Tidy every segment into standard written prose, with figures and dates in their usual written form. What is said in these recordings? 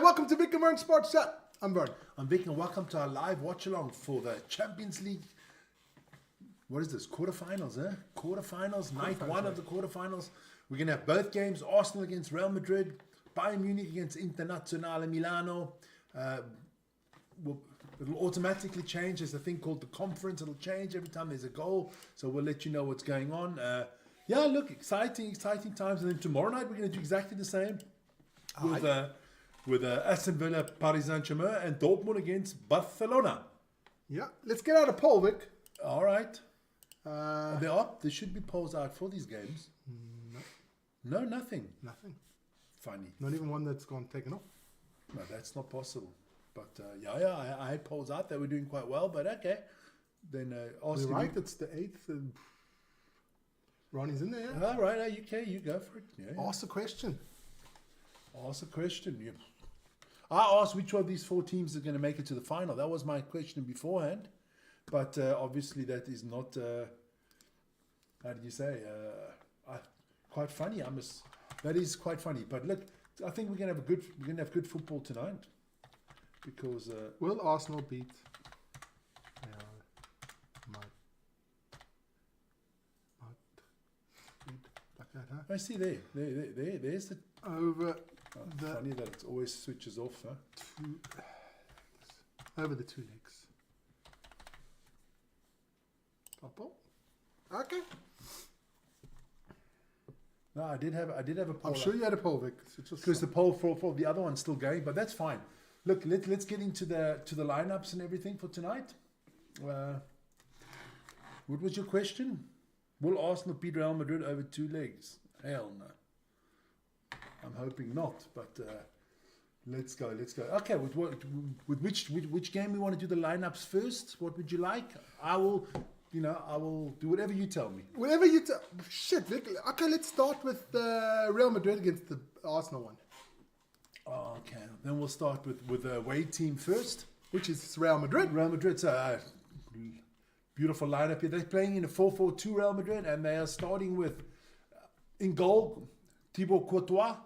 Welcome to Vic and Vern Sports Chat. I'm Vern. I'm Vic, and welcome to our live watch-along for the Champions League. What is this? Quarterfinals, eh? Quarterfinals, night one of the quarterfinals. We're going to have both games, Arsenal against Real Madrid, Bayern Munich against Internazionale Milano. It'll automatically change. There's a thing called the conference. It'll change every time there's a goal. So we'll let you know what's going on. Yeah, look, exciting times. And then tomorrow night, we're going to do exactly the same with Aston Villa, Paris Saint-Germain, and Dortmund against Barcelona. Yeah, let's get out a poll, Vic. All right. There should be polls out for these games. No, nothing. Nothing. Funny. Not even one that's gone taken off. No, that's not possible. But I had polls out. They were doing quite well, but okay. Then You're right, it's the 8th. Ronnie's in there. All right, you go for it. Yeah. Ask the question. Ask the question. Yeah. I asked which one of these four teams is going to make it to the final. That was my question beforehand. But obviously that is not, how did you say, quite funny. That is quite funny. But look, I think we're going to have good football tonight. Because will Arsenal beat like that, huh? I see there's the over the funny that it always switches off, huh? Over the two legs. Purple. Okay. No, I did have a poll. I'm sure you had a poll, Vic. Because the poll for the other one's still going, but that's fine. Look, let's get into the lineups and everything for tonight. What was your question? Will Arsenal beat Real Madrid over two legs? Hell no. I'm hoping not, but let's go. Okay, with which game we want to do the lineups first? What would you like? I will do whatever you tell me. Whatever you tell. Shit, Vic. Okay, let's start with Real Madrid against the Arsenal one. Okay, then we'll start with the away team first, which is Real Madrid. Real Madrid's a beautiful lineup here. They're playing in a 4-4-2 Real Madrid, and they are starting with in goal Thibaut Courtois.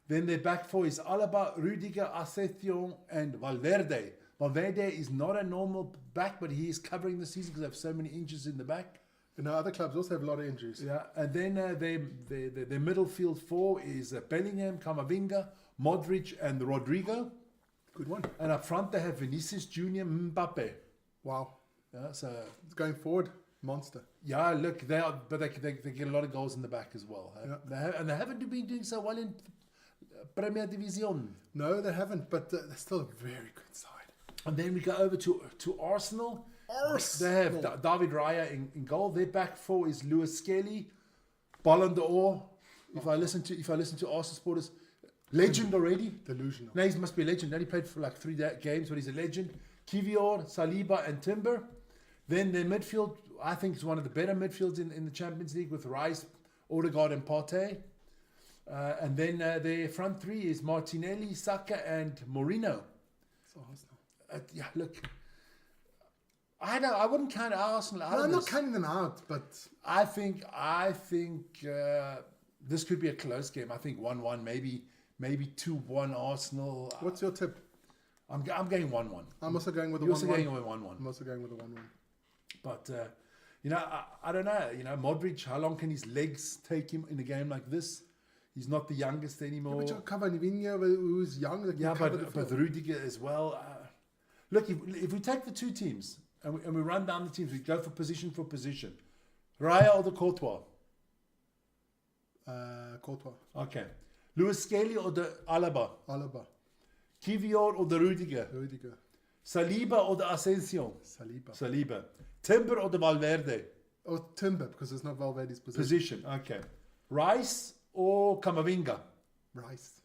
Then their back four is Alaba, Rudiger, Asensio, and Valverde. Valverde is not a normal back, but he is covering the season because they have so many injuries in the back. And other clubs also have a lot of injuries. Yeah, and then their middle field four is Bellingham, Camavinga, Modric, and Rodrigo. Good one. And up front they have Vinicius Junior, Mbappe. Wow. Yeah, so it's going forward, monster. Yeah, look, they get a lot of goals in the back as well. Yeah. They haven't been doing so well in Premier Division. No, they haven't, but they're still a very good side. And then we go over to Arsenal. They have David Raya in goal. Their back four is Lewis Skelly, Ballon d'Or. If I listen to Arsenal supporters, legend already. Delusional. No, he must be a legend. He only played for like 3 games, but he's a legend. Kivior, Saliba, and Timber. Then their midfield, I think, is one of the better midfields in the Champions League with Rice, Odegaard, and Partey. And then their front three is Martinelli, Saka, and Mourinho. It's Arsenal. Yeah, look, I wouldn't count Arsenal out. No, I'm not counting them out, but I think this could be a close game. I think 1-1, maybe 2-1 Arsenal. What's your tip? I'm going 1-1. I'm also going with a 1-1. You're also going with 1-1. I'm also going with a 1-1. But I don't know. Modric, how long can his legs take him in a game like this? He's not the youngest anymore. Yeah, but Camavinga, who's young. Yeah, but Rudiger as well. Look, if we take the two teams and we run down the teams, we go for position. Raya or the Courtois? Courtois. Okay. Lewis Skelly or the Alaba? Alaba. Kivior or the Rudiger? Rudiger. Saliba or the Asensio? Saliba. Timber or the Valverde? Oh, Timber, because it's not Valverde's position. Okay. Rice or Camavinga? Rice.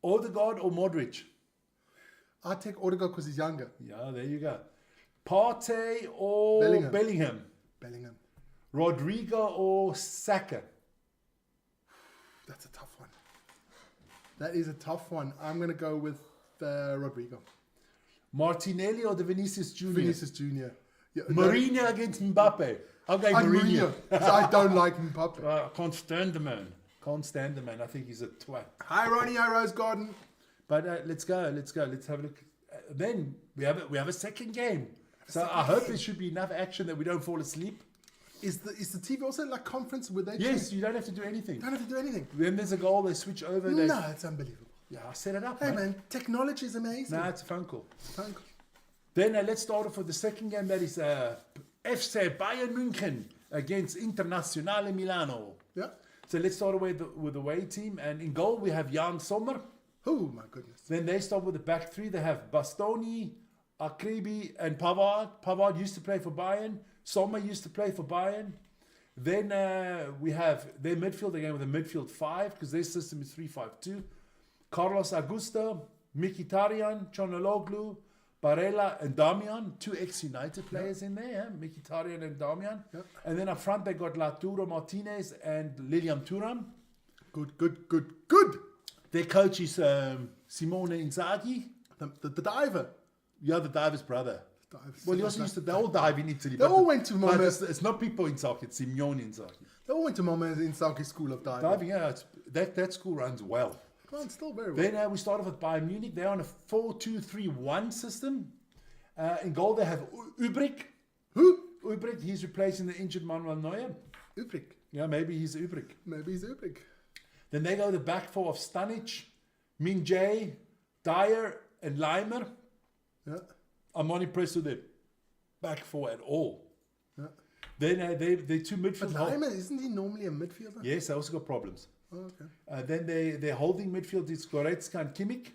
Odegaard or Modric? I take Odegaard because he's younger. Yeah, there you go. Partey or Bellingham? Bellingham. Rodrigo or Saka? That's a tough one. That is a tough one. I'm going to go with Rodrigo. Martinelli or the Vinicius Junior? Vinicius Junior. Yeah, Mourinho against Mbappe. Okay, Mourinho. I don't like Mbappe. Can't stand the man. I think he's a twat. Hi, Ronnie. Hi, Rose Garden. But let's go. Let's have a look. Then we have a second game. So I hope there should be enough action that we don't fall asleep. Is the TV also like conference? Would they? Yes, you don't have to do anything. Don't have to do anything. When there's a goal, they switch over. No, it's unbelievable. Yeah, I set it up. Hey man, technology is amazing. No, it's a phone call. Phone call. Then let's start off with the second game. That is FC Bayern München against Internazionale Milano. Yeah. So let's start away with the away team. And in goal, we have Jan Sommer. Oh my goodness. Then they start with the back three. They have Bastoni, Akribi, and Pavard. Pavard used to play for Bayern. Sommer used to play for Bayern. Then we have their midfield again with a midfield 5 because their system is 3-5-2. Carlos Augusto, Mkhitaryan, Çalhanoğlu, Barella, and Damian. 2 ex-United players in there, Mkhitaryan and Damian. Yep. And then up front they got Lautaro Martinez and Lilian Thuram. Good. Their coach is Simone Inzaghi. The diver. Yeah, the diver's brother. Divers. Well, he also used to, they all dive in Italy. They all went to but Mama. it's not Pippo Inzaghi, it's Simone Inzaghi. They all went to Mama Inzaghi School of Diving. Diving, yeah, that school runs well. Well, it's still very well. Then we start off with Bayern Munich. They're on a 4-2-3-1 system. In goal, they have Übrig. Who? Übrig, he's replacing the injured Manuel Neuer. Übrig. Yeah, maybe he's Übrig. Maybe he's Übrig. Then they go the back four of Stanic, Min-jae, Dyer, and Leimer. Yeah. I'm not impressed with their back four at all. Yeah. Then they two But midfield. Lyman, isn't he normally a midfielder? Yes, they also got problems. Oh, okay. Then their holding midfield is Goretzka and Kimmich.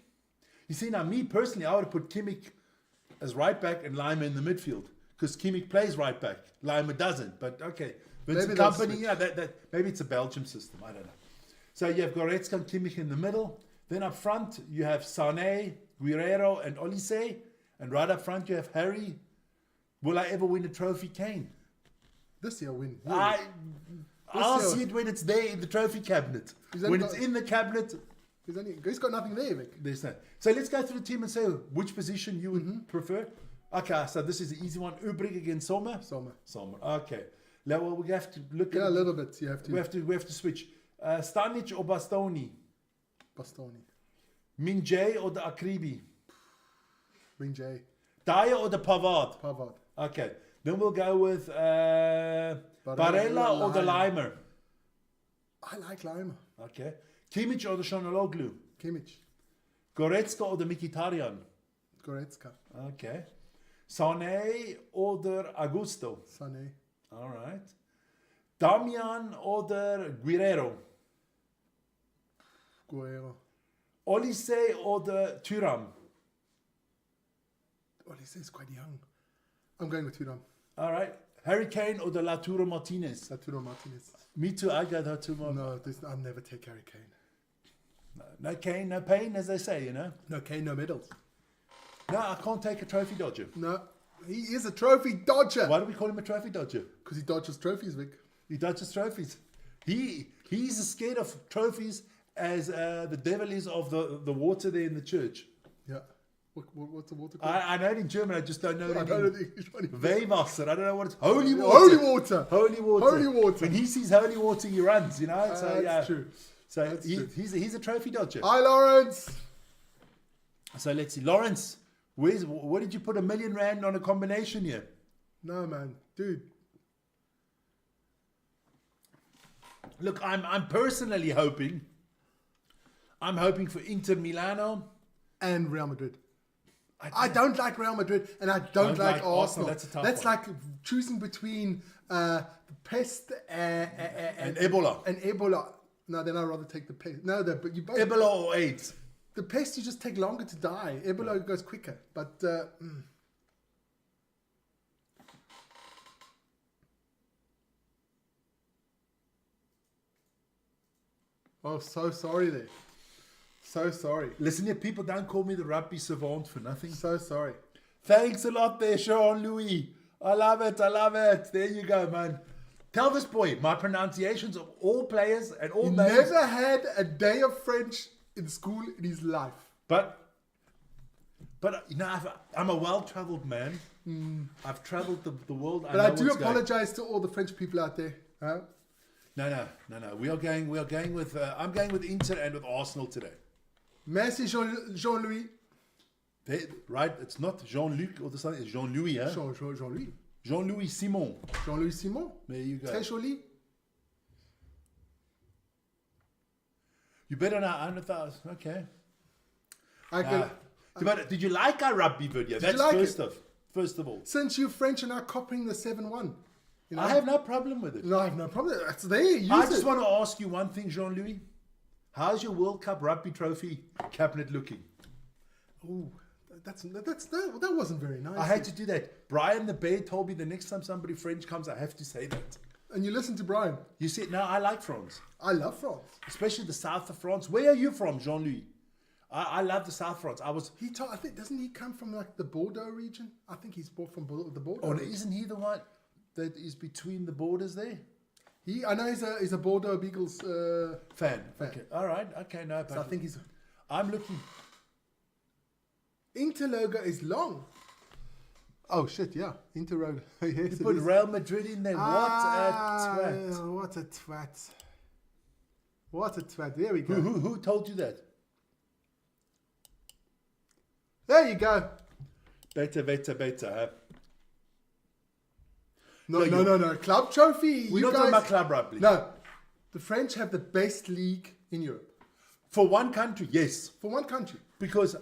You see, now me personally, I would have put Kimmich as right back and Lima in the midfield because Kimmich plays right back. Lima doesn't, but okay. Vincent Maybe they'll Company, switch. yeah, that maybe it's a Belgium system. I don't know. So you have Goretzka and Kimmich in the middle. Then up front, you have Sané, Guerrero, and Olise. And right up front, you have Harry. Will I ever win a trophy, Kane? This year win. I'll see it when it's there in the trophy cabinet. When it's in the cabinet, He's got nothing there, Vic. there's no. So let's go through the team and say which position you would prefer. Okay, so this is the easy one. Übrig against Sommer. Sommer. Okay. Now well, we have to look Yeah, at a little bit. You have to. we have to switch. Stanic or Bastoni? Bastoni. Min-jae or the Akribi? Min-jae. Dyer or the Pavard? Pavard. Okay. Then we'll go with Barella or the Leimer. I like Lima. Okay. Kimmich or the Çalhanoğlu? Kimmich. Goretzka or the Mkhitaryan? Goretzka. Okay. Sané or the Augusto? Sané. All right. Damian or the Guerrero? Guerrero. Olise or the Thuram? Olise is quite young. I'm going with Thuram. All right. Harry Kane or the Lautaro Martinez? Lautaro Martinez. Me too. I got Lautaro. No, I'll never take Harry Kane. No Kane, no pain, as they say, you know. No Kane, no medals. No, I can't take a trophy dodger. No, he is a trophy dodger. Why do we call him a trophy dodger? Because he dodges trophies, Vic. He dodges trophies. He's as scared of trophies as the devil is of the water there in the church. Yeah. What's the water called? I know it in German, I just don't know it I in don't know the English one. Weihwasser. I don't know what it's. Holy water. Holy water. Holy water. Holy water. When he sees holy water, he runs, you know. So, That's yeah. true. So That's true. he's a trophy dodger. Hi, Lawrence. So let's see. Lawrence, what did you put R1 million on a combination here? No, man. Dude. Look, I'm personally hoping. I'm hoping for Inter Milano. And Real Madrid. I don't like Real Madrid and I don't like Arsenal. That's a tough That's one. like choosing between pest and Ebola. And Ebola. No, then I'd rather take the pest. No, but you both. Ebola or AIDS. The pest, you just take longer to die. Ebola goes quicker. But oh, so sorry there. So sorry. Listen here, people don't call me the rugby savant for nothing. So sorry. Thanks a lot there, Jean-Louis. I love it. I love it. There you go, man. Tell this boy my pronunciations of all players and all He names. never had a day of French in school in his life. But you know, I'm a well-traveled man. I've traveled the world. But I do apologize to all the French people out there. Huh? No. We are going with. I'm going with Inter and with Arsenal today. Merci Jean-Louis. Right? It's not Jean-Luc or something. It's Jean-Louis. Huh? Jean-Louis. Jean-Louis Simon. Jean-Louis Simon. There you go. Très joli. You bet on our 100,000. Okay. I can, But did you like our rugby video? That's like first of all. since you French are now copying the 7-1. You know? I have no problem with it. No, I have no problem. It's there. Use I it. just want to ask you one thing, Jean-Louis. How's your World Cup rugby trophy cabinet looking? Ooh, that wasn't very nice. I had to do that. Brian the Bear told me the next time somebody French comes, I have to say that. And you listen to Brian. You see, now I like France, I love France. especially the south of France. Where are you from, Jean-Louis? I love the south of France. I think doesn't he come from like the Bordeaux region? I think he's brought from the Bordeaux. Oh, region. isn't he the one that is between the borders there? I know he's a Bordeaux Beagles Fan. Fan. Okay. All right. Okay. No. so I think he's. I'm looking. Inter logo is long. Oh shit! Yeah, Inter logo. Yes, You it put is. Real Madrid in there. What a twat. What a twat! What a twat! There we go. Who told you that? There you go. Better. Huh? No. Club trophy. We're you not guys, talking about club rugby. No, the French have the best league in Europe For one country, yes. for one country. Because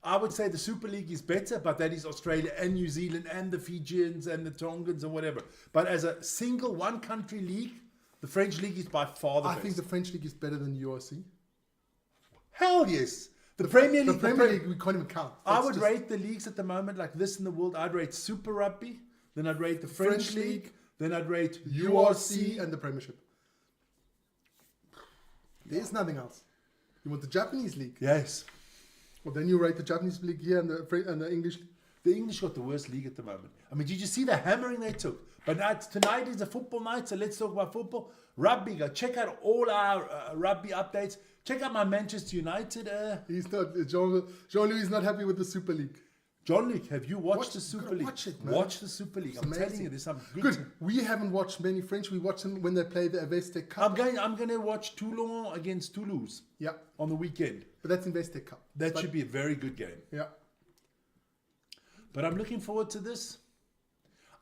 I would say the Super League is better, but that is Australia and New Zealand and the Fijians and the Tongans and whatever. But as a single one country league, the French league is by far the I best. think the French league is better than URC. Hell yes. The Premier League. The Premier League we can't even count. I That's would just- rate the leagues at the moment like this in the world. I'd rate Super Rugby, then I'd rate the French, French League, League, then I'd rate URC and the Premiership. There's nothing else. You want the Japanese league? Yes. Well, then you rate the Japanese league here and the English. The English got the worst league at the moment. I mean, did you see the hammering they took? But now, tonight is a football night, so let's talk about football. Rugby, go check out all our rugby updates. Check out my Manchester United. He's not. Jean-Louis is not happy with the Super League. John Luke, have you watched the you Super gotta League? watch it, man. Watch the Super League. I'm telling amazing. you, there's some Good. We haven't watched many French. We watch them when they play the Investe Cup. I'm going to watch Toulon against Toulouse Yeah, on the weekend. but that's Investe Cup. That should be a very good game. Yeah. But I'm looking forward to this.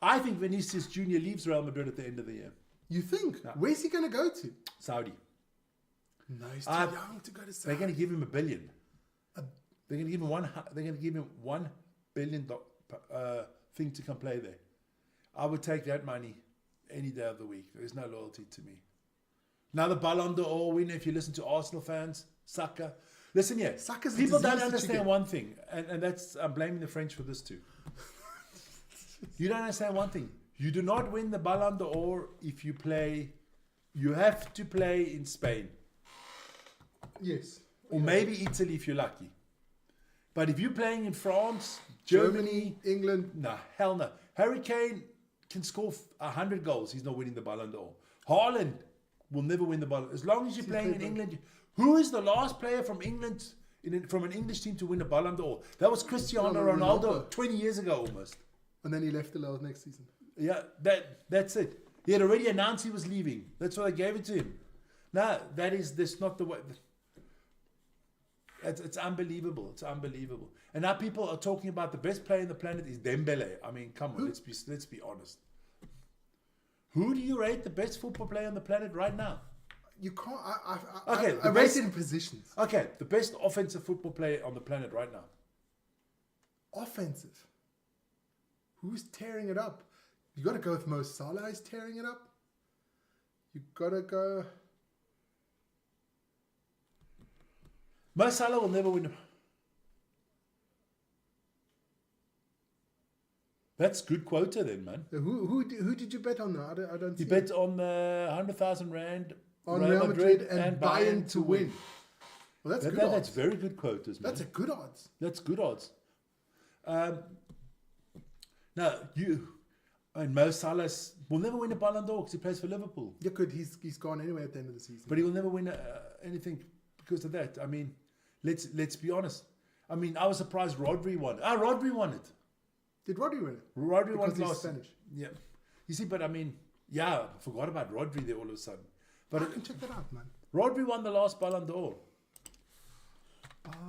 I think Vinicius Junior leaves Real Madrid at the end of the year. You think? Where's he going to go to? Saudi. No, he's too Uh, young to go to They're Saudi. going to give him $1 billion. They're going to give him $1 billion thing to come play there. I would take that money any day of the week. There's no loyalty to me. Another Ballon d'Or winner. If you listen to Arsenal fans, Saka. Listen here. Saka's a People don't disease that you understand get. one thing, and that's I'm blaming the French for this too. You don't understand one thing. You do not win the Ballon d'Or if you play. You have to play in Spain. Yes. Or maybe Italy if you're lucky. But if you're playing in France, Germany, England. no, hell no. Harry Kane can score 100 goals. He's not winning the Ballon d'Or. Haaland will never win the Ballon d'Or. As long as you're playing in England. Who is the last player from England, from an English team to win a Ballon d'Or? That was Cristiano Ronaldo 20 years ago almost. And then he left the next season. Yeah, that's it. He had already announced he was leaving. That's why they gave it to him. No, that's not the way. It's unbelievable. It's unbelievable. And now people are talking about the best player on the planet is Dembele. I mean, come on, let's be honest. Who do you rate the best football player on the planet right now? You can't. Okay, I rate it in positions. Okay, the best offensive football player on the planet right now. Offensive. Who's tearing it up? You got to go with Mo Salah. Is tearing it up. You got to go. Mo Salah will never win. That's good quota then, man. Who did you bet on? Now? I don't see You bet on the 100,000 Rand on Real Madrid and Bayern to win. Well, that's good odds. That's very good quotas, man. That's a good odds. That's good odds. Now, and Mo Salah will never win a Ballon d'Or because he plays for Liverpool. Yeah, good. He's gone anyway at the end of the season. But he will never win anything because of that. I mean, let's be honest. I mean, I was surprised Rodri won. Rodri won it. Did Rodri win it? Rodri won Because it he's last. Spanish. Yeah. You see, but I mean, yeah, I forgot about Rodri there all of a sudden. But I can check that out, man. Rodri won the last Ballon d'Or.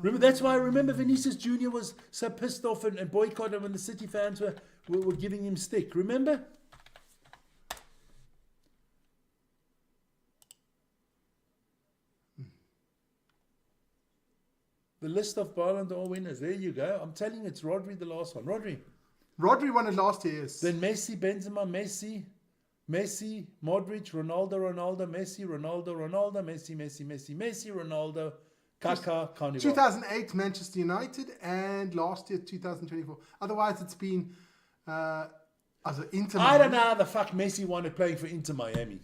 Remember, that's why I remember Vinicius Junior was so pissed off and boycotted when the City fans were giving him stick. Remember? The list of Ballon d'Or winners. There you go. I'm telling you, it's Rodri, the last one. Rodri. Rodri won it last year, yes. Then Messi, Benzema, Messi, Modric, Ronaldo, Messi, Ronaldo, Messi, Ronaldo, Kaká, Carnival. 2008 Manchester United and last year 2024. Otherwise, it's been Inter. I don't know how the fuck Messi wanted playing for Inter Miami.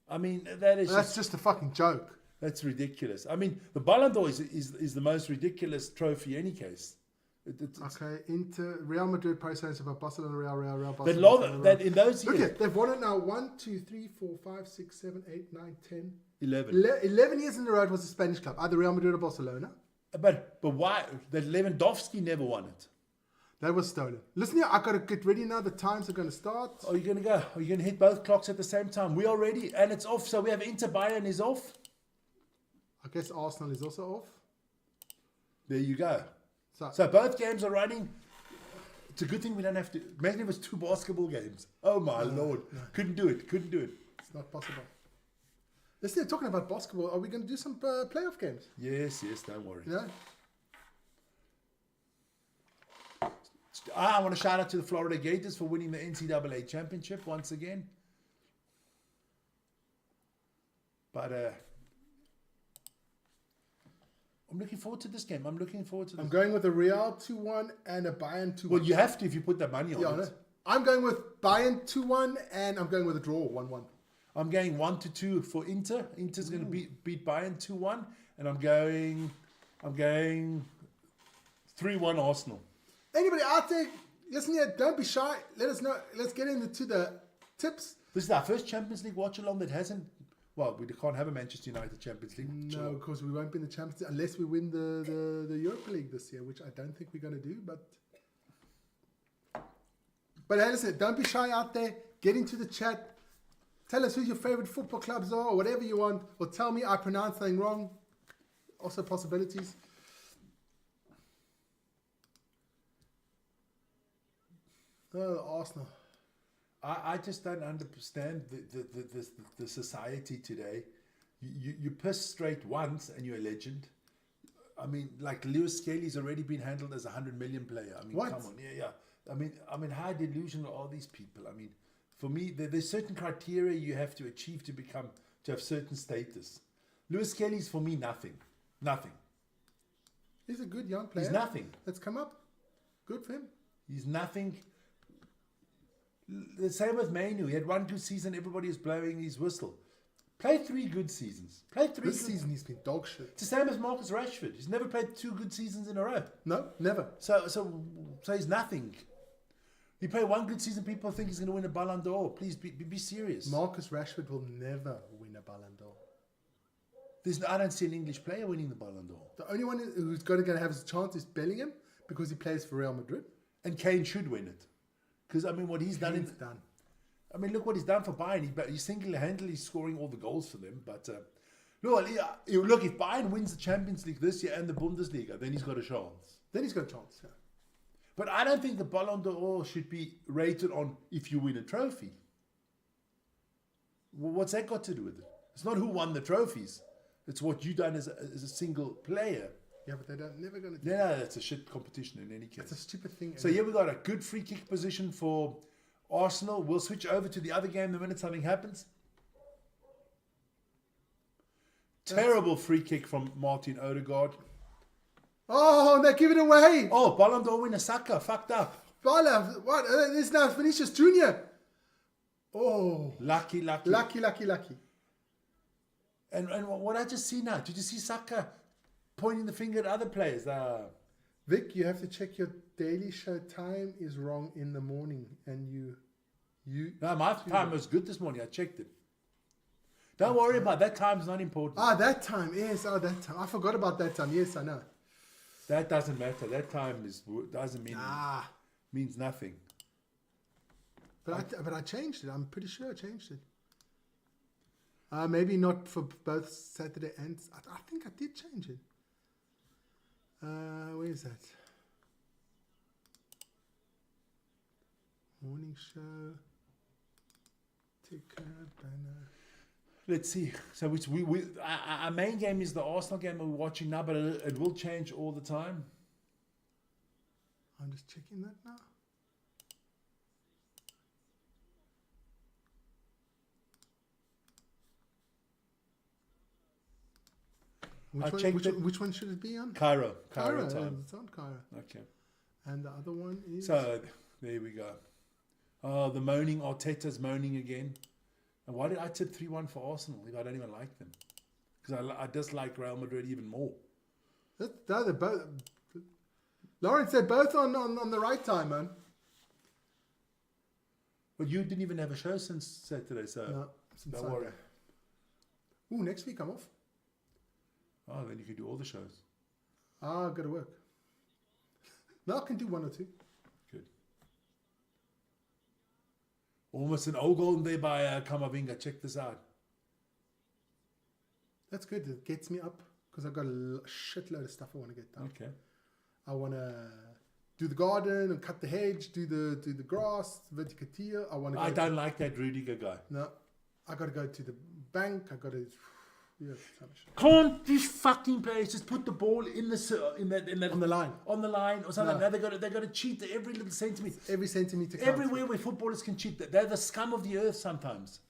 I mean, that's just a fucking joke. That's ridiculous. I mean, the Ballon d'Or is the most ridiculous trophy in any case. Okay, Inter, Real Madrid, Paris Saint-Germain, Barcelona, Real, That, Barcelona. that in those years. Look at, they've won it now 1, 2, 3, 4, 5, 6, 7, 8, 9, 10. 11. 11 years in a row it was a Spanish club, either Real Madrid or Barcelona. But why? That Lewandowski never won it. That was stolen. Listen here, I got to get ready now. The times are going to start. Are you going to go? Are you going to hit both clocks at the same time? We are ready and it's off. So we have Inter Bayern is off. I guess Arsenal is also off. There you go. So both games are running. It's a good thing we don't have to. Imagine it was 2 basketball games. Oh my lord. No. Couldn't do it. It's not possible. Listen, talking about basketball, are we going to do some playoff games? Yes, don't worry. Yeah. I want to shout out to the Florida Gators for winning the NCAA championship once again. But I'm looking forward to this game. I'm going with a Real 2-1 and a Bayern 2-1. Well, you have to if you put that money on it. I'm going with Bayern 2-1 and I'm going with a draw 1-1. I'm going 1-2 for Inter. Inter's going to beat Bayern 2-1, and I'm going 3-1 Arsenal. Anybody out there, listen here, don't be shy. Let us know. Let's get into the tips. This is our first Champions League watch along that hasn't. Well, we can't have a Manchester United Champions League. No, because we won't be in the Champions League unless we win the Europa League this year, which I don't think we're going to do. But hey, listen, don't be shy out there. Get into the chat. Tell us who your favorite football clubs are, or whatever you want, or tell me I pronounced something wrong. Also possibilities. Oh, Arsenal. I just don't understand the society today. You piss straight once and you're a legend. I mean, like Lewis Skelly's already been handled as a 100 million player. I mean, what? Come on, yeah. I mean, how delusional are these people? I mean, for me, there's certain criteria you have to achieve to have certain status. Lewis Skelly's for me nothing. He's a good young player. He's nothing. Let's come up. Good for him. He's nothing. The same with Manu. He had 1 good season. Everybody is blowing his whistle. Play 3 good seasons. This season he's been dog shit. It's the same as Marcus Rashford. He's never played 2 good seasons in a row. No, never. So he's nothing. He played 1 good season. People think he's going to win a Ballon d'Or. Please be serious. Marcus Rashford will never win a Ballon d'Or. I don't see an English player winning the Ballon d'Or. The only one who's going to have his chance is Bellingham because he plays for Real Madrid. And Kane should win it. Because, I mean, what he's done. I mean, look what he's done for Bayern. He's single-handedly scoring all the goals for them. But, look, if Bayern wins the Champions League this year and the Bundesliga, then he's got a chance. Yeah. But I don't think the Ballon d'Or should be rated on if you win a trophy. Well, what's that got to do with it? It's not who won the trophies. It's what you done as a single player. Yeah, but they're never going to do that. That's a shit competition in any case. It's a stupid thing. So here we got a good free kick position for Arsenal. We'll switch over to the other game the minute something happens. Terrible free kick from Martin Odegaard. Oh, they give it away. Oh, Ballon d'Or winner Saka. Fucked up. What? This is now Vinicius Junior. Oh. Lucky. And what I just see now, did you see Saka pointing the finger at other players? Vic, you have to check your Daily Show time is wrong in the morning. And you No, my time was good this morning. I checked it. Don't worry about that. Time's not important. That time. Yes, that time. I forgot about that time. Yes, I know. That doesn't matter. That time doesn't mean means nothing. But I changed it. I'm pretty sure I changed it. Maybe not for both Saturday and I think I did change it. Where is that? Morning show. Ticker, banner. Let's see. So our main game is the Arsenal game we're watching now, but it will change all the time. I'm just checking that now. Which one should it be on? Cairo Cairo. time. It's on Cairo. Okay. And the other one is... So there we go. Oh, the moaning. Arteta's moaning again. And why did I tip 3-1 for Arsenal if I don't even like them? Because I dislike Real Madrid even more. They're both... Lawrence, they're both on the right time, man. But you didn't even have a show since Saturday, so No, since don't Sunday. worry. Ooh, next week I'm off. Oh, then you can do all the shows. I've got to work. No, I can do one or two. Good. Almost an old golden day by Kamavinga. Check this out. That's good. It gets me up because I've got a shitload of stuff I want to get done. Okay. I want to do the garden and cut the hedge, do the grass, verticatia. I don't like that Rudiger guy. No, I got to go to the bank. I got to... Yeah, Can't these fucking players just put the ball in that on the line. on the line or something? No. Now they got to cheat every little centimeter. Every centimeter counts. Everywhere where footballers can cheat, they're the scum of the earth sometimes.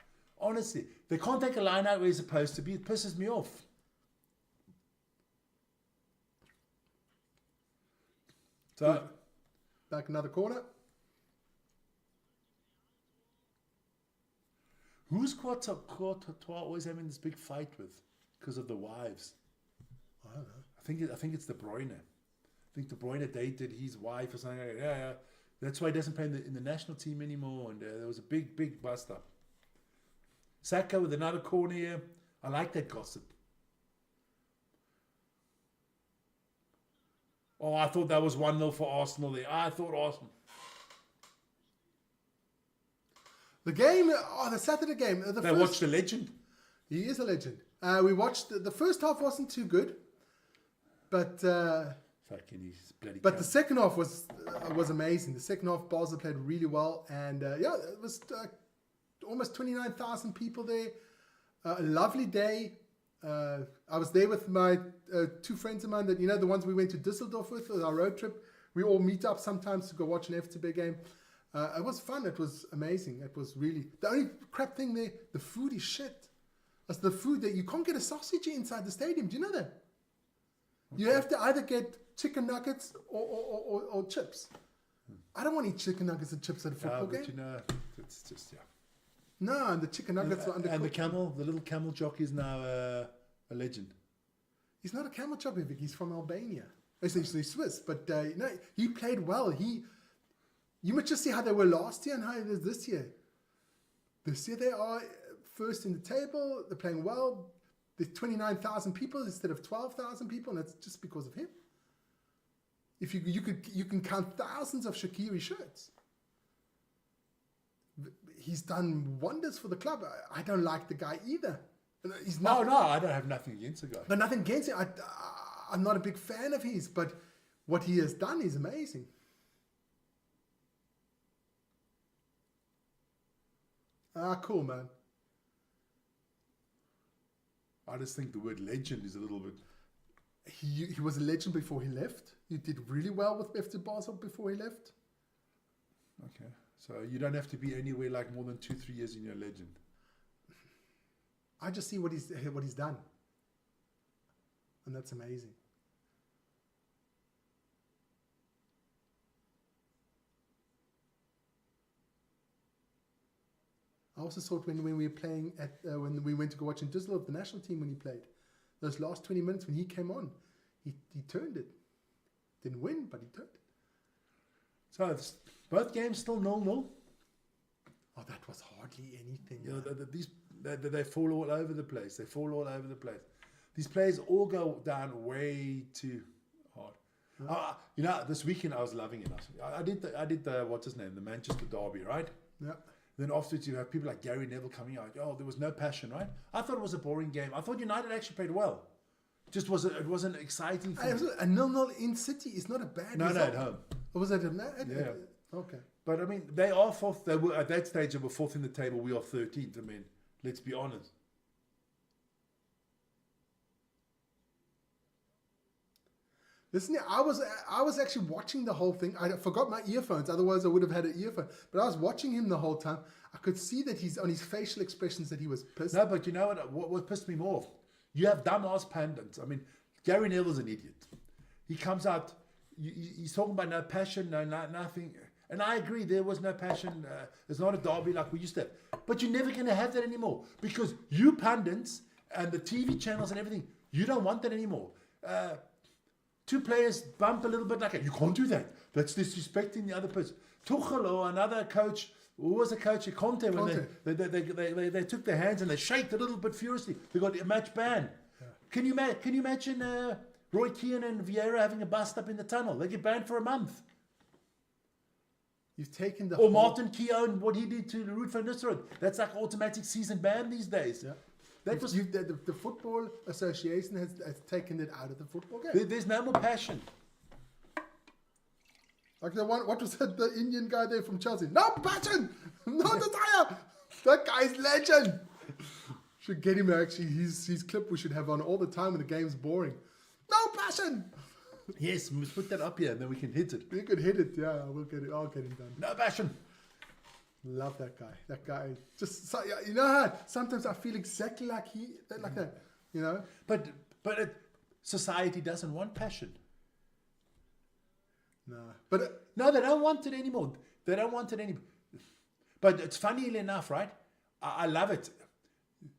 Honestly, they can't take a line out where it's supposed to be. It pisses me off. So, Back another corner. who's Courtois always having this big fight with because of the wives? I don't know. I think it's De Bruyne. I think De Bruyne dated his wife or something. Yeah. That's why he doesn't play in the national team anymore. And there was a big bust up. Saka with another corner here. I like that gossip. Oh, I thought that was 1-0 for Arsenal there. I thought Arsenal. The game, the Saturday game. They watched the legend. He is a legend. We watched the first half wasn't too good, but Fucking his bloody. the second half was amazing. The second half, Basel played really well, and it was almost 29,000 people there. A lovely day. I was there with my two friends of mine that the ones we went to Düsseldorf with our road trip. We all meet up sometimes to go watch an FCB game. It was fun. It was amazing. It was really... The only crap thing there, the food is shit. That's the food that you can't get a sausage inside the stadium. Do you know that? Okay. You have to either get chicken nuggets or chips. I don't want to eat chicken nuggets and chips at a football game. It's just, No, and the chicken nuggets are undercooked. And the little camel jockey is now a legend. He's not a camel jockey, Vic. He's from Albania. Essentially Swiss. But he played well. You must just see how they were last year and how it is this year. This year they are first in the table. They're playing well. There's 29,000 people instead of 12,000 people, and it's just because of him. If you can count thousands of Shaqiri shirts. He's done wonders for the club. I don't like the guy either. He's not. No, I don't have nothing against the guy. But nothing against him. I'm not a big fan of his, but what he has done is amazing. Cool, man. I just think the word legend is a little bit... He was a legend before he left. He did really well with FC Basel before he left. Okay. So you don't have to be anywhere like more than 2-3 years in your legend. I just see what he's done. And that's amazing. I also thought when we were playing when we went to go watch in Düsseldorf, the national team when he played, those last 20 minutes when he came on, he turned it. Didn't win, but he turned it. So it's both games still 0-0. Oh, that was hardly anything. They fall all over the place. These players all go down way too hard. This weekend I was loving it. I did the what's his name, the Manchester Derby, right? Yeah. Then afterwards you have people like Gary Neville coming out. Oh, there was no passion, right? I thought it was a boring game. I thought United actually played well. Just it wasn't exciting for me. A 0-0 in City is not a bad No, result. at home. Or was it Yeah. Okay. But I mean, they are fourth. They were at that stage. They were fourth in the table. We are 13th. I mean, let's be honest. Listen, I was actually watching the whole thing. I forgot my earphones. Otherwise, I would have had an earphone. But I was watching him the whole time. I could see that he's on his facial expressions that he was pissed. No, but you know what pissed me more off? You have dumbass pundits. I mean, Gary Neville's an idiot. He comes out, he's talking about no passion, nothing. And I agree, there was no passion. It's not a derby like we used to have. But you're never going to have that anymore. Because you pundits and the TV channels and everything, you don't want that anymore. Two players bump a little bit like that. You can't do that. That's disrespecting the other person. Tuchel or another coach, who was a coach at Conte, when they took their hands and they shaked a little bit furiously. They got a match ban. Yeah. Can you imagine Roy Keane and Vieira having a bust up in the tunnel? They get banned for a month. You've taken the Martin Keown, what he did to Ruud van Nistelrooy. That's like automatic season ban these days. Yeah. The Football Association has taken it out of the football game. There's no more passion. Like the one, what was that, the Indian guy there from Chelsea? No passion, no desire. That guy's legend. Should get him actually. His clip we should have on all the time when the game's boring. No passion. Yes, we must put that up here and then we can hit it. We could hit it. Yeah, we'll get it. I'll get him done. No passion. Love that guy. That guy just, you know how sometimes I feel exactly like that, you know. But society doesn't want passion. No, but no, they don't want it anymore. They don't want it anymore. But it's funny enough, right? I love it.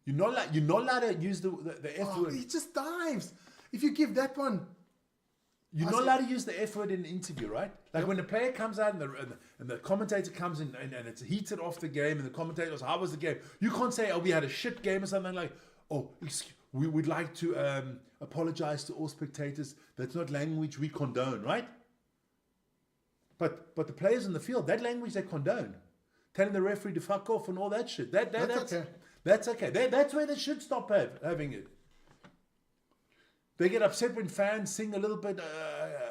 You're not allowed to use the F word. He just dives. If you give that one. You're not allowed to use the F word in an interview, right? Like when the player comes out and the commentator comes in and it's heated off the game and the commentator goes, how was the game? You can't say, oh, we had a shit game or something like, oh, we would like to apologize to all spectators. That's not language we condone, right? But the players in the field, that language they condone. Telling the referee to fuck off and all that shit. That's okay. That's okay. That's where they should stop having it. They get upset when fans sing a little bit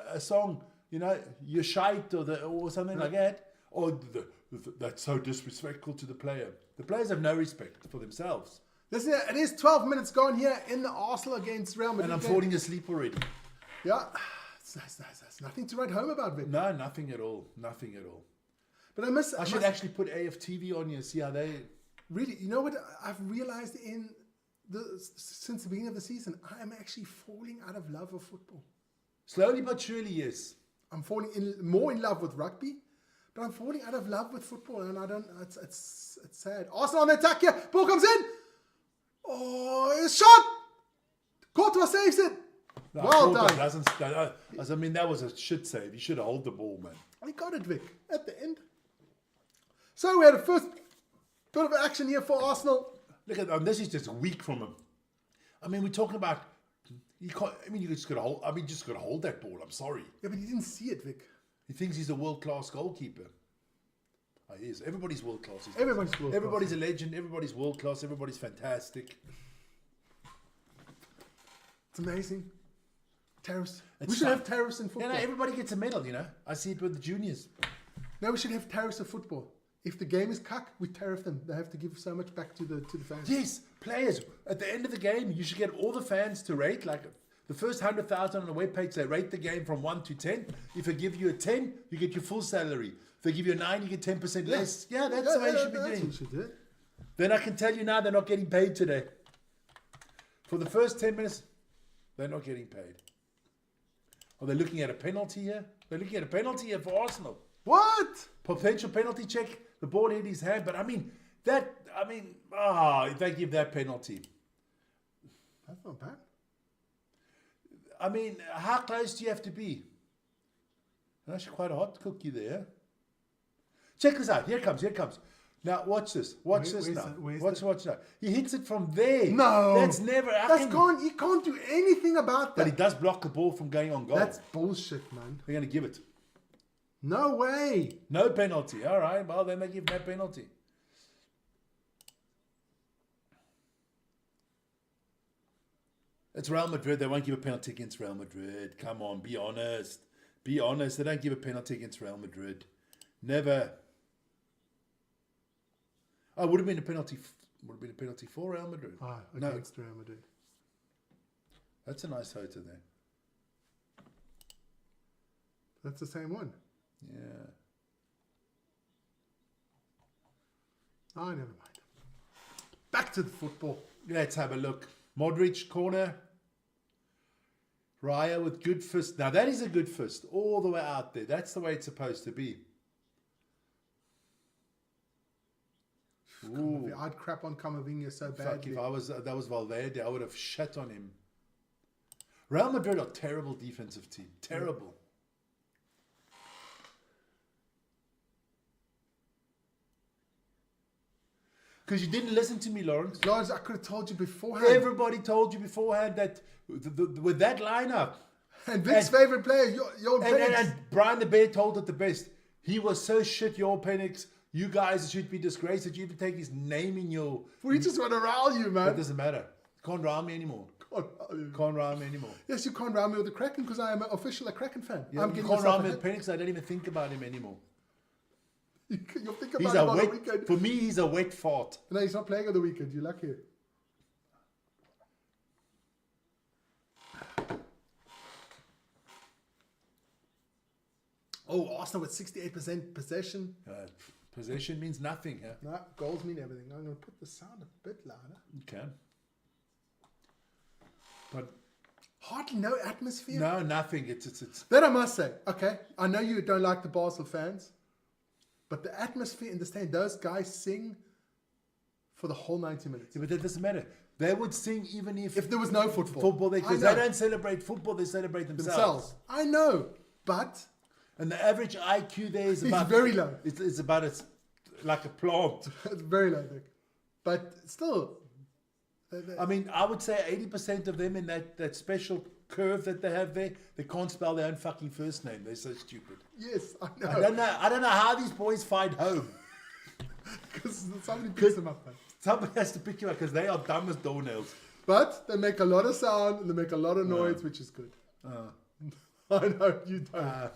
a song, you know, you're shite or something like that. Or that's so disrespectful to the player. The players have no respect for themselves. Listen, it is 12 minutes gone here in the Arsenal against Real Madrid. And I'm falling asleep already. Yeah, that's nothing to write home about, Vic. No, nothing at all. Nothing at all. But I should actually put AFTV on here, see how they... Really, you know what I've realized since the beginning of the season, I am actually falling out of love of football. Slowly but surely, yes. I'm falling more in love with rugby, but I'm falling out of love with football, and I don't. It's sad. Arsenal on the attack here. Ball comes in. Oh, it's shot. Courtois saves it. No, well done. I mean, that was a shit save. You should have held the ball, man. I got it, Vic, at the end. So we had a first bit of action here for Arsenal. Look at this is just weak from him. I mean, we're talking about you can't. I mean, you just got to hold. I mean, just got to hold that ball. I'm sorry. Yeah, but he didn't see it, Vic. He thinks he's a world-class goalkeeper. Oh, he is. Everybody's world-class. Everybody's a legend. Everybody's world-class. Everybody's fantastic. It's amazing. Tariffs. We should have tariffs in football. Yeah, no, everybody gets a medal. You know, I see it with the juniors. Now we should have tariffs of football. If the game is cuck, we tariff them. They have to give so much back to the fans. Yes, players. At the end of the game, you should get all the fans to rate. Like the first 100,000 on the webpage, they rate the game from 1 to 10. If they give you a 10, you get your full salary. If they give you a 9, you get 10% less. Yeah, that's the way you should be doing. You should do it. Then I can tell you now they're not getting paid today. For the first 10 minutes, they're not getting paid. Are they looking at a penalty here? They're looking at a penalty here for Arsenal. What? Potential penalty check. The ball hit his hand, but if they give that penalty. That's not bad. I mean, how close do you have to be? That's quite a hot cookie there. Check this out. Here it comes. Now, watch this. Watch now. He hits it from there. No. That's never... You can't do anything about that. But he does block the ball from going on goal. That's bullshit, man. They're going to give it. No way. No penalty. All right. Well, then they give no penalty. It's Real Madrid. They won't give a penalty against Real Madrid. Come on, be honest. Be honest. They don't give a penalty against Real Madrid. Never. Oh, would have been a penalty. Would have been a penalty for Real Madrid. Against Real Madrid. That's a nice photo there. That's the same one. Yeah. Oh, never mind. Back to the football. Let's have a look. Modric, corner. Raya with good fist. Now that is a good fist. All the way out there. That's the way it's supposed to be. Ooh. I'd crap on Camavinga so Fuck, badly. if that was Valverde, I would have shut on him. Real Madrid are a terrible defensive team. Terrible. Because you didn't listen to me, Lawrence. Lawrence, I could have told you beforehand. Everybody told you beforehand that with that lineup. And Vic's favourite player, your And Brian the Bear told it the best. He was so shit, your Penix. You guys should be disgraced that you even take his name in your... We just want to rile you, man. That doesn't matter. Can't rile me anymore. Can't rile me anymore. Yes, you can't rile me with the Kraken because I am an official Kraken fan. Yeah, you can't rile me with Penix. I don't even think about him anymore. You'll think about He's him a on the wet... weekend. For me, he's a wet fart. No, he's not playing on the weekend. You're lucky. Oh, Arsenal with 68% possession. Possession means nothing. Yeah? No, goals mean everything. I'm going to put the sound a bit louder. You can. But hardly no atmosphere. no, nothing. It's That I must say. Okay, I know you don't like the Basel fans, but the atmosphere in the stand, those guys sing for the whole 90 minutes. yeah, but that doesn't matter. They would sing even if If there was no football. because I they know. don't celebrate football, they celebrate themselves. Themselves. I know, but And the average IQ there is It's about very low. It's about like a plant. it's very low, Nick. But still, I mean, I would say 80% of them in that special curve that they have there, they can't spell their own fucking first name. They're so stupid. yes, I know. I don't know how these boys find home. Because somebody picks them up, man. Somebody has to pick you up because they are dumb as doornails. But they make a lot of sound and they make a lot of noise, which is good. I know, you don't.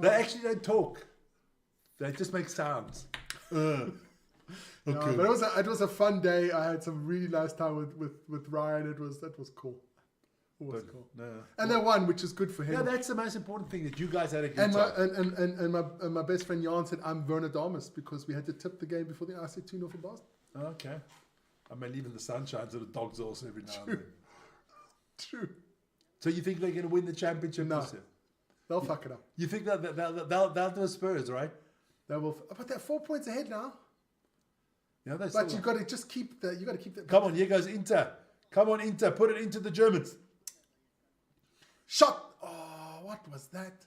They actually don't talk. They just make sounds. No, but it was a fun day. I had some really nice time with Ryan. That was cool. It was cool. No. And they won, which is good for him. Yeah, that's the most important thing, that you guys had a good and time. my best friend Jan said I'm Werner Damas because we had to tip the game before the IC 2-0 for Boston. Okay. I may leave in the sunshine so the dogs also every now and then. True. So you think they're going to win the championship No. this year? They'll fuck it up. You think that they'll do Spurs, right? They will. But they're 4 points ahead now. Yeah, they But you've got to just keep the. You got to keep the. Come on, here goes Inter. Come on, Inter. Put it into the Germans. Shot. Oh, what was that?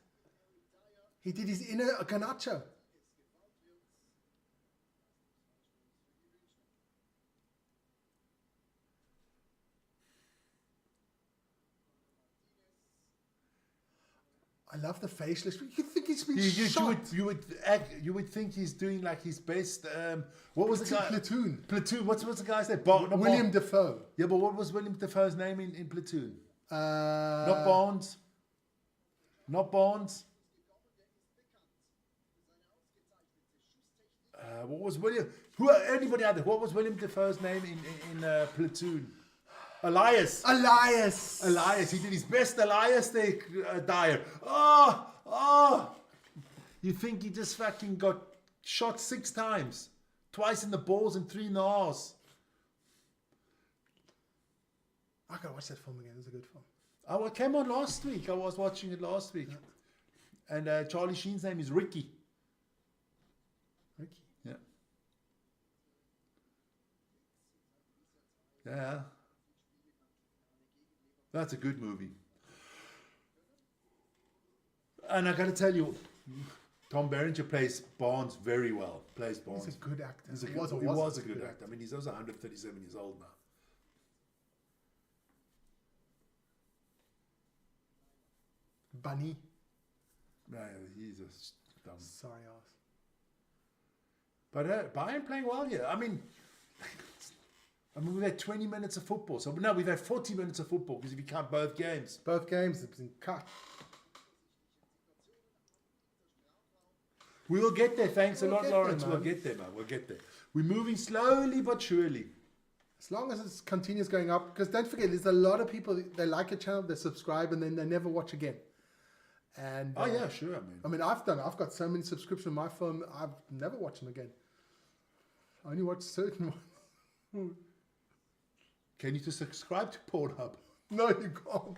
He did his inner Garnacho. I love the facial expression. You think he's been shot? You would think he's doing like his best. What was the guy? Platoon. Platoon. What's the guy's name? William Defoe. Yeah, but what was William Defoe's name in Platoon? Not Not Bonds. Not Bonds. What was William? Anybody out there? What was William Defoe's name in Platoon? Elias. Elias. He did his best Elias there, Dyer. Oh. You think he just fucking got shot 6 times? Twice in the balls and 3 in the arse. I gotta watch that film again. It's a good film. Oh, it came on last week. I was watching it last week. Yeah. And Charlie Sheen's name is Ricky. Ricky. Yeah. Yeah. That's a good movie. And I got to tell you, Tom Berenger plays Barnes very well. Plays Barnes. He's a good actor. He He was a good actor. I mean, he's also 137 years old now. Bunny. Yeah, he's a dumb. Sorry, ass. But Bayern playing well here. I mean, I mean, we've had 20 minutes of football. So, no, we've had 40 minutes of football because if you count both games. Both games have been cut. We will get there. Thanks a We'll lot, get there, Lawrence. We'll man. get there, man. We'll get there. We're moving slowly but surely. As long as it continues going up, because don't forget, there's a lot of people, they like a channel, they subscribe, and then they never watch again. And Oh, yeah, sure. I mean, I've got so many subscriptions on my phone, I've never watched them again. I only watch certain ones. can you just subscribe to Pornhub? No, you can't.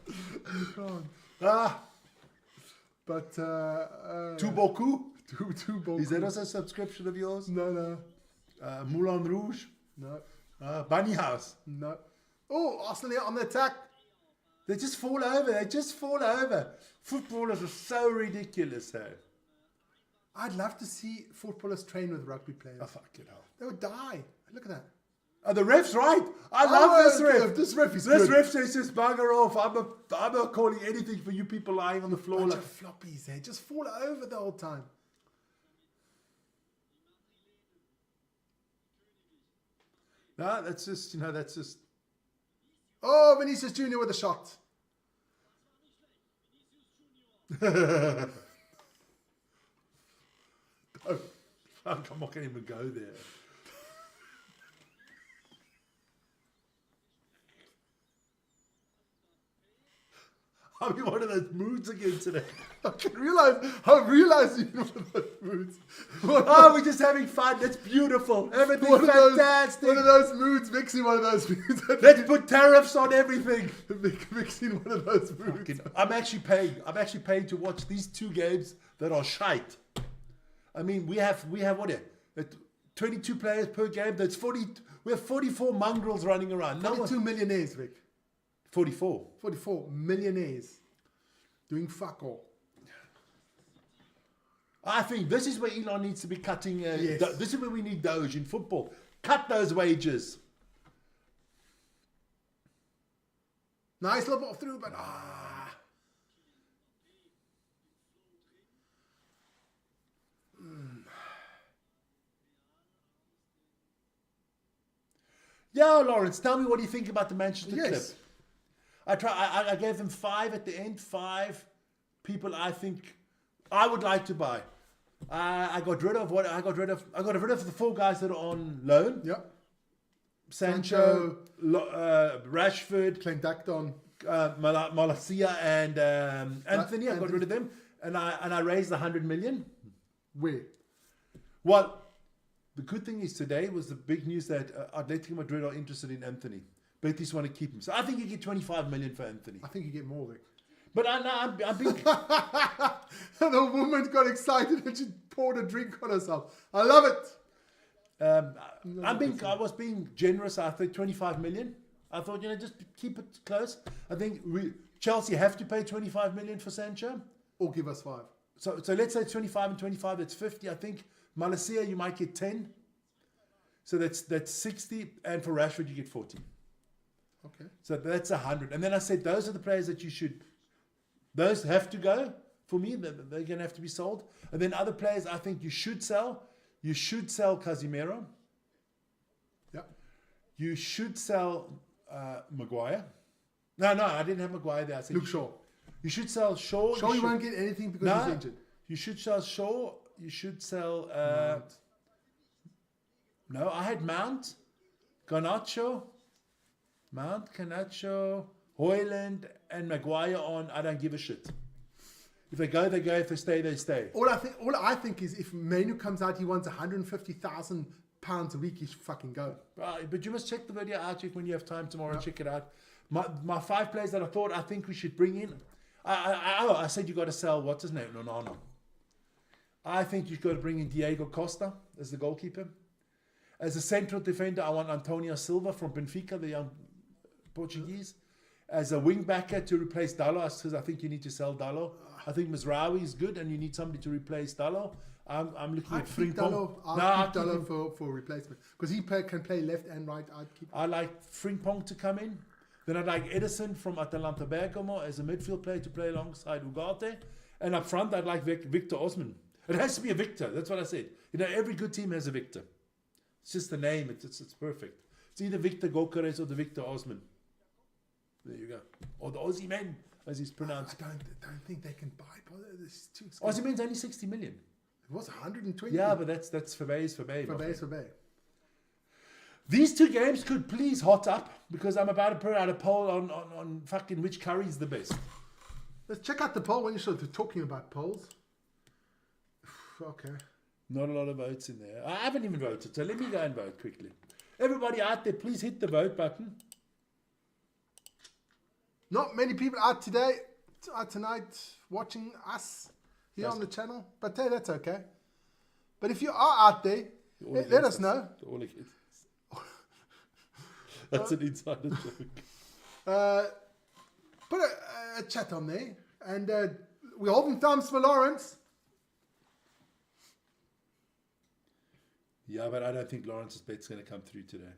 You can't. Ah, But tout beaucoup. two beaucoup. Is that also a subscription of yours? No. Moulin Rouge? No. Bunny House? No. Oh, Arsenal on the attack. They just fall over. They just fall over. Footballers are so ridiculous, hey? I'd love to see footballers train with rugby players. Oh, fuck it hell. They would die. Look at that. Oh, the ref's right. I love this ref. This ref is This good. ref says just bugger off. I'm not calling anything for you people lying on the floor. Bunch Like, of floppies there. Just fall over the whole time. no, that's just, that's just. Oh, Vinicius Junior with a shot. Oh, fuck, I'm not going to even go there. I'm in one of those moods again today. I realized you know those moods. Oh, we're just having fun. That's beautiful. Everything's One of those- fantastic. One of those moods, mixing one of those moods. Let's put tariffs on everything. Mixing one of those moods. I'm actually paying to watch these two games that are shite. I mean, we have what here? 22 players per game. That's 40. We have 44 mongrels running around. No 42 one, millionaires, Vic. 44. 44 millionaires doing fuck all. I think this is where Elon needs to be cutting. Yes. This is where we need Doge in football. Cut those wages. Nice little ball through, but Yeah, Lawrence, tell me what do you think about the Manchester yes. clip? I gave them 5 at the end. 5 people I think I would like to buy. I got rid of the 4 guys that are on loan. Yep. Sancho, Rashford, Clendacton. Malacia, and Anthony. I got rid of them, and I raised 100 million. Where? Well, the good thing is today was the big news that Atletico Madrid are interested in Anthony. Betis want to keep him, so I think you get 25 million for Anthony. I think you get more, Vic. But I'm being The woman got excited and she poured a drink on herself. I love it. I was being generous. I think 25 million. I thought, just keep it close. I think Chelsea have to pay 25 million for Sancho. Or give us 5. So let's say 25 and 25, that's 50. I think Malacia, you might get 10. So that's 60. And for Rashford, you get 40. Okay. So that's 100. And then I said, those are the players that you should, those have to go for me. They're going to have to be sold. And then other players I think you should sell. You should sell Casemiro. Yeah. You should sell Maguire. No, I didn't have Maguire there. I said Luke Shaw. You should sell Shaw. Shaw, you won't get anything because he's injured. You should sell Shaw. You should sell. No, I had Mount, Garnacho, Hoyland, and Maguire on. I don't give a shit. If they go, they go. If they stay, they stay. All I think is if Manu comes out, he wants £150,000 a week, he should fucking go. But you must check the video out when you have time tomorrow. Check it out. My 5 players that I think we should bring in. I said you got to sell, what's his name? No. I think you've got to bring in Diego Costa as the goalkeeper. As a central defender, I want Antonio Silva from Benfica, the young Portuguese. As a wing backer to replace Dalot, because I think you need to sell Dalot. I think Mazraoui is good, and you need somebody to replace Dalot. I'm looking at Frimpong. I'll keep Dalot for replacement because he can play left and right. I like Frimpong to come in. Then I'd like Edison from Atalanta Bergamo as a midfield player to play alongside Ugarte. And up front, I'd like Victor Osman. It has to be a Victor. That's what I said. Every good team has a Victor. It's just the name. It's perfect. It's either Victor Gokares or the Victor Osman. There you go. Or the Aussie man, as he's I pronounced. don't think they can buy. This is too expensive. Aussie man's only 60 million. It was 120. Yeah, but that's for Bay. for Bay. These two games could please hot up because I'm about to put out a poll on fucking which curry is the best. Let's check out the poll when you're talking about polls. Okay. Not a lot of votes in there. I haven't even voted, so let me go and vote quickly. Everybody out there, please hit the vote button. Not many people out tonight watching us here on the channel, but hey, that's okay. But if you are out there, let us know. That's an insider joke. Put a chat on there, and we're holding thumbs for Lawrence. Yeah, but I don't think Lawrence's bet's going to come through today.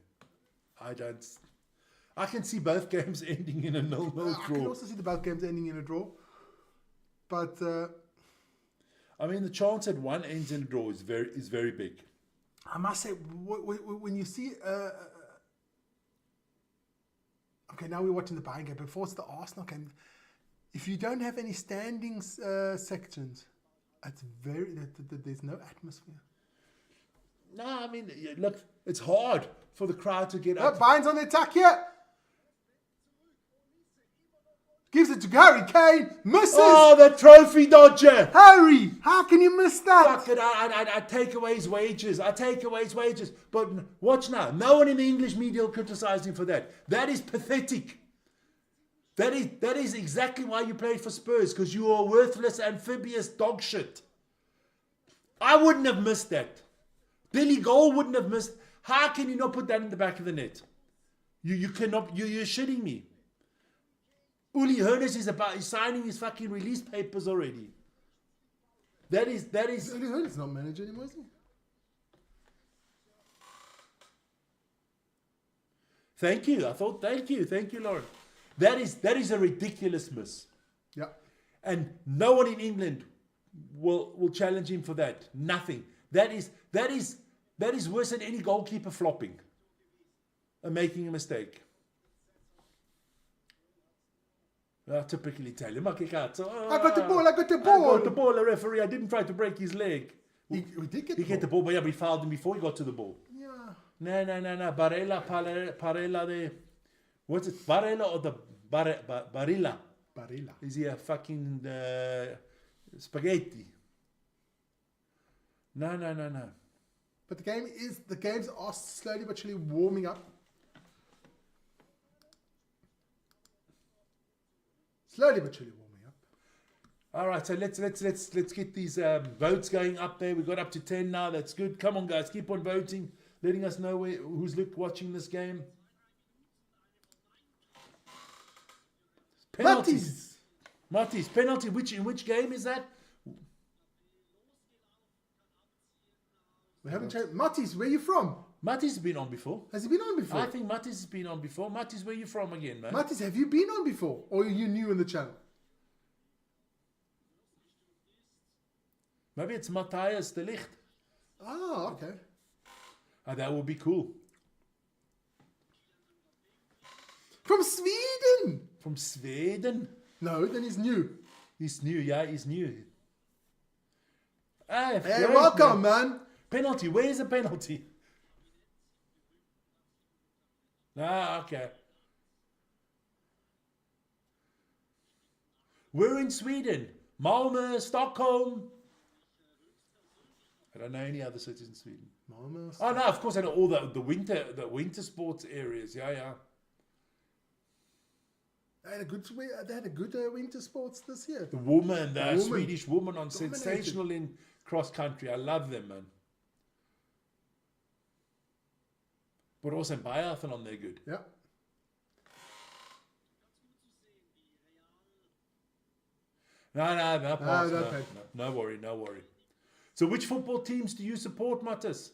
I can see both games ending in a 0-0 I can draw. also see the both games ending in a draw. But I mean, the chance that one ends in a draw is very big. I must say, when you see... okay, now we're watching the Bayern game. Before it's the Arsenal game. If you don't have any standings sections, it's there's no atmosphere. No, I mean, look, it's hard for the crowd to get up. Bayern's on the attack here. Gives it to Harry Kane. Misses. Oh, the trophy dodger. Harry, how can you miss that? Fuck it, I take away his wages. But watch now. No one in the English media will criticize him for that. That is pathetic. That is exactly why you played for Spurs, because you are a worthless, amphibious dog shit. I wouldn't have missed that. Billy Goal wouldn't have missed. How can you not put that in the back of the net? You cannot. You're shitting me. Uli Hoeneß is signing his fucking release papers already. That is. Uli Hoeneß not manager anymore, is he? Thank you, Lauren. That is a ridiculous miss. Yeah. And no one in England will challenge him for that. Nothing. That is worse than any goalkeeper flopping and making a mistake. Typically Italian. I got the ball. I got the ball. The referee. I didn't try to break his leg. He did get He hit the ball, but yeah, but he fouled him before he got to the ball. Yeah. No. Barella the... What's it? Barella or the Barilla? Barilla. Is he a fucking spaghetti? No. But the games are slowly but surely warming up. Slowly but surely warming up. All right, so let's get these votes going up there. We got up to 10 now. That's good. Come on, guys, keep on voting, letting us know who's watching this game. Penalties. Mattis, penalty. In which game is that? We haven't changed. Mattis, where are you from? Mattis has been on before. Has he been on before? I think Mattis has been on before. Mattis, where are you from again, man? Mattis, have you been on before? Or are you new in the channel? Maybe it's Matthias de Ligt. Ah, okay. That would be cool. From Sweden! From Sweden? No, then he's new. He's new, yeah, he's new. Ah, Hey, welcome, man. Penalty, where is the penalty? Ah, okay. We're in Sweden. Malmö, Stockholm. I don't know any other cities in Sweden. Malmö. Oh no, of course I know all the winter sports areas. Yeah. They had a good winter sports this year. The woman, the woman. Swedish woman on Dominated. sensational in cross country. I love them, man. But also in biathlon, they're good. Yeah. No worry. So which football teams do you support, Mattis?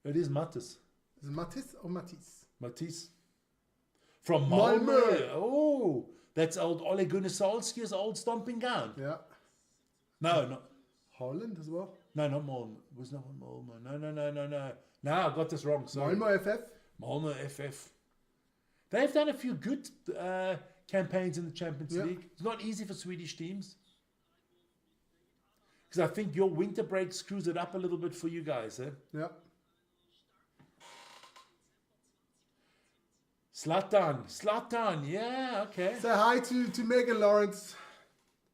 It is Mattis. Is it Mattis or Matisse? Matisse. From Malmö. Malmö. Oh, that's old Ole Gunnar Solskjaer's old stomping ground. Yeah. No. Holland as well. No, not Malmo. Was not Malmo. No. No, I got this wrong. Sorry. Malmo FF. Malmo FF. They've done a few good campaigns in the Champions Yeah. League. It's not easy for Swedish teams. Because I think your winter break screws it up a little bit for you guys. Eh? Yeah. Zlatan, yeah, okay. Say hi to Megan Lawrence.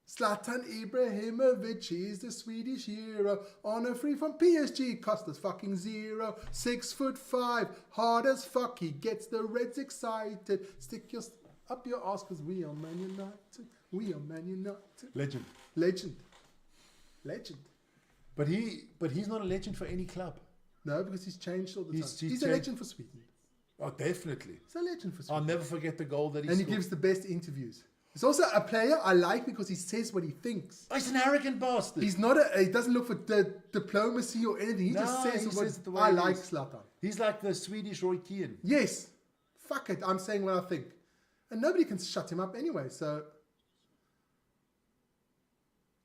Zlatan Ibrahimovic is the Swedish hero. On a free from PSG, cost us fucking zero. 6'5", hard as fuck. He gets the Reds excited. Stick your up your ass, cause we are Man United. We are Man United. Legend. Legend. But he's not a legend for any club. No, because he's changed all the He's- time. he's He's a changed. legend for Sweden. Oh, definitely. He's a legend for Sweden. I'll never forget the goal that he And he scored. gives the best interviews. He's also a player I like because he says what he thinks. Oh, he's an arrogant bastard. He doesn't look for diplomacy or anything. He just No, says he what says it the way I it like is. Zlatan. He's like the Swedish Roy Keane. Yes. Fuck it. I'm saying what I think. And nobody can shut him up anyway, so.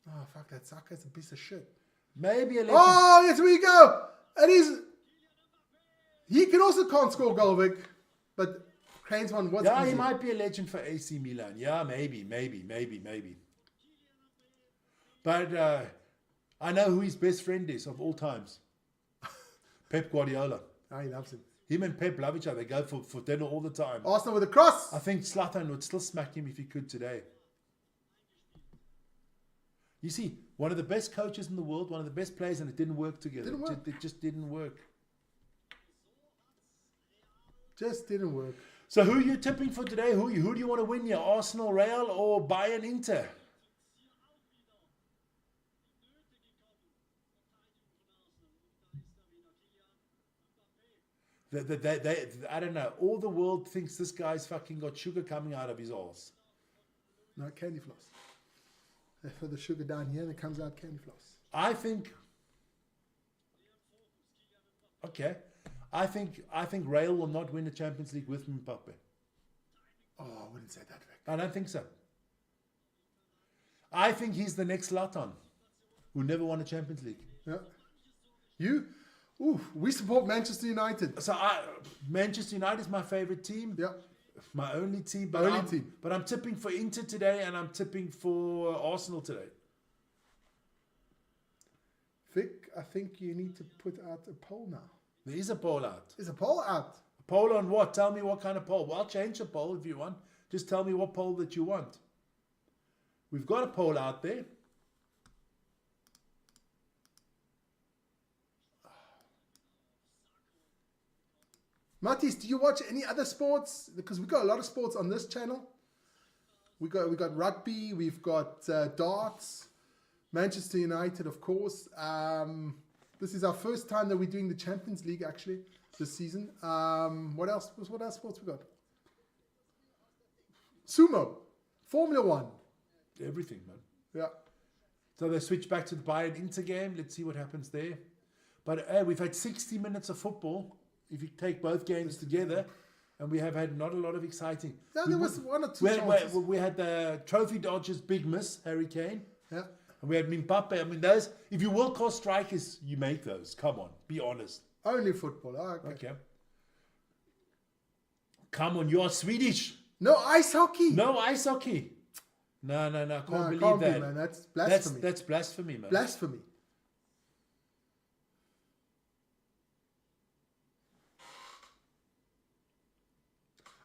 Oh, fuck, that Saka's a piece of shit. Maybe a legend. Oh, yes, we go. And he can also can't score goal, Vic. But Crane's one was Yeah, he easy. might be a legend for AC Milan. Yeah, maybe. But I know who his best friend is of all times. Pep Guardiola. Oh, he loves him. Him and Pep love each other. They go for dinner all the time. Arsenal with a cross. I think Zlatan would still smack him if he could today. You see, one of the best coaches in the world, one of the best players, and it didn't work together. Didn't work. It just didn't work. Just didn't work. So who are you tipping for today? Who do you want to win here? Arsenal, Real, or Bayern, Inter? I don't know. All the world thinks this guy's fucking got sugar coming out of his arse. No, candy floss. They put the sugar down here and it comes out candy floss. I think. Okay, I think Real will not win the Champions League with Mbappe. Oh, I wouldn't say that, Vic. I don't think so. I think he's the next Zlatan, who never won a Champions League. Yeah. You? Ooh, we support Manchester United. So Manchester United is my favorite team. Yeah. My only team. Only team. But I'm tipping for Inter today, and I'm tipping for Arsenal today. Vic, I think you need to put out a poll now. There is a poll out. Is a poll out? A poll on what? Tell me what kind of poll. Well, I'll change the poll if you want. Just tell me what poll that you want. We've got a poll out there. Matis, do you watch any other sports? Because we've got a lot of sports on this channel. We got rugby, we've got darts, Manchester United, of course. This is our first time that we're doing the Champions League actually this season. What else? What else sports we got? Sumo, Formula One. Everything, man. Yeah. So they switch back to the Bayern Inter game. Let's see what happens there. But we've had 60 minutes of football. If you take both games together, and we have had not a lot of exciting. Yeah, there was one or two we chances. we had the Trophy Dodgers big miss, Harry Kane. Yeah. And we had Mbappe. I mean, those, if you world class strikers, you make those. Come on, be honest. Only football. Oh, okay. Okay. Come on, you are Swedish. No ice hockey. No ice hockey. No, I can't No, believe can't be, that. man. That's blasphemy. That's blasphemy, man. Blasphemy.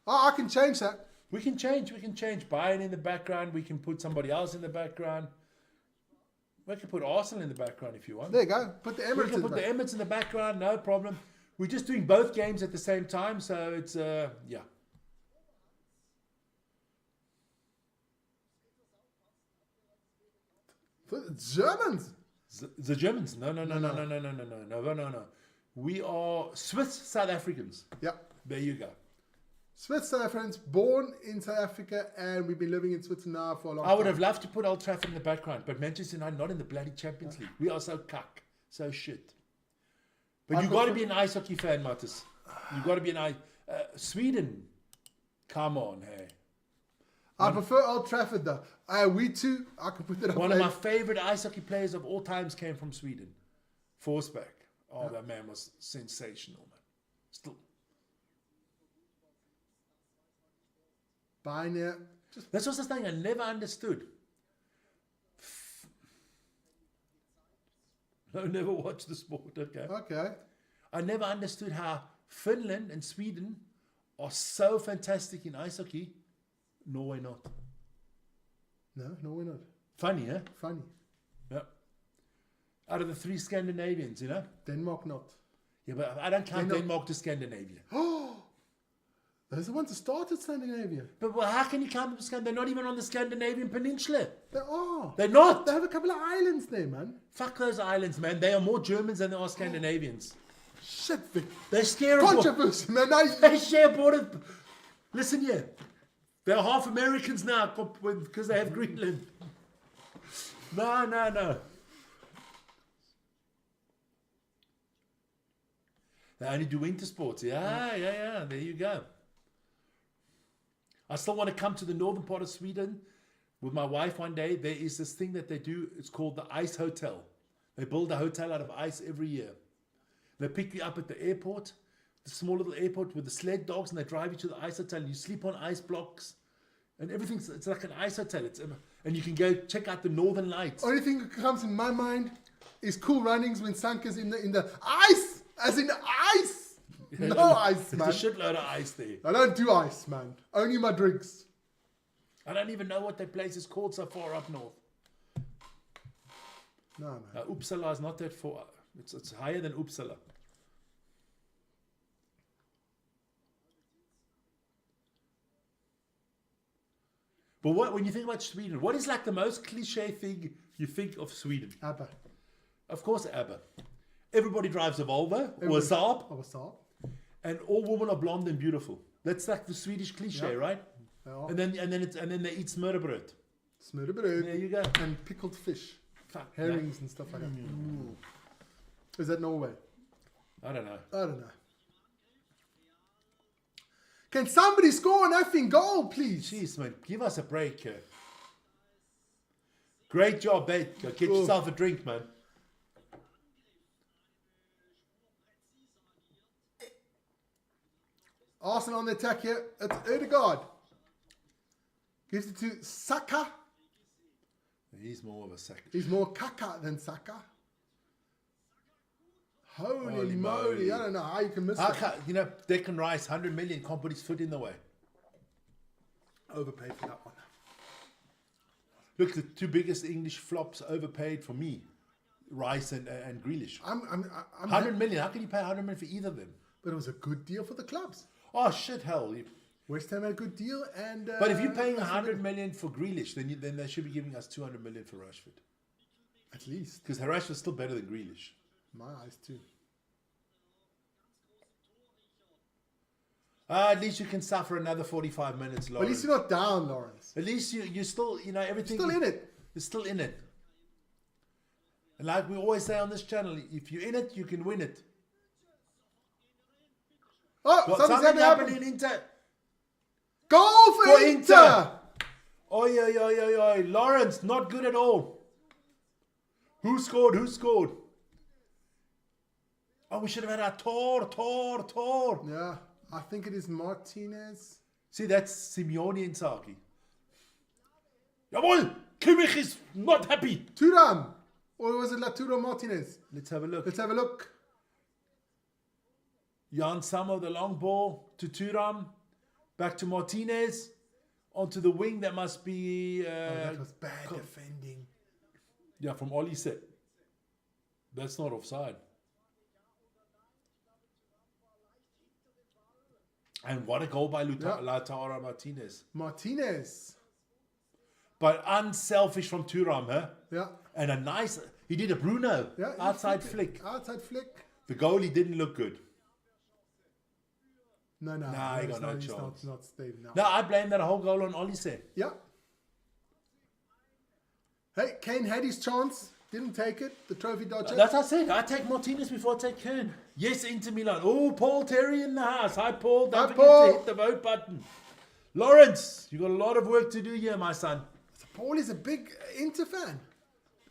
Oh, I can change that. We can change. Bayern in the background. We can put somebody else in the background. We can put Arsenal in the background if you want. There you go. Put the We Emirates can in put the the back. Emirates in the background. No problem. We're just doing both games at the same time, so it's yeah. The Germans. The Germans. No. We are Swiss South Africans. Yeah. There you go. Swiss South Africans, born in South Africa, and we've been living in Switzerland now for a long time. I would have loved to put Old Trafford in the background, but Manchester United not in the bloody Champions League. We are so cuck, so shit. But you got to be an ice hockey fan, Martis. You got to be an ice. Sweden, come on, hey. I prefer Old Trafford though. We too. I can put that up. One of my favorite ice hockey players of all times came from Sweden. Forsberg. Oh, that man was sensational, man. Still. Beine. Just That's was the thing I never understood. No, never watched the sport, okay. okay. I never understood how Finland and Sweden are so fantastic in ice hockey. Norway not. No, we're not. Funny, huh? Funny. Yeah. Out of the 3 Scandinavians, you know? Denmark not. Yeah, but I don't count They're not- Denmark to Scandinavia. Those are the ones that started Scandinavia. But well, how can you count them to Scandinavia? They're not even on the Scandinavian peninsula. They are. They're not. They have a couple of islands there, man. Fuck those islands, man. They are more Germans than they are Scandinavians. Shit, Vic. They share a border. Controversy, man. Now They share a border. Listen here. They're half Americans now because they have Greenland. No. They only do winter sports. Yeah. There you go. I still want to come to the northern part of Sweden with my wife one day. There is this thing that they do. It's called the Ice Hotel. They build a hotel out of ice every year. They pick you up at the airport, the small little airport with the sled dogs, and they drive you to the ice hotel. And you sleep on ice blocks, and everything's. It's like an ice hotel. And you can go check out the northern lights. only thing that comes in my mind is Cool Runnings when Sanka's in the ice, as in ice. No ice, man. There's a shitload of ice there. I don't do ice, man. Only my drinks. I don't even know what that place is called so far up north. No, man. Uppsala is not that far. It's higher than Uppsala. But when you think about Sweden, what is like the most cliche thing you think of Sweden? ABBA. Of course, ABBA. Everybody drives a Volvo or a Everybody- Saab, Oh, what's up? and all women are blonde and beautiful. That's like the Swedish cliche, Yeah. right? Ja. And then they eat smørrebrød. Smørrebrød. There you go. And pickled fish. Fuck, Herrings and stuff like that. Ooh. Is that Norway? I don't know. I don't know. Can somebody score an effing goal, please? Jeez, man, give us a break here. Great job, babe. Go get Oh. yourself a drink, man. Arsenal on the attack here. It's Ødegaard. Gives it to Saka. He's more of a second. He's more Kaka than Saka. Holy Holy moly. moly. I don't know how you can miss How that. ca- you know, Declan Rice, 100 million, can't put his foot in the way. Overpaid for that one. Look, the 2 biggest English flops overpaid for me, Rice and Grealish. I'm 100 million, how can you pay 100 million for either of them? But it was a good deal for the clubs. Oh, shit, hell. West Ham had a good deal, and But if you're paying 100 million for Grealish, then they should be giving us 200 million for Rashford. at least Because Rashford's still better than Grealish. my eyes too. At least you can suffer another 45 minutes, But at Lawrence. least you're not down, Lawrence. At least you still, everything. Still in it. You're still in it. And like we always say on this channel, if you're in it, you can win it. Oh, Got something's something happening. happening in Inter. Goal for For Inter. Inter. Oi, oi, oi, oi, oi. Lawrence, not good at all. Who scored? Oh, we should have had our Tor. Yeah, I think it is Martinez. See, that's Simeone and Saki. Jawohl! Kimmich is not happy. Thuram. Or was it Laturo Martinez? Let's have a look. Let's have a look. Jan Samo, the long ball to Thuram. Back to Martinez. Onto the wing. That must be... That was bad defending. yeah, from Olise. That's not offside. And what a goal by Lautaro Martinez. Martinez. But unselfish from Thuram, huh? Yeah. And a nice... He did a Bruno. Yeah. he outside flicked it. flick. Outside flick. The goalie didn't look good. No. Nah, he got no It's chance. not Steve. No. No, I blame that whole goal on Olise. Yeah. Hey, Kane had his chance. Didn't take it. The trophy dodger. That's what I said. I take Martinez before I take Kern. Yes, Inter Milan. Oh, Paul Terry in the house. Hi, Paul. Don't Hi, forget Paul. to hit the vote button. Lawrence, you got a lot of work to do here, my son. Paul is a big Inter fan.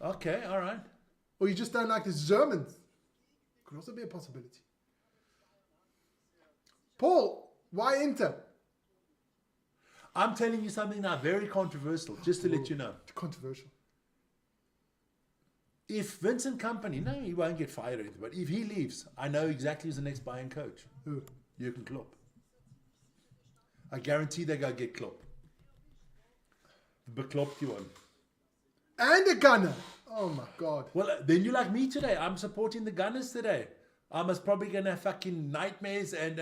Okay, all right. Or you just don't like the Germans. Could also be a possibility. Paul, why Inter? I'm telling you something now, very controversial, just to let you know. Controversial. If Vincent Company, no, he won't get fired or anything, but if he leaves, I know exactly who's the next Bayern coach. Who? Jurgen Klopp. I guarantee they're going to get Klopp. The beklopped one. And a gunner. Oh my God. Well, then you're like me today. I'm supporting the Gunners today. I'm probably going to have fucking nightmares and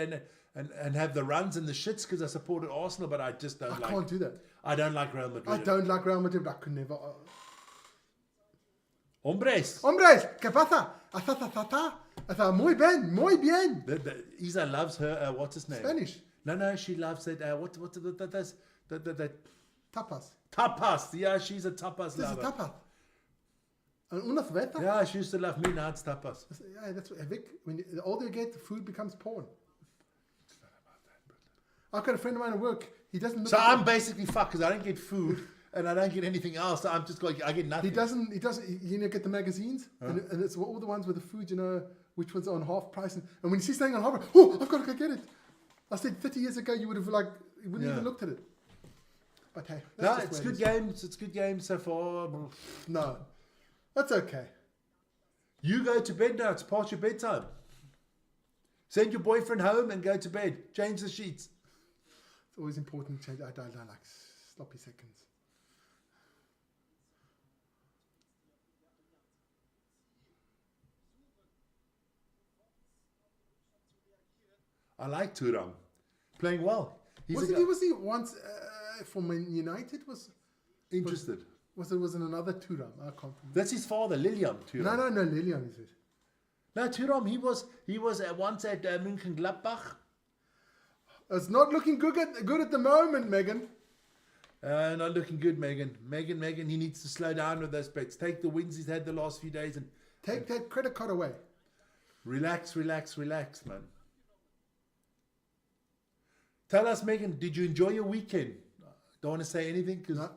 have the runs and the shits because I supported Arsenal, but I just don't I can't do that. I don't like Real Madrid. I don't like Real Madrid. I could never. Hombres. Hombres, ¿qué pasa? Ata, muy bien, muy bien. Isa loves her, what's his name? Spanish. No, she loves it. What's that? Tapas. Tapas. Yeah, she's a tapas This is lover. tapas. And una cerveza? Yeah, she used to love me. Now it's tapas. Yeah, that's what, Vic, the older you get, the food becomes porn. I've got a friend of mine at work. He doesn't look So at I'm basically fucked because I don't get food and I don't get anything else. I'm just going, I get nothing. He doesn't, you know, get the magazines and it's all the ones with the food, you know, which was on half price. And when you see something on half price, oh, I've got to go get it. I said 30 years ago, you would have you wouldn't even looked at it. But hey, No, just it's where it good is. games. It's good games so far. No, that's okay. You go to bed now. It's past your bedtime. Send your boyfriend home and go to bed. Change the sheets. It's always important to change. I don't like sloppy seconds. I like Thuram. Playing well. Was he once for Man United? Interested. Was it another Thuram? I can't remember. That's his father, Lilian Thuram. No, Lilian is it? No, Thuram, he was once at Mönchengladbach. It's not looking good at the moment, Megan. Not looking good, Megan. Megan, he needs to slow down with those bets. Take the wins he's had the last few days and Take that credit card away. relax, man. Tell us, Megan, did you enjoy your weekend? Don't want to say anything because No.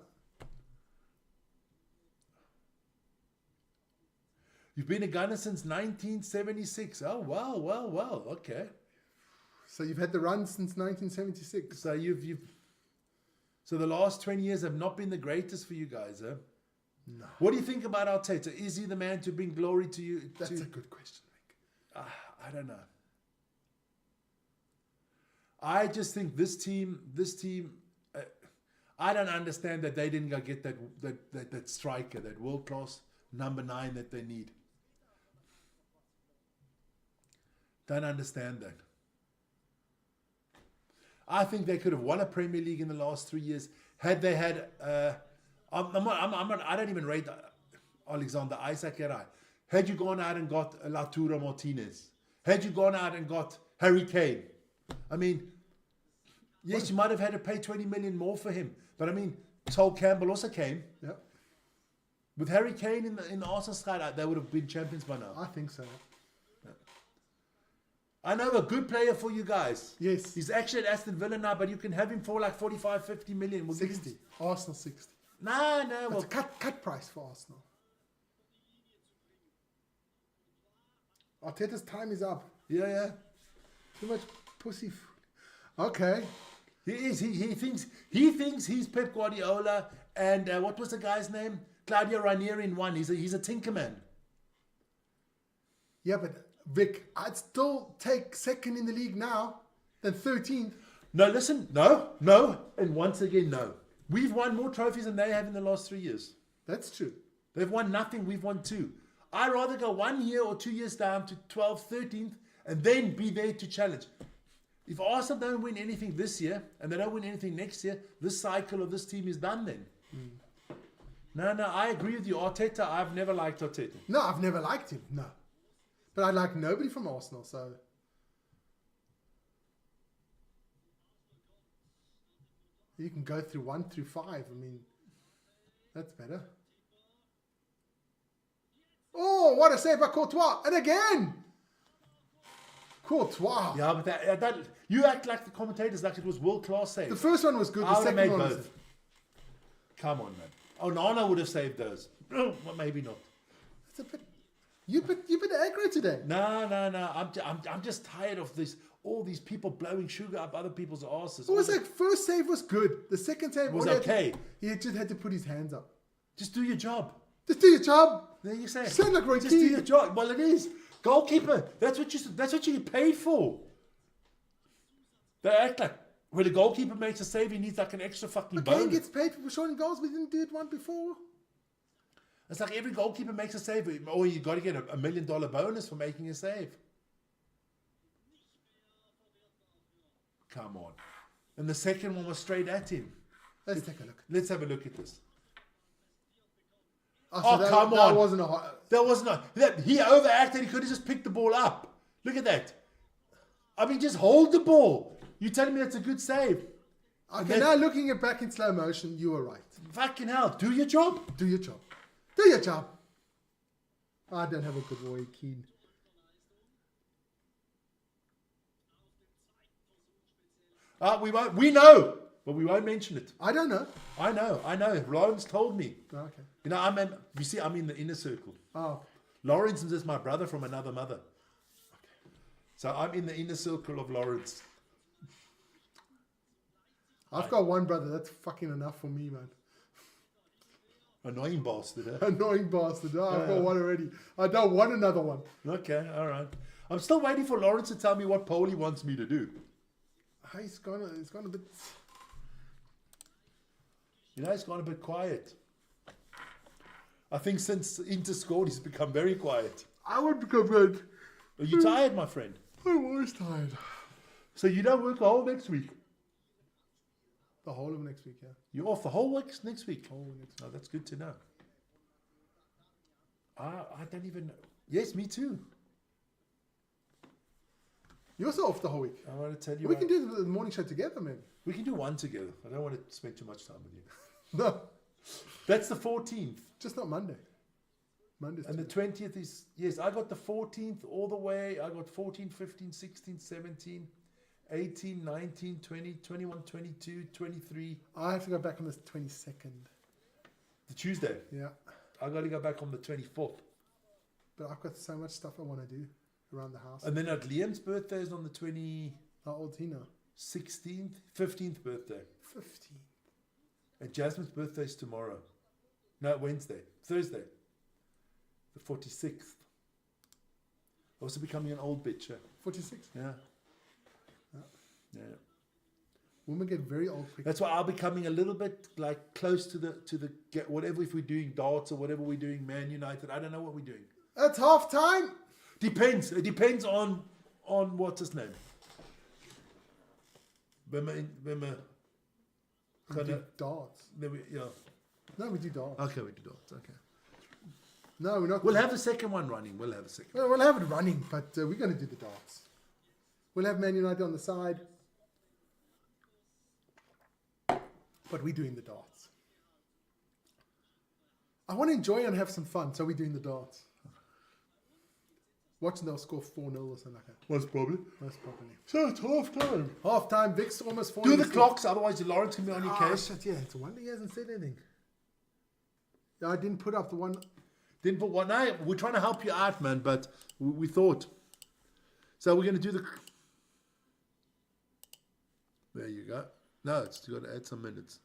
you've been a gunner since 1976. Oh, wow. Okay. So you've had the run since 1976. So so the last 20 years have not been the greatest for you guys, huh? No. What do you think about Arteta? Is he the man to bring glory to you? That's a good question, Meg. I don't know. I just think this team, I don't understand that they didn't go get that striker, that world-class number 9 that they need. Don't understand that. I think they could have won a Premier League in the last 3 years had they had. I don't even rate Alexander Isak. Had you gone out and got Lautaro Martinez, had you gone out and got Harry Kane, I mean, yes, you might have had to pay 20 million more for him, but I mean, Sol Campbell also came. Yeah, With Harry Kane in the Arsenal side, they would have been champions by now. I think so. I know a good player for you guys. Yes. He's actually at Aston Villa now, but you can have him for like 45, 50 million. We'll give him- 60. Arsenal 60. No. That's Well, a cut price for Arsenal. Arteta's time is up. yeah. Too much pussy. Okay. He is. He thinks he's Pep Guardiola and what was the guy's name? Claudio Ranieri in one. He's a tinkerman. Yeah, but Vic, I'd still take second in the league now than 13th. No, listen. No. And once again, no. We've won more trophies than they have in the last 3 years. That's true. They've won nothing. We've won 2. I'd rather go 1 year or 2 years down to 12th, 13th, and then be there to challenge. If Arsenal don't win anything this year, and they don't win anything next year, this cycle of this team is done then. No, I agree with you. Arteta, I've never liked Arteta. No, I've never liked him. No. But I like nobody from Arsenal, so. You can go through 1 through 5. I mean, that's better. Oh, what a save by Courtois. And again. Courtois. Yeah, but that you act like the commentators like it was world-class save. The first one was good. I The would have second made one was. both. Come on, man. Oh, Nana would have saved those. Well, maybe not. It's a bit. You bit aggro today. No. I'm just tired of this. All these people blowing sugar up other people's asses. It was like first save was good. The second save Was all he had to- okay. he just had to put his hands up. Just do your job. Just do your job. There you say. Sound like Roy Just do Keane. your job. Well, it is goalkeeper. That's what you get paid for. They act like when a goalkeeper makes a save, he needs like an extra fucking Kane bonus. gets paid for shooting goals. We didn't do it one before. It's like every goalkeeper makes a save, or you got to get $1 million bonus for making a save. Come on. And the second one was straight at him. Let's take a look. Let's have a look at this. Oh, Oh, come that on. wasn't a hot. That was not. He overacted. He could have just picked the ball up. Look at that. I mean, just hold the ball. You're telling me that's a good save? Okay, now looking at back in slow motion, you were right. Fucking hell. Do your job. Do your job. Do your job. I don't have a good Roy Keane. We know, but we won't mention it. I don't know. I know. Lawrence told me. Okay. You know, I'm in the inner circle. Oh, Lawrence is just my brother from another mother. So I'm in the inner circle of Lawrence. I've got one brother. That's fucking enough for me, man. Annoying bastard, eh? Annoying bastard. Oh, I've got one already. I don't want another one. Okay, all right. I'm still waiting for Lawrence to tell me what poll he wants me to do. He's gone a bit. You know, he's gone a bit quiet. I think since Inter scored, he's become very quiet. I would become red. Are you tired, my friend? I'm always tired. So you don't work the whole next week? The whole of next week, yeah. You're off the whole week next week? Whole of next week. Oh, that's good to know. I don't even know. Yes, me too. You're also off the whole week. I want to tell you. We can do the morning show together, man. We can do one together. I don't want to spend too much time with you. No, That's the 14th. just not Monday. Monday's And the 20th is, yes, I got the 14th all the way. I got 14, 15, 16, 17, 18, 19, 20, 21, 22, 23. I have to go back on the 22nd. The Tuesday. Yeah, I got to go back on the 24th. but I've got so much stuff I want to do around the house. And then at Liam's birthday is on the 26th, How old's he now? 15th birthday. 15. And Jasmine's birthday is tomorrow. No, Thursday. The 46th. Also becoming an old bitch. 46. Yeah. Yeah. Yeah. Women get very old quick. That's why I'll be coming a little bit like close to the get whatever, if we're doing darts or whatever we're doing, Man United. I don't know what we're doing. It's half time. Depends. It depends on what's his name. When we We do darts. yeah. No, we do darts. Okay, we do darts. Okay. No, we're not. We'll have the second one running. We'll have a second. Well, we'll have it running, but we're going to do the darts. We'll have Man United on the side. But we're doing the darts. I want to enjoy and have some fun, so we're doing the darts. Watching they'll score 4-0 or something like that. Most probably. Most probably. So it's half time. Half time, Vic's almost 4 Do the clocks, otherwise Lawrence can be on your case. Shit, yeah, it's a wonder he hasn't said anything. Yeah, I didn't put up the one. Didn't put one. No, we're trying to help you out, man, but we thought. So we're going to do the. There you go. No, it's got to add some minutes.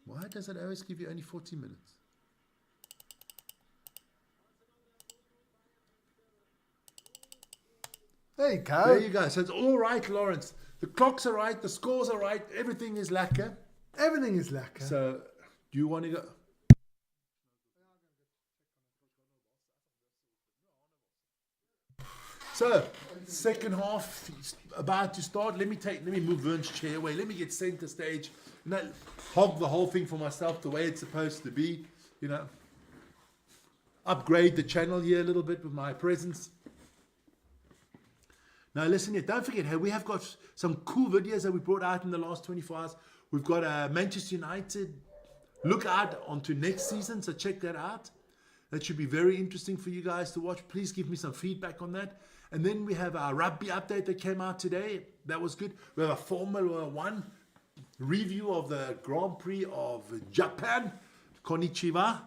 Why does it always give you only 40 minutes? There you go. There you go. So it's all right, Lawrence. The clocks are right. The scores are right. Everything is lacquer. Everything is lacquer. So do you want to go? So, second half is about to start. Let me move Vern's chair away. Let me get center stage. You know, hog the whole thing for myself the way it's supposed to be. You know, upgrade the channel here a little bit with my presence. Now, listen here. Don't forget, hey, we have got some cool videos that we brought out in the last 24 hours. We've got Manchester United. Look out onto next season, so check that out. That should be very interesting for you guys to watch. Please give me some feedback on that. And then we have our rugby update that came out today. That was good. We have a Formula 1 review of the Grand Prix of Japan. Konnichiwa.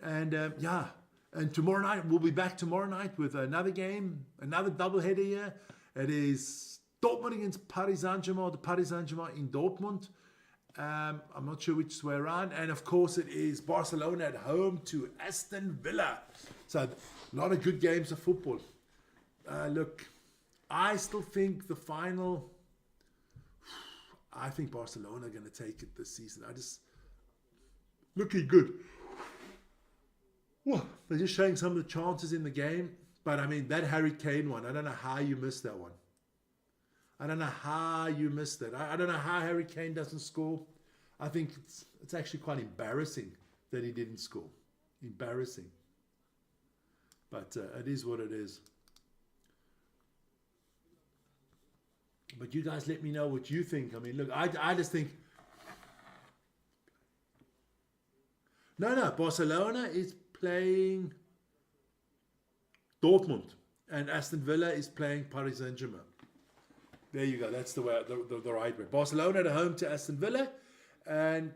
And yeah, And tomorrow night, we'll be back tomorrow night with another game, another doubleheader here. It is Dortmund against Paris Saint-Germain, the Paris Saint-Germain in Dortmund. I'm not sure which way around. And of course, it is Barcelona at home to Aston Villa. So a lot of good games of football. Look, I still think the final, I think Barcelona are going to take it this season. Looking good. Well, they're just showing some of the chances in the game. But I mean, that Harry Kane one, I don't know how you missed that one. I don't know how you missed it. I don't know how Harry Kane doesn't score. I think it's actually quite embarrassing that he didn't score. Embarrassing. But it is what it is. But you guys let me know what you think. I mean, look, I just think... No, Barcelona is playing Dortmund. And Aston Villa is playing Paris Saint-Germain. There you go. That's the way, the right way. Barcelona at home to Aston Villa, and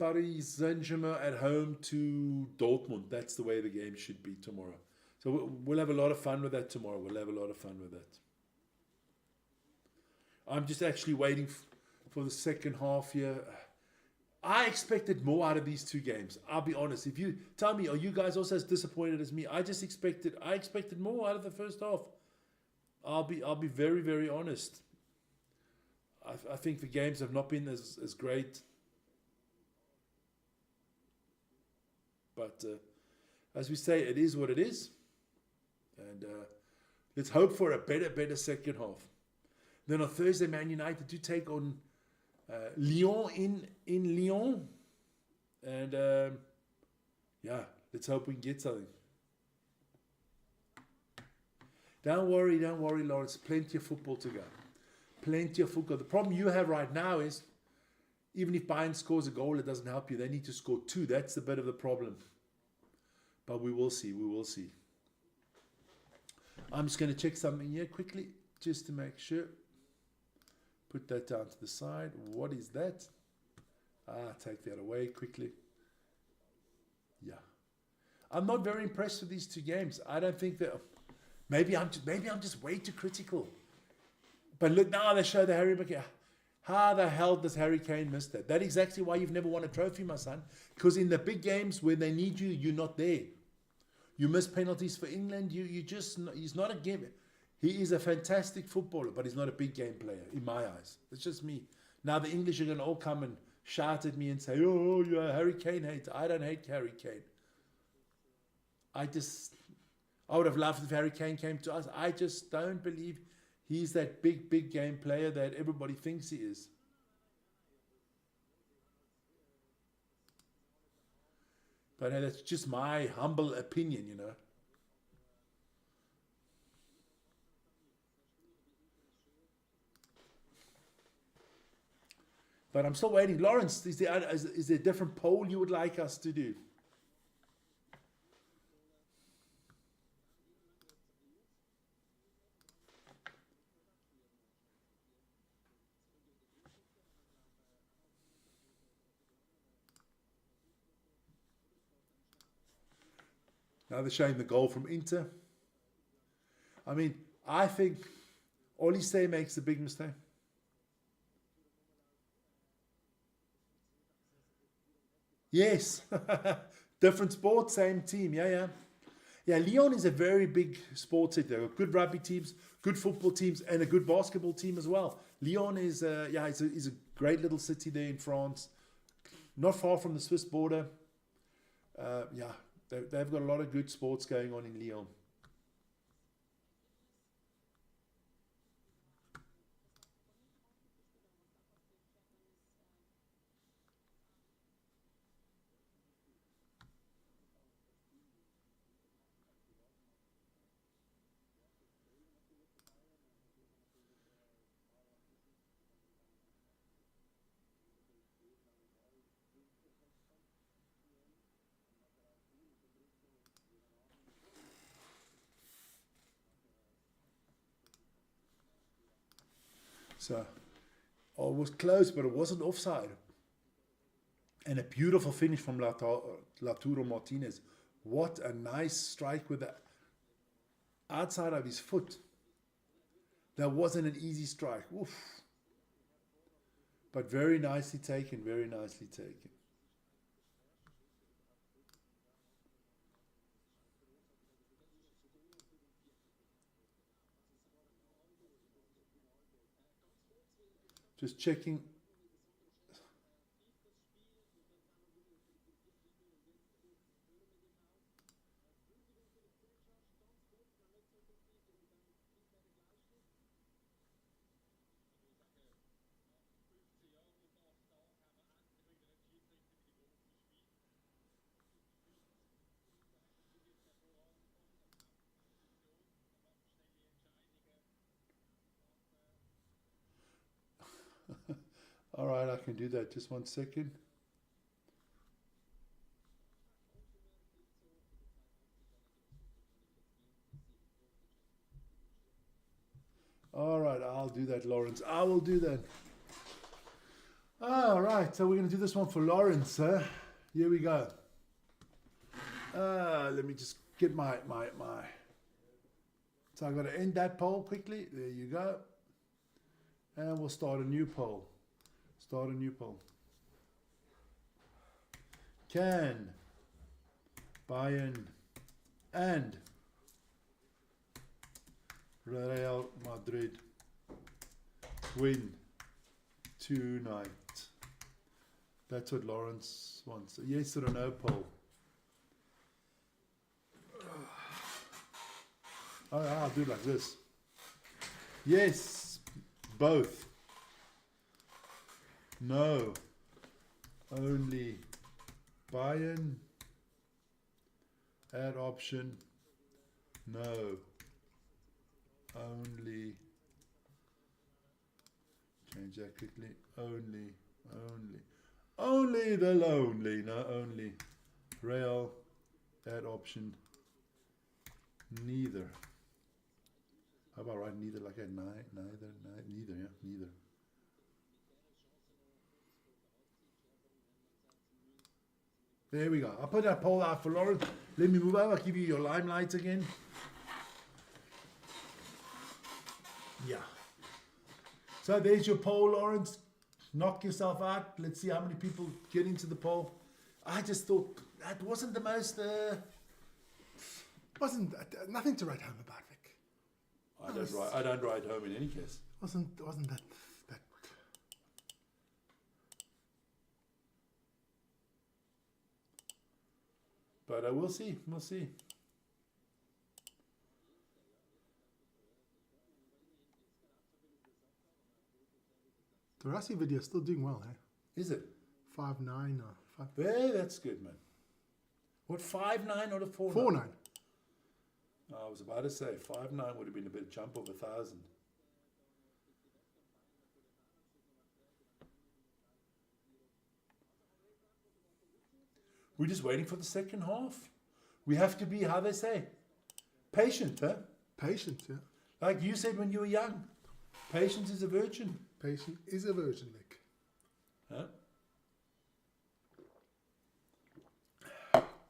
Paris Saint-Germain at home to Dortmund. That's the way the game should be tomorrow. So we'll have a lot of fun with that tomorrow. We'll have a lot of fun with that. I'm just actually waiting for the second half here. I expected more out of these two games. I'll be honest. If you tell me, are you guys also as disappointed as me? I expected more out of the first half. I'll be very, very honest. I think the games have not been as great. But as we say, it is what it is. And let's hope for a better second half. Then on Thursday, Man United do take on Lyon in Lyon. And yeah, let's hope we can get something. Don't worry, Lawrence. Plenty of football to go. Plenty of football. The problem you have right now is, even if Bayern scores a goal, it doesn't help you. They need to score two. That's a bit of the problem. But we will see. We will see. I'm just going to check something here quickly, just to make sure. Put that down to the side. What is that? Take that away quickly. Yeah. I'm not very impressed with these two games. I don't think that... Maybe I'm just way too critical. But look, now they show the Harry Kane. How the hell does Harry Kane miss that? That's exactly why you've never won a trophy, my son. Because in the big games where they need you, you're not there. You miss penalties for England. He's not a game. He is a fantastic footballer, but he's not a big game player in my eyes. It's just me. Now the English are going to all come and shout at me and say, "Oh, you're a Harry Kane hater." I don't hate Harry Kane. I would have loved if Harry Kane came to us. I just don't believe he's that big game player that everybody thinks he is. But that's just my humble opinion, you know. But I'm still waiting. Lawrence, is there a different poll you would like us to do? Now they're showing the goal from Inter. I mean, I think Olise makes a big mistake. Yes. Different sport, same team. Yeah. Lyon is a very big sports city. They've got good rugby teams, good football teams, and a good basketball team as well. Lyon is is a great little city there in France, not far from the Swiss border. They've got a lot of good sports going on in Lyon. So, it was close, but it wasn't offside. And a beautiful finish from Lautaro Martinez. What a nice strike with the outside of his foot. That wasn't an easy strike. Oof. But very nicely taken, very nicely taken. Just checking. All right, I can do that. Just 1 second. All right, I'll do that, Lawrence. I will do that. All right, so we're going to do this one for Lawrence. Here we go. Let me just get my. So I've got to end that poll quickly. There you go. And we'll start a new poll. Start a new poll. Can Bayern and Real Madrid win tonight? That's what Lawrence wants. A yes or a no poll. Oh, I'll do it like this. Yes, both. No, only Bayern. Add option. No, only. Change that quickly. Only the lonely. No, only. Real. Add option. Neither. How about right? Neither like that. Neither. Yeah, neither. There we go. I'll put that poll out for Lawrence. Let me move over. I'll give you your limelight again. Yeah. So there's your poll, Lawrence. Knock yourself out. Let's see how many people get into the poll. I just thought that wasn't the most... Wasn't nothing to write home about, Vic. I don't write home in any case. Wasn't that. But we'll see. We'll see. The Rossi video is still doing well, eh? Is it? 5.9 or 5. Yeah, that's good, man. What, 5.9 or the 4.9? 4.9. I was about to say 5.9 would have been a bit jump of 1,000. We're just waiting for the second half. We have to be, how they say, patient, huh? Patient, yeah. Like you said when you were young, patience is a virgin. Patient is a virgin, Vic. Huh?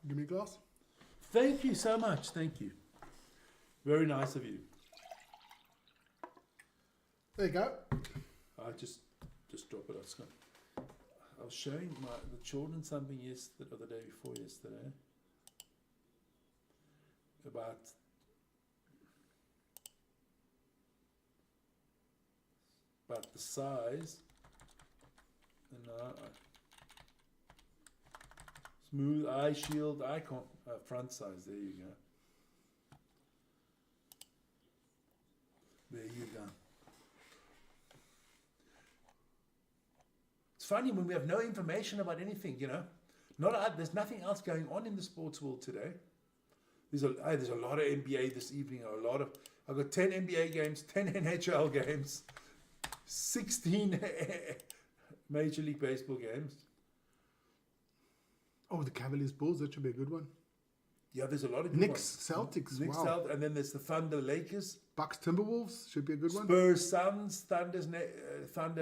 Give me a glass. Thank you so much. Thank you. Very nice of you. There you go. I just drop it. I was showing the children something yesterday, or the day before yesterday, about the size. And smooth eye shield icon front size. There you go. There you go. It's funny when we have no information about anything, you know. There's nothing else going on in the sports world today. There's a lot of NBA this evening. I've got 10 NBA games, 10 NHL games, 16 Major League Baseball games. Oh, the Cavaliers Bulls, that should be a good one. Yeah, there's a lot of good Knicks, ones. Celtics, Knicks, wow. and then there's the Thunder Lakers. Bucks Timberwolves should be a good one. Spurs Suns, Thunder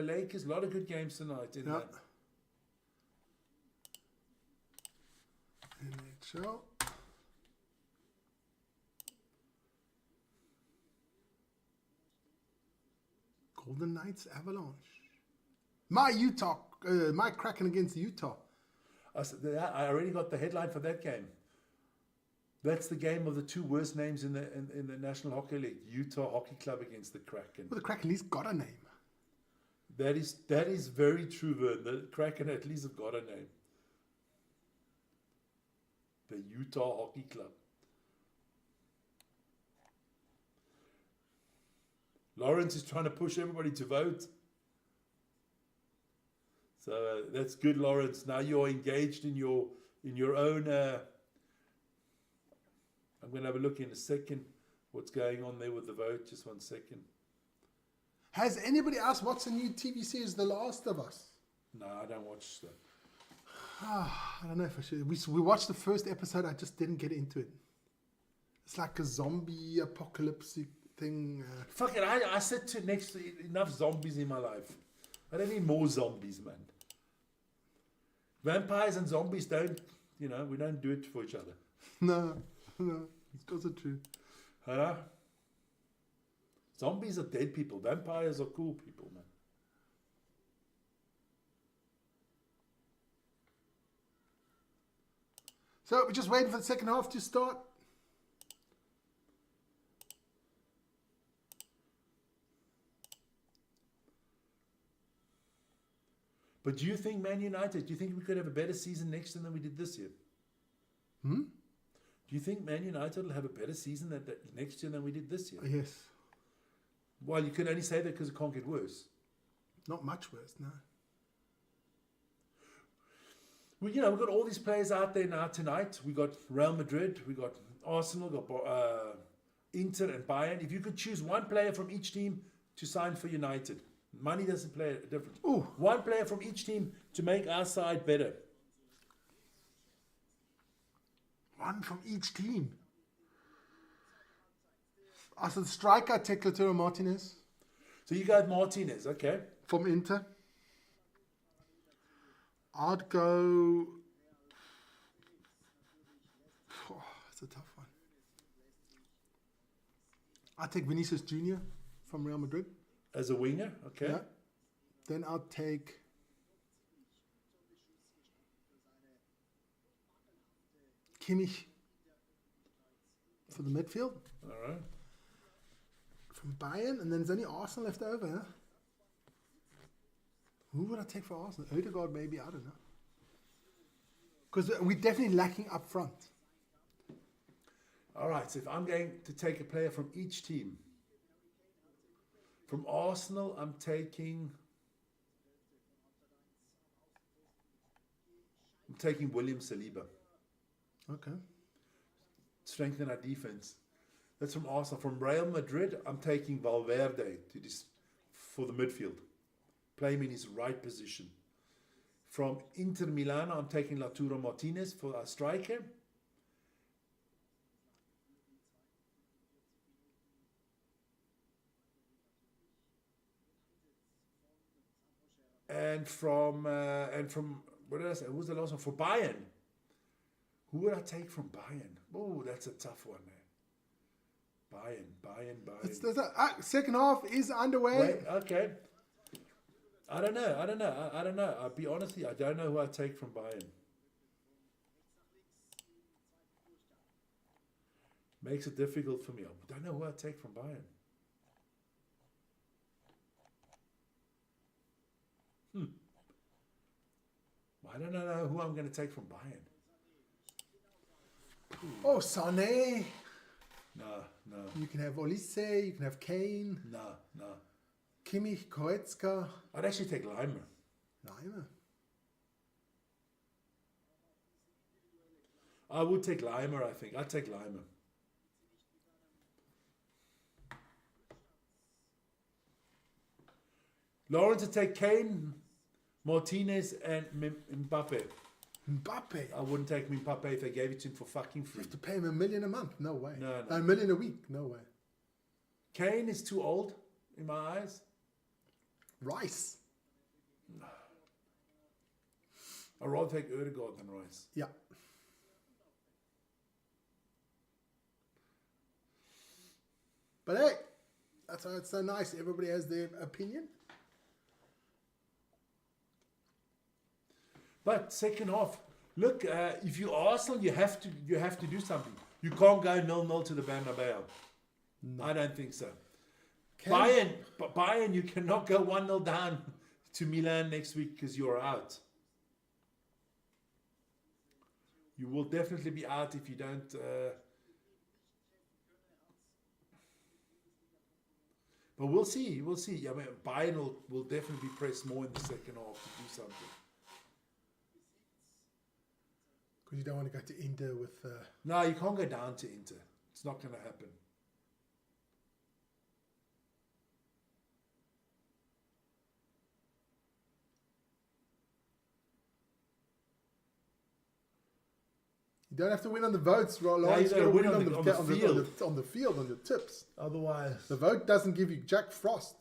Lakers. A lot of good games tonight in that. NHL. Golden Knights, Avalanche. My Kraken against Utah. I already got the headline for that game. That's the game of the two worst names in the National Hockey League. Utah Hockey Club against the Kraken. Well, the Kraken at least got a name. That is very true, Vern. The Kraken at least have got a name. The Utah Hockey Club. Lawrence is trying to push everybody to vote. So that's good, Lawrence. Now you're engaged in your own. I'm going to have a look in a second. What's going on there with the vote? Just 1 second. Has anybody else watched the new TV series, The Last of Us? No, I don't watch that. I don't know if I should. We watched the first episode. I just didn't get into it. It's like a zombie apocalyptic thing. Fuck it. I sit next to enough zombies in my life. I don't need more zombies, man. Vampires and zombies we don't do it for each other. No, it's also true. Huh? Zombies are dead people. Vampires are cool people, man. So we're just waiting for the second half to start. But do you think Man United, do you think we could have a better season next year than we did this year? Hmm? Do you think Man United will have a better season next year than we did this year? Yes. Well, you can only say that because it can't get worse. Not much worse, no. Well, we've got all these players out there now tonight. We got Real Madrid, we got Arsenal, got Inter and Bayern. If you could choose one player from each team to sign for United, money doesn't play a difference. Ooh. One player from each team to make our side better. One from each team. As a striker, I'd take Lautaro Martinez So you got Martinez, okay? from Inter. I'd go... That's a tough one. I'd take Vinicius Jr. from Real Madrid. As a winger, okay? Yeah. Then I'll take... Kimmich for the midfield All right. from Bayern, and then there's only Arsenal left over. Huh? Who would I take for Arsenal? Odegaard, maybe. I don't know. Because we're definitely lacking up front. All right, so if I'm going to take a player from each team, from Arsenal, I'm taking William Saliba. Okay. Strengthen our defense. That's from Arsenal. From Real Madrid, I'm taking Valverde for the midfield. Play him in his right position. From Inter Milan, I'm taking Lautaro Martinez for our striker. And from what did I say? Who's the last one? For Bayern. Who would I take from Bayern? Oh, that's a tough one, man. Bayern. Second half is underway. Wait, okay. I don't know. I'll be honest with you, I don't know who I take from Bayern. Makes it difficult for me. I don't know who I take from Bayern. I don't know who I'm going to take from Bayern. Oh, Sané. No. You can have Olise. You can have Kane. No. Kimmich, Goretzka. I'd actually take Leimer. Leimer. I would take Leimer, I think. I'd take Leimer. Lawrence would take Kane, Martinez, and Mbappe. Mbappe. I wouldn't take Mbappe if they gave it to him for fucking You free. have to pay him $1 million a month. No way. No. $1 million a week. No way. Kane is too old, in my eyes. Rice. I'd rather take Odegaard than Rice. Yeah. But hey, That's why it's so nice. Everybody has their opinion. But second half, look, if you Arsenal, you have to do something. You can't go 0-0 to the Bernabeu. I don't think so. Bayern, you cannot go 1-0 down to Milan next week because you're out. You will definitely be out if you don't. But we'll see. We'll see. I mean, Bayern will definitely press more in the second half to do something. Because you don't want to go to Inter with... No, you can't go down to Inter. It's not going to happen. You don't have to win on the votes, Lawrence. No, you gotta win on the field. On the field, on the tips. Otherwise... The vote doesn't give you Jack Frost.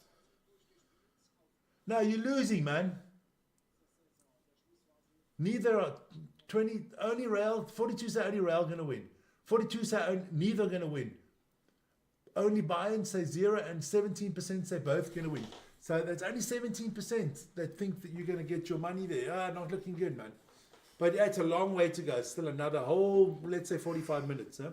No, you're losing, man. Neither are 20... Only Real... 42 say only Real going to win. 42 say neither going to win. Only Bayern say 0 and 17% say both going to win. So that's only 17% that think that you're going to get your money there. Not looking good, man. But yeah, it's a long way to go. Still another whole, let's say, 45 minutes, huh?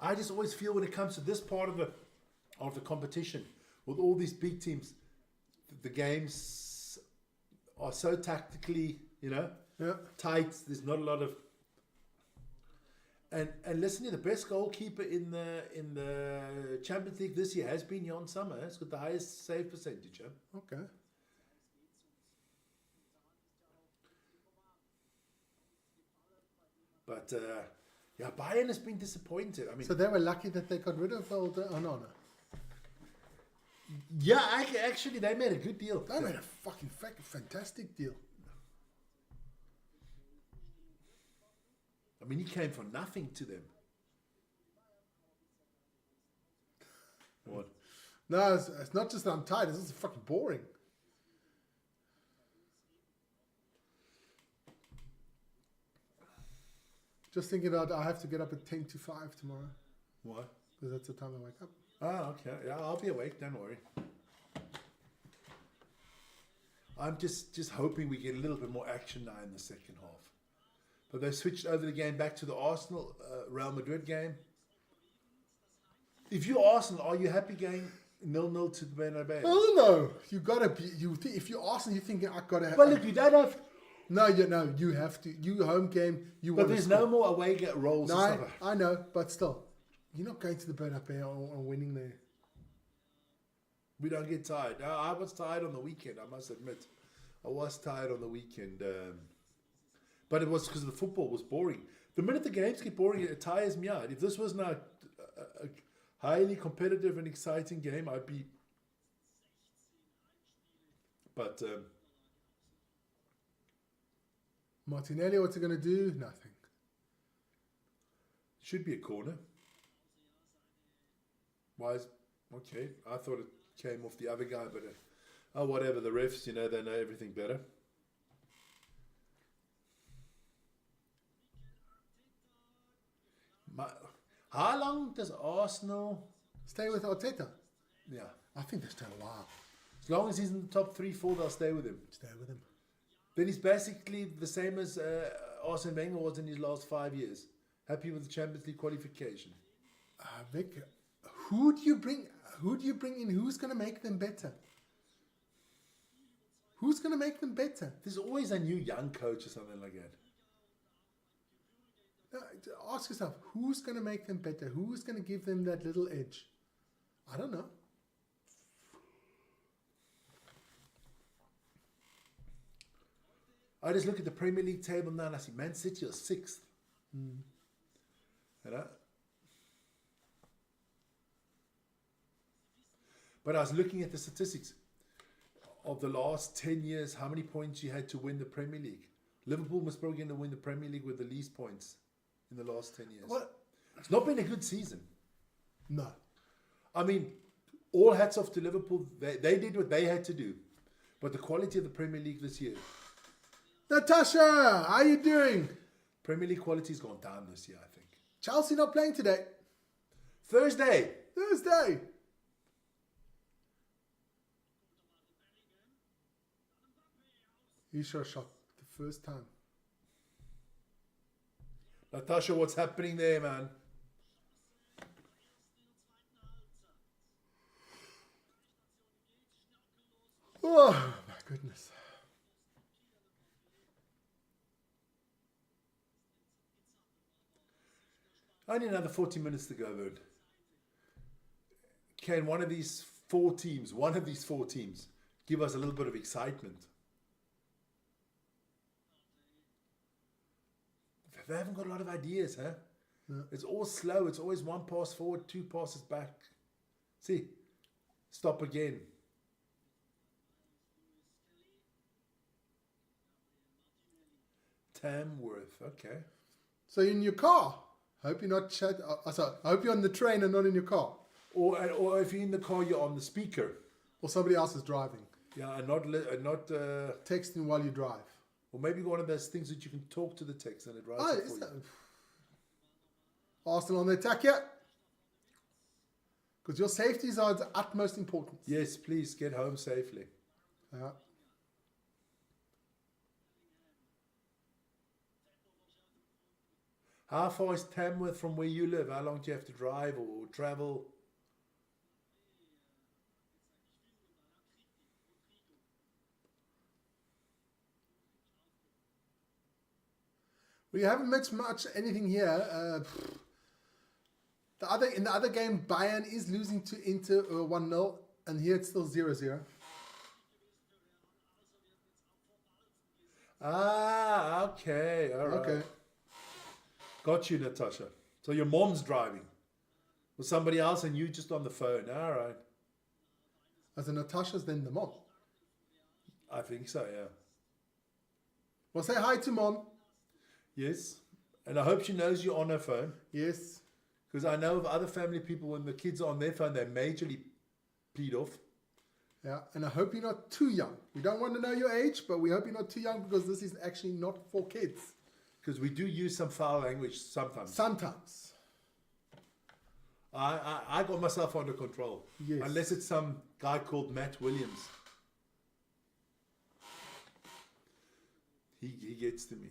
I just always feel when it comes to this part of the competition, with all these big teams, the games are so tactically, tight. There's not a lot of... And listen, the best goalkeeper in the Champions League this year has been Jan Sommer. He's got the highest save percentage. Huh? Okay. But Bayern has been disappointed. I mean, so they were lucky that they got rid of Onana. Yeah, actually, they made a good deal. They made a fucking fantastic deal. I mean, he came for nothing to them. What? No, it's not just that I'm tired. It's just fucking boring. Just thinking about I have to get up at 10 to 5 tomorrow. Why? Because that's the time I wake up. Oh, okay. Yeah, I'll be awake. Don't worry. I'm just hoping we get a little bit more action now in the second half. But they switched over the game back to the Arsenal Real Madrid game. If you're Arsenal, are you happy going 0-0 to the Bernabeu? I don't know. You gotta be. If you're Arsenal, you're thinking I gotta have. But look, you don't have. No, you have to. You home game. You. But there's no more away roles. No, I know, but still, you're not going to the Bernabeu and winning there. We don't get tired. I was tired on the weekend. I must admit, I was tired on the weekend. But it was because the football was boring. The minute the games get boring, it tires me out. If this was not a highly competitive and exciting game, I'd be... But... Martinelli, what's he going to do? Nothing. Should be a corner. Why is... Okay, I thought it came off the other guy, but... whatever, the refs, they know everything better. How long does Arsenal stay with Arteta? Yeah, I think they stay a while. As long as he's in the top 3-4, they'll stay with him. Stay with him. Then he's basically the same as Arsene Wenger was in his last 5 years. Happy with the Champions League qualification. Vic, who do you bring? Who do you bring in? Who's going to make them better? Who's going to make them better? There's always a new young coach or something like that. Ask yourself, who's going to make them better? Who's going to give them that little edge? I don't know. I just look at the Premier League table now and I see Man City are 6th. But I was looking at the statistics of the last 10 years, how many points you had to win the Premier League. Liverpool was probably going to win the Premier League with the least points in the last 10 years. What? It's not been a good season. No. I mean, all hats off to Liverpool. They did what they had to do. But the quality of the Premier League this year. Natasha, how are you doing? Premier League quality's gone down this year, I think. Chelsea not playing today. Thursday. Thursday. He shot a shot the first time. Natasha, what's happening there, man? Oh, my goodness. Only another 40 minutes to go, Vern. Can one of these four teams give us a little bit of excitement? They haven't got a lot of ideas, huh? No. It's all slow. It's always one pass forward, two passes back. See, stop again. Tamworth, okay. So you're in your car. Hope you're not sorry, I hope you're on the train and not in your car. Or if you're in the car, you're on the speaker. Or somebody else is driving. Yeah, and not Texting while you drive. or maybe one of those things that you can talk to the text and it writes Oh, it is for that... you. Arsenal on the attack, yeah. Because your safeties are the utmost importance. Yes, please get home safely. Yeah. How far is Tamworth from where you live? How long do you have to drive or travel? We haven't missed much anything here. In the other game, Bayern is losing to Inter 1-0, and here it's still 0-0. Ah, okay, all right. Okay. Got you, Natasha. So your mom's driving with somebody else and you just on the phone. All right. As a Natasha's then the mom. I think so, yeah. Well, say hi to mom. Yes. And I hope she knows you're on her phone. Yes. Because I know of other family people, when the kids are on their phone, they're majorly peed off. Yeah, and I hope you're not too young. We don't want to know your age, but we hope you're not too young because this is actually not for kids. Because we do use some foul language sometimes. Sometimes. I got myself under control. Yes. Unless it's some guy called Matt Williams. He gets to me.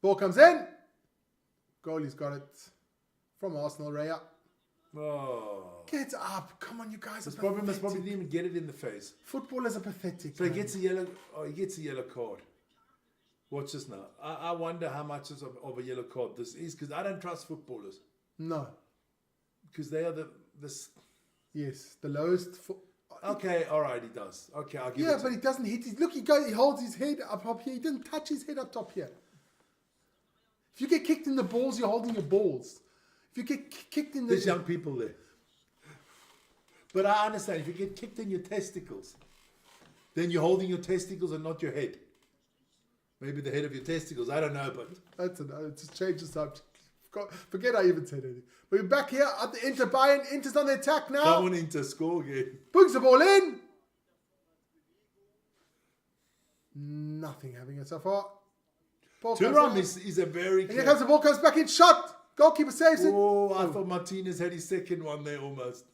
Ball comes in. Goalie's got it from Arsenal, Raya. Oh. Get up. Come on, you guys. This problem is probably didn't even get it in the face. Footballers are pathetic. So he man. gets a yellow. Oh, he gets a yellow card. Watch this now. I wonder how much of a yellow card this is, because I don't trust footballers, No. because they are this. Yes, the lowest. Okay, all right, he does. Okay, I'll give it. Yeah, to but he doesn't hit his. Look, he holds his head up here. He didn't touch his head up top here. If you get kicked in the balls, you're holding your balls. If you get kicked in the. There's young people there. But I understand, if you get kicked in your testicles, then you're holding your testicles and not your head. Maybe the head of your testicles, I don't know, but... That's enough. Just change the subject. Forget I even said anything. We're back here at the Inter Bayern. Inter's on the attack now. Come on into score again. Brings the ball in. Nothing having it so far. Ball comes Thuram in. is a very... And here comes the ball, comes back in, shot. Goalkeeper saves it. Oh, I thought Martinez had his second one there almost.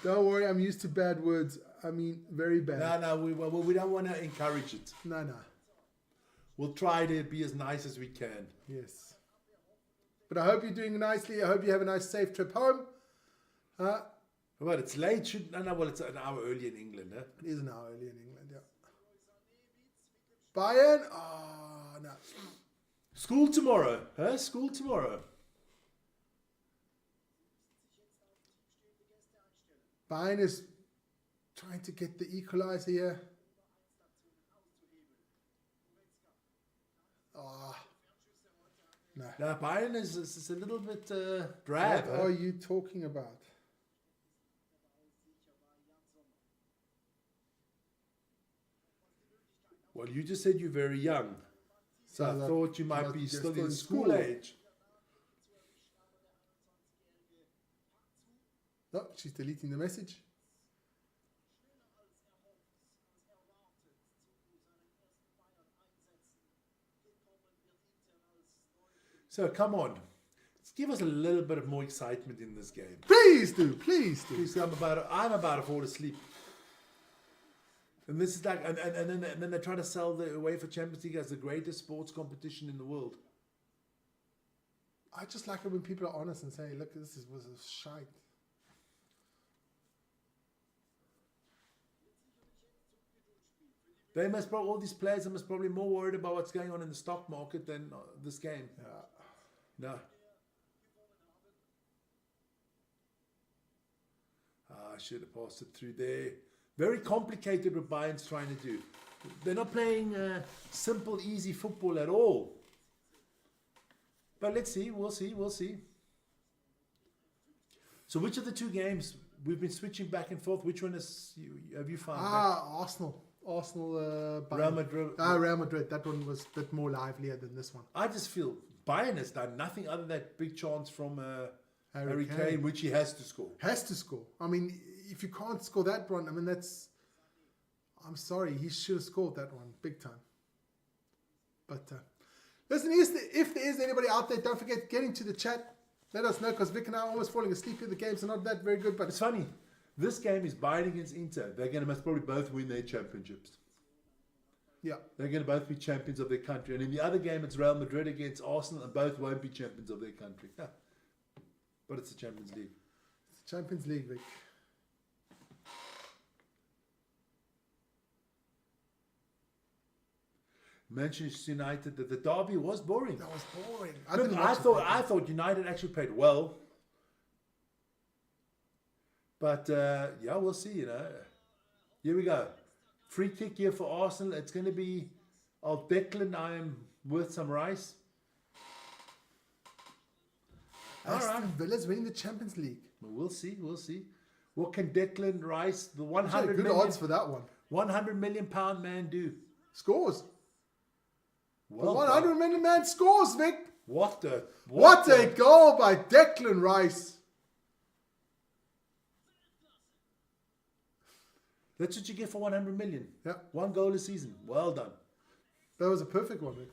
Don't worry, I'm used to bad words. I mean, very bad. No, we don't want to encourage it. No. We'll try to be as nice as we can. Yes. But I hope you're doing nicely. I hope you have a nice, safe trip home. But it's late. Well, it's an hour early in England. Huh? It is an hour early in England, yeah. Bayern? Oh, no. School tomorrow. Huh? School tomorrow. Bayern is trying to get the equalizer here. Oh, no. Now, Bayern is a little bit drab. What huh? are you talking about? Well, you just said you're very young. So I thought you might be still in school age. No, she's deleting the message. So come on. Let's give us a little bit of more excitement in this game. Please do, please do. Please, I'm about to fall asleep. And this is like, and then they try to sell the UEFA Champions League as the greatest sports competition in the world. I just like it when people are honest and say, look, was a shite. They must probably, all these players are probably more worried about what's going on in the stock market than this game. Yeah. No. I should have passed it through there. Very complicated what Bayern's trying to do. They're not playing simple, easy football at all. But let's see, we'll see. So which of the two games, we've been switching back and forth, which one have you found? Arsenal, Bayern. Real Madrid. Real Madrid. That one was a bit more livelier than this one. I just feel Bayern has done nothing other than that big chance from Harry Kane, which he has to score. Has to score. I mean, if you can't score that one, I mean, I'm sorry, he should have scored that one big time. But listen, if there is anybody out there, don't forget, get into the chat. Let us know, because Vic and I are almost falling asleep here. The games are not that very good, but It's funny. This game is Bayern against Inter. They're going to most probably both win their championships. yeah. They're going to both be champions of their country. And in the other game, it's Real Madrid against Arsenal, and both won't be champions of their country. Yeah. But it's the Champions League. It's Champions League, Vic. Manchester United, the derby was boring. That was boring. Look, I thought United actually played well. But, yeah, we'll see, you know. Here we go. Free kick here for Arsenal. It's going to be Declan. I am worth some rice. Aston Villa's winning the Champions League. We'll see. What can Declan Rice, the Good odds for that one. 100 million pound man do? Scores. Well, The 100 million man scores, Vic. what A goal by Declan Rice. That's what you get for 100 million. Yeah, One goal a season. Well done. that was a perfect one, Vic.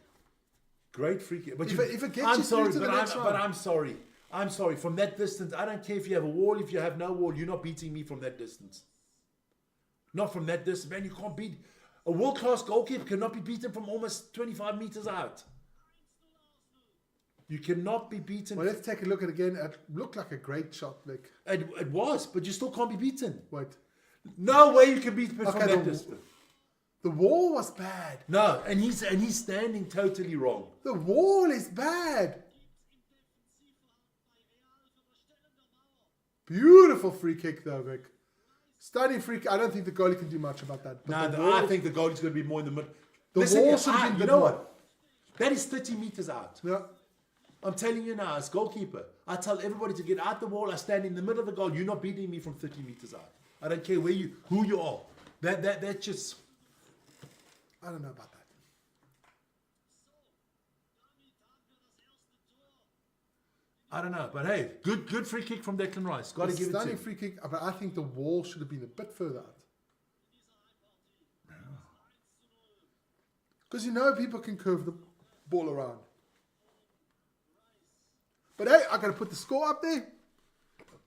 Great free kick. But If it gets I'm you sorry, through to the next round. but I'm sorry. I'm sorry. From that distance, I don't care if you have a wall, if you have no wall, you're not beating me from that distance. Not from that distance, man. You can't beat a world-class goalkeeper. Cannot be beaten from almost 25 meters out. You cannot be beaten. Well, let's take a look at it again. It looked like a great shot, Vic. It was, but you still can't be beaten. Wait. No way you can beat me from Okay, that distance. The wall was bad. No, and he's standing totally wrong. The wall is bad. Beautiful free kick, though, Vic. Stunning free kick. I don't think the goalie can do much about that. But No, I think the goalie's going to be more in the middle. The wall should have been you know what? That is 30 meters out. Yeah. I'm telling you now, as goalkeeper, I tell everybody to get out the wall. I stand in the middle of the goal. You're not beating me from 30 meters out. I don't care who you are. That just. I don't know about that. I don't know, but hey, good free kick from Declan Rice. Got to give it to Stunning him. free kick, but I think the wall should have been a bit further out. Because you know people can curve the ball around. But hey, I got to put the score up there.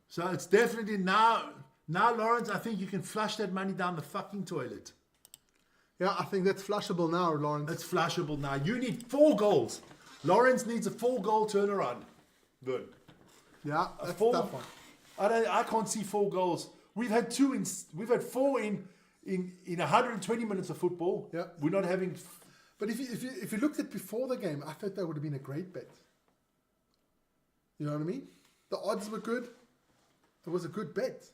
So it's definitely now, Lawrence, I think you can flush that money down the fucking toilet. Yeah, I think that's flushable now, Lawrence. It's flushable now. You need 4 goals. Lawrence needs a 4-goal turnaround. Good. Yeah, that's a Four- tough one. I can't see 4 goals. We've had 4 in 120 minutes of football. Yeah. We're not having. But if you looked at before the game, I thought that would have been a great bet. You know what I mean? The odds were good. It was a good bet.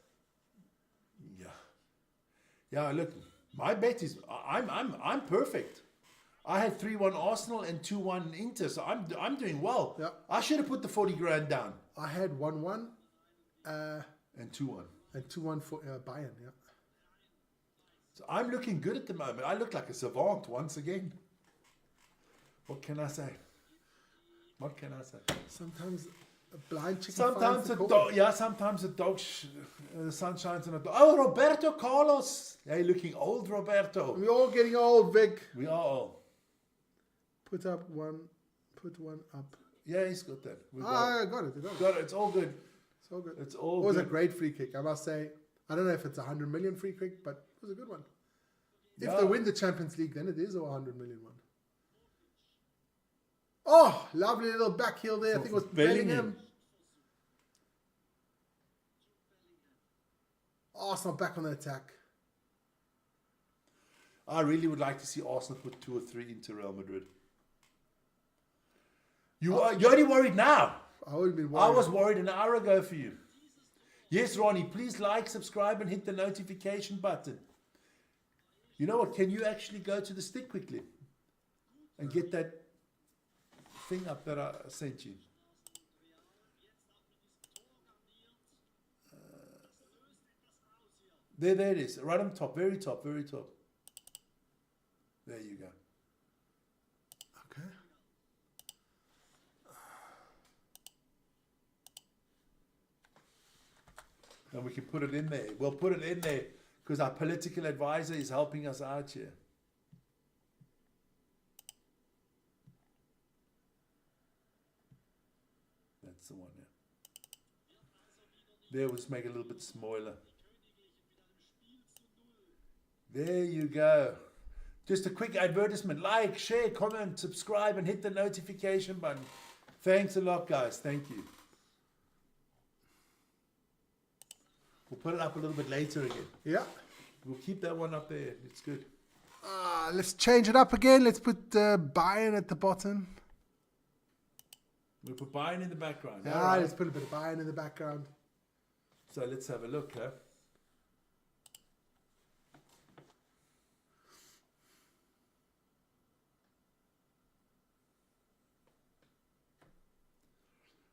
Yeah. Look, my bet is I'm perfect. I had 3-1 Arsenal and 2-1 Inter, so I'm doing well. Yeah. I should have put the 40 grand down. I had 1-1 And 2-1. and 2-1 for Bayern. Yeah. So I'm looking good at the moment. I look like a savant once again. What can I say? Sometimes a blind chicken Sometimes finds the the corn. sometimes the sun shines on a dog. Oh, Roberto Carlos. Hey, looking old, Roberto. We're all getting old, Vic. We are all. Put one up Yeah, he's got that. We I got it. I got it. got it. It's all good. It's all good. It's all It was a good. great free kick, I must say. I don't know if it's a 100 million free kick, but it was a good one. If Yeah. they win the Champions League, then it is a 100 million one. Oh, lovely little back heel there. I think it was Bellingham. Bellingham. Arsenal back on the attack. I really would like to see Arsenal put 2 or 3 into Real Madrid. You're only worried now. I would have been I worried. was worried an hour ago for you. Yes, Ronnie, please like, subscribe, and hit the notification button. You know what? Can you actually go to the stick quickly and get that thing up that I sent you? There it is. Right on top. Very top. Very top. There you go. Okay. And we can put it in there. We'll put it in there because our political advisor is helping us out here. That's the one, yeah. There, we'll just make it a little bit smaller. There you go. Just a quick advertisement. Like, share, comment, subscribe, and hit the notification button. Thanks a lot, guys. Thank you. We'll put it up a little bit later again. Yeah. We'll keep that one up there. It's good. Let's change it up again. Let's put Bayern at the bottom. We'll put Bayern in the background. Yeah, All right. let's put a bit of Bayern in the background. So let's have a look, huh?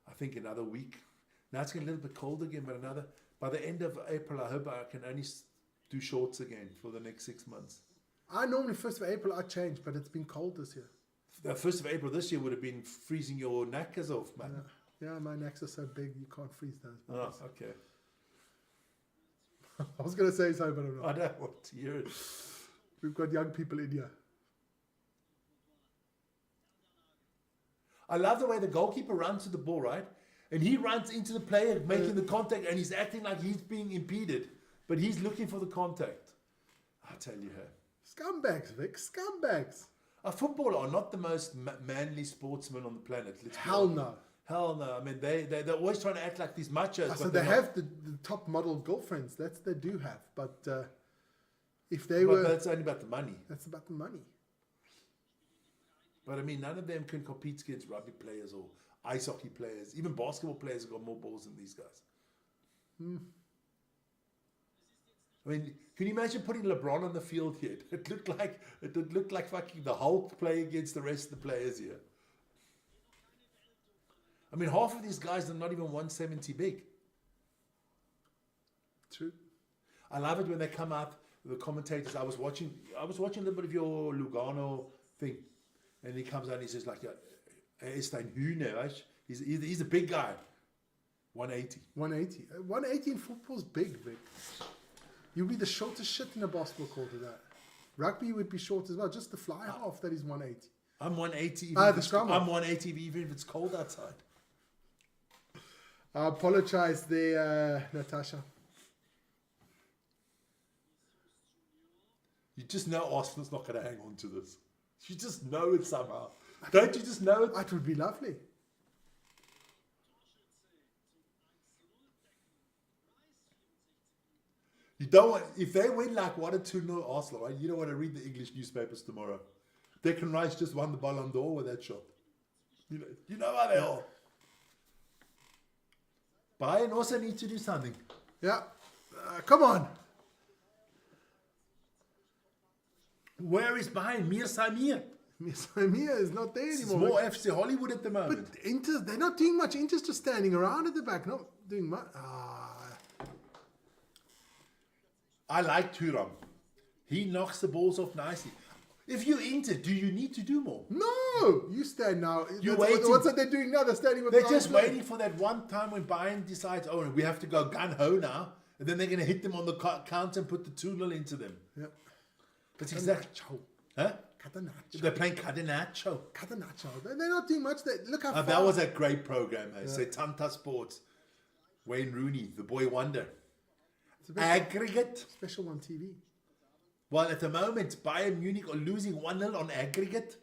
I think another week. Now it's getting a little bit cold again, but by the end of April, I hope I can only do shorts again for the next 6 months. I normally 1st of April I change, but it's been cold this year. The 1st of April this year would have been freezing your knackers off, man. Yeah, my necks are so big you can't freeze those. Oh, okay. I was going to say so, but I'm I not. don't want to hear it. We've got young people in here. I love the way the goalkeeper runs to the ball, right? And he runs into the player making the contact and he's acting like he's being impeded, but he's looking for the contact. I tell you, her. Scumbags, Vic. Scumbags. A footballer are not the most manly sportsmen on the planet. Let's be Hell honest. no. Hell no. I mean, they're always trying to act like these machos. So but they they're not. have the top model girlfriends. That's they do have. But if they But were... that's only about the money. That's about the money. But I mean, none of them can compete against rugby players or ice hockey players. Even basketball players have got more balls than these guys. I mean, can you imagine putting LeBron on the field here? It would look like fucking the Hulk playing against the rest of the players here. I mean, half of these guys are not even 170 big. True. I love it when they come out, the commentators. I was watching a little bit of your Lugano thing, and he comes out and he says like, "Is ein Hühner, right?" He's a big guy, 180. 180. 180 in football's big, Vic. You'd be the shortest shit in a basketball court with that. Rugby would be short as well. Just the fly half, that is 180. I'm 180. scrum-half. I'm 180 even if it's cold outside. I apologize there, Natasha. You just know Arsenal's not going to hang on to this. You just know it somehow. Don't you just know it? That would be lovely. You don't want, if they win like 1 or 2-0 Arsenal, right? You don't want to read the English newspapers tomorrow. Declan Rice just won the Ballon d'Or with that shot. You know how they are. Bayern also need to do something. Yeah. Come on. Where is Bayern? Mir Samir. Samir is not there It's anymore. more FC Hollywood at the But moment. Inter, they're not doing much. Inter's just standing around at the back, not doing much. I like Thuram. He knocks the balls off nicely. If you Inter, do you need to do more? No, you stand now. You're That's- waiting. What's that they're doing now? They're standing with They're the just arms waiting for that one time when Bayern decides, oh, we have to go gun-ho now. And then they're going to hit them on the counter and put the 2-0 into them. Yeah. That's exactly... Huh? They're playing Catenaccio. Catenaccio. They're not doing much. Look how far. That was a great program. Setanta Sports. Wayne Rooney, the boy wonder. It's a bit Aggregate. special on TV. Well, at the moment, Bayern Munich are losing 1-0 on aggregate.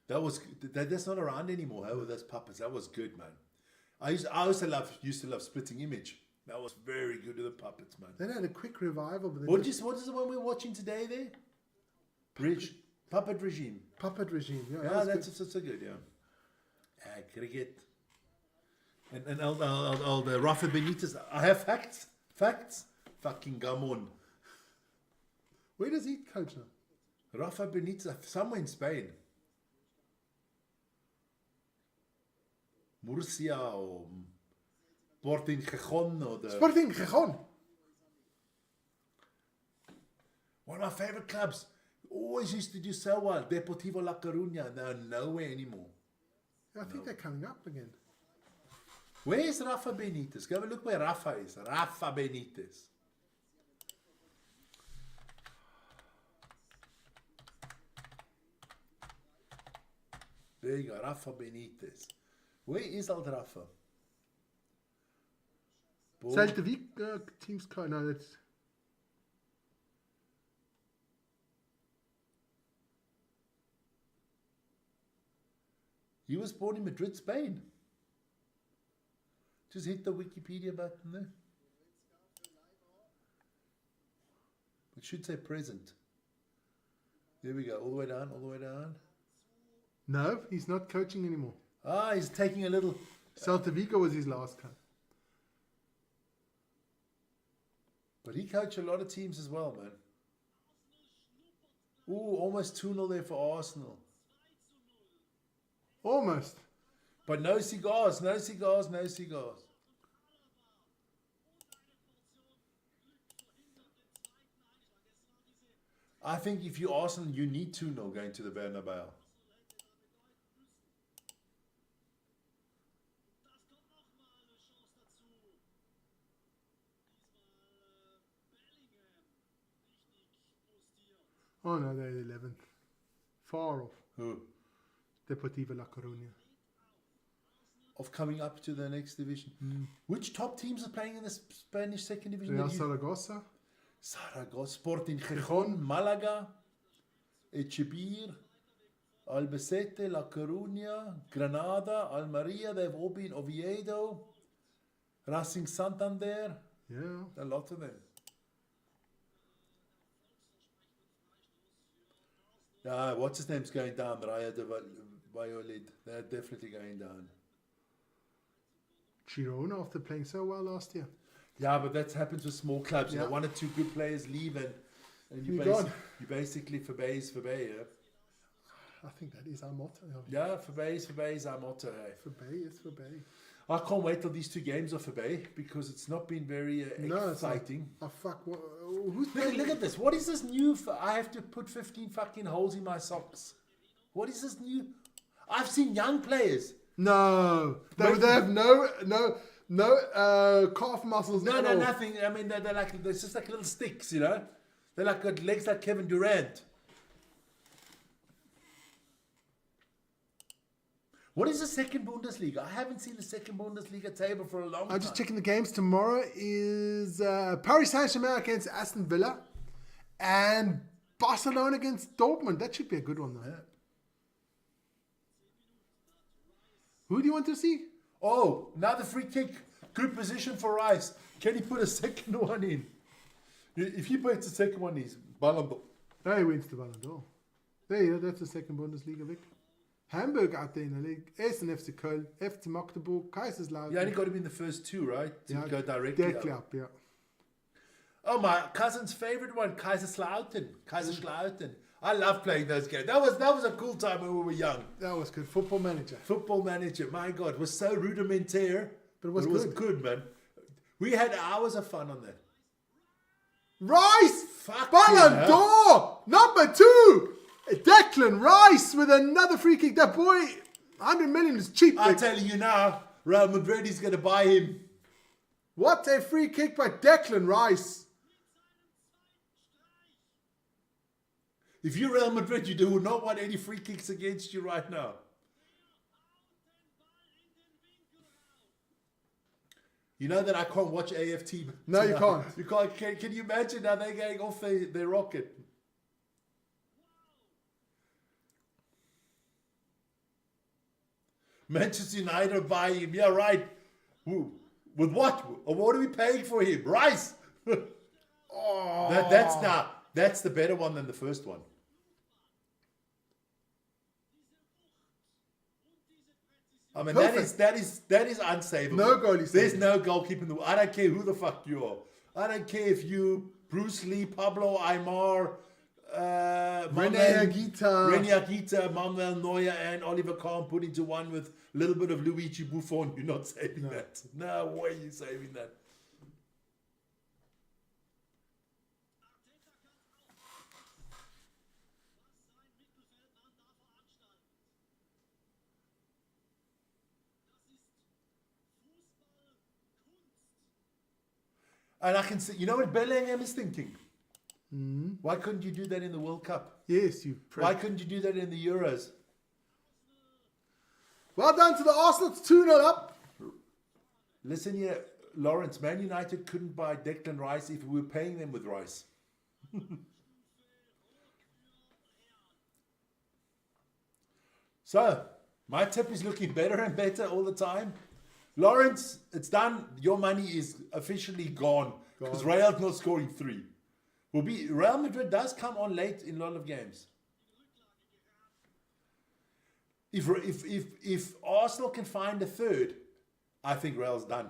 That's not around anymore. How those puppets? That was good, man. I used to love Splitting Image. That was very good with the puppets, man. They had a quick revival. But What is the one we're watching today there? Puppet Regime. Puppet Regime. Yeah, Yeah, that was that's so good, yeah. Aggregate. And all the Rafa Benitez. I have facts. Facts. Fucking come on. Where does he coach now? Rafa Benitez, somewhere in Spain. Murcia or Sporting Gijón or the... Sporting Gijón. One of my favorite clubs. Always used to do so well. Deportivo La Coruña. They're nowhere anymore. I think they're coming up again. Where is Rafa Benitez? Go have a look where Rafa is. Rafa Benitez. There you go, Rafa Benitez. Where is old Rafa? Celta Vigo team's called. No, that's. He was born in Madrid, Spain. Just hit the Wikipedia button there. It should say present. There we go, all the way down, all the way down. No, he's not coaching anymore. Ah, he's taking a little... Celta Vigo was his last club. But he coached a lot of teams as well, man. Ooh, almost 2-0 there for Arsenal. Almost. But no cigars, no cigars, no cigars. I think if you're Arsenal, you need 2-0 going to the Bernabeu. Oh no, they're 11th. Far off. Who? Deportivo La Coruña. Of coming up to the next division. Which top teams are playing in the Spanish second division? Real Zaragoza. Zaragoza, Sporting Gijón, Málaga, Echebir, Albacete, La Coruña, Granada, Almería, they've all been Oviedo, Racing Santander, Yeah. a lot of them. What's his name's going down? Rayo Vallecano. They're definitely going down. Girona after playing so well last year. Yeah, but that happens with small clubs. You Yeah. know, one or two good players leave and you, You're gone. you basically Verbeij is Verbeij, yeah? I think that is our motto. Yeah, Verbeij is our motto. Hey. Verbeij is Verbeij. I can't wait till these 2 games are Verbeij because it's not been very No, it's not. exciting. Oh fuck! Who's Look at this. What is this new? I have to put 15 fucking holes in my socks. What is this new? I've seen young players. No, they have no calf muscles. No, at all. nothing. I mean, they're just like little sticks, you know. They're like got legs like Kevin Durant. What is the second Bundesliga? I haven't seen the second Bundesliga table for a long time. I'm just checking the games. Tomorrow is Paris Saint-Germain against Aston Villa and Barcelona against Dortmund. That should be a good one, though. Yeah. Who do you want to see? Oh, another free kick. Good position for Rice. Can he put a second one in? If he puts the second one, he's Ballon d'Or. Oh, he wins the Ballon d'Or. There you go. That's the second Bundesliga victory. Hamburg out there in the league. Ersten FC Köln, FC Magdeburg, Kaiserslautern. You only got to be in the first 2, right? To Yeah, go directly Directly up. up, yeah. Oh, my cousin's favorite one, Kaiserslautern. Kaiserslautern. I love playing those games. That was a cool time when we were young. That was good. Football Manager. Football Manager, my God, was so rudimentary. But it was good, man. We had hours of fun on that. Rice! Fuck Ballon yeah. d'Or! Number 2! Declan Rice with another free kick. That boy, 100 million is cheap. I'm Vic. telling you now, Real Madrid is going to buy him. What a free kick by Declan Rice. If you're Real Madrid, you do not want any free kicks against you right now. You know that I can't watch AFT. No, you can't. You can't. Can you imagine how they're going off their rocket? Manchester United are buying him. Yeah, right. Who? With what? Or what are we paying for him? Rice. Oh, That's the better one than the first one. I mean, Perfect. that is unsavable. No goalie There's saving. no goalkeeper in the world. I don't care who the fuck you are. I don't care if you Bruce Lee, Pablo Aimar, Rene Higuita. Manuel Neuer, and Oliver Kahn put into one with a little bit of Luigi Buffon. You're not saving that. No way you're saving that. And I can see, you know what Bellingham is thinking? Why couldn't you do that in the World Cup? Yes, Why couldn't you do that in the Euros? Well done to the Arsenal. It's 2-0 up. Listen here, Lawrence, Man United couldn't buy Declan Rice if we were paying them with Rice. So, my tip is looking better and better all the time. Lawrence, it's done. Your money is officially gone because Real's not scoring 3. Real Madrid does come on late in a lot of games. If Arsenal can find a third, I think Real's done.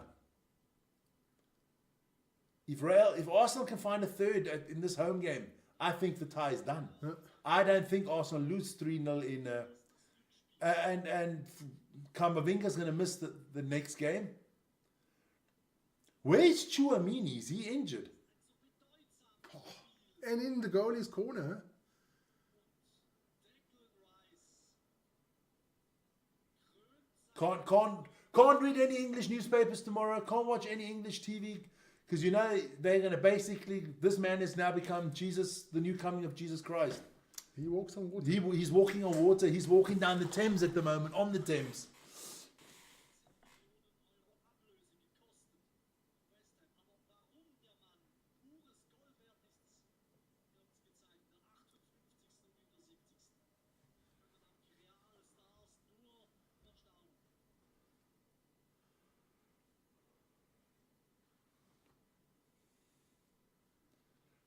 If Arsenal can find a third in this home game, I think the tie is done. I don't think Arsenal lose 3-0 in and Camavinga's going to miss the next game. Where's Chouamini? Is he injured? And in the goalie's corner. Can't read any English newspapers tomorrow. Can't watch any English TV because you know they're going to basically. This man has now become Jesus, the new coming of Jesus Christ. He walks on water. He's walking on water. He's walking down the Thames at the moment, on the Thames.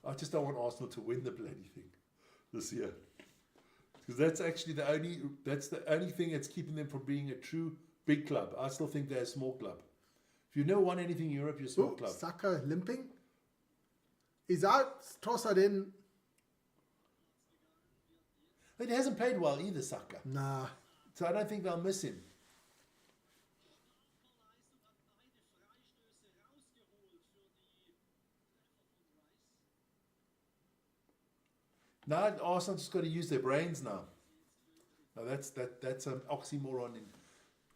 I just don't want Arsenal to win the bloody thing this year. Because that's actually the only thing that's keeping them from being a true big club. I still think they're a small club. If you never won anything in Europe, you're a small club. Saka limping. He's out. Trossard in. But he hasn't played well either, Saka. Nah. So I don't think they'll miss him. Now Arsenal just got to use their brains now. Now that's an oxymoron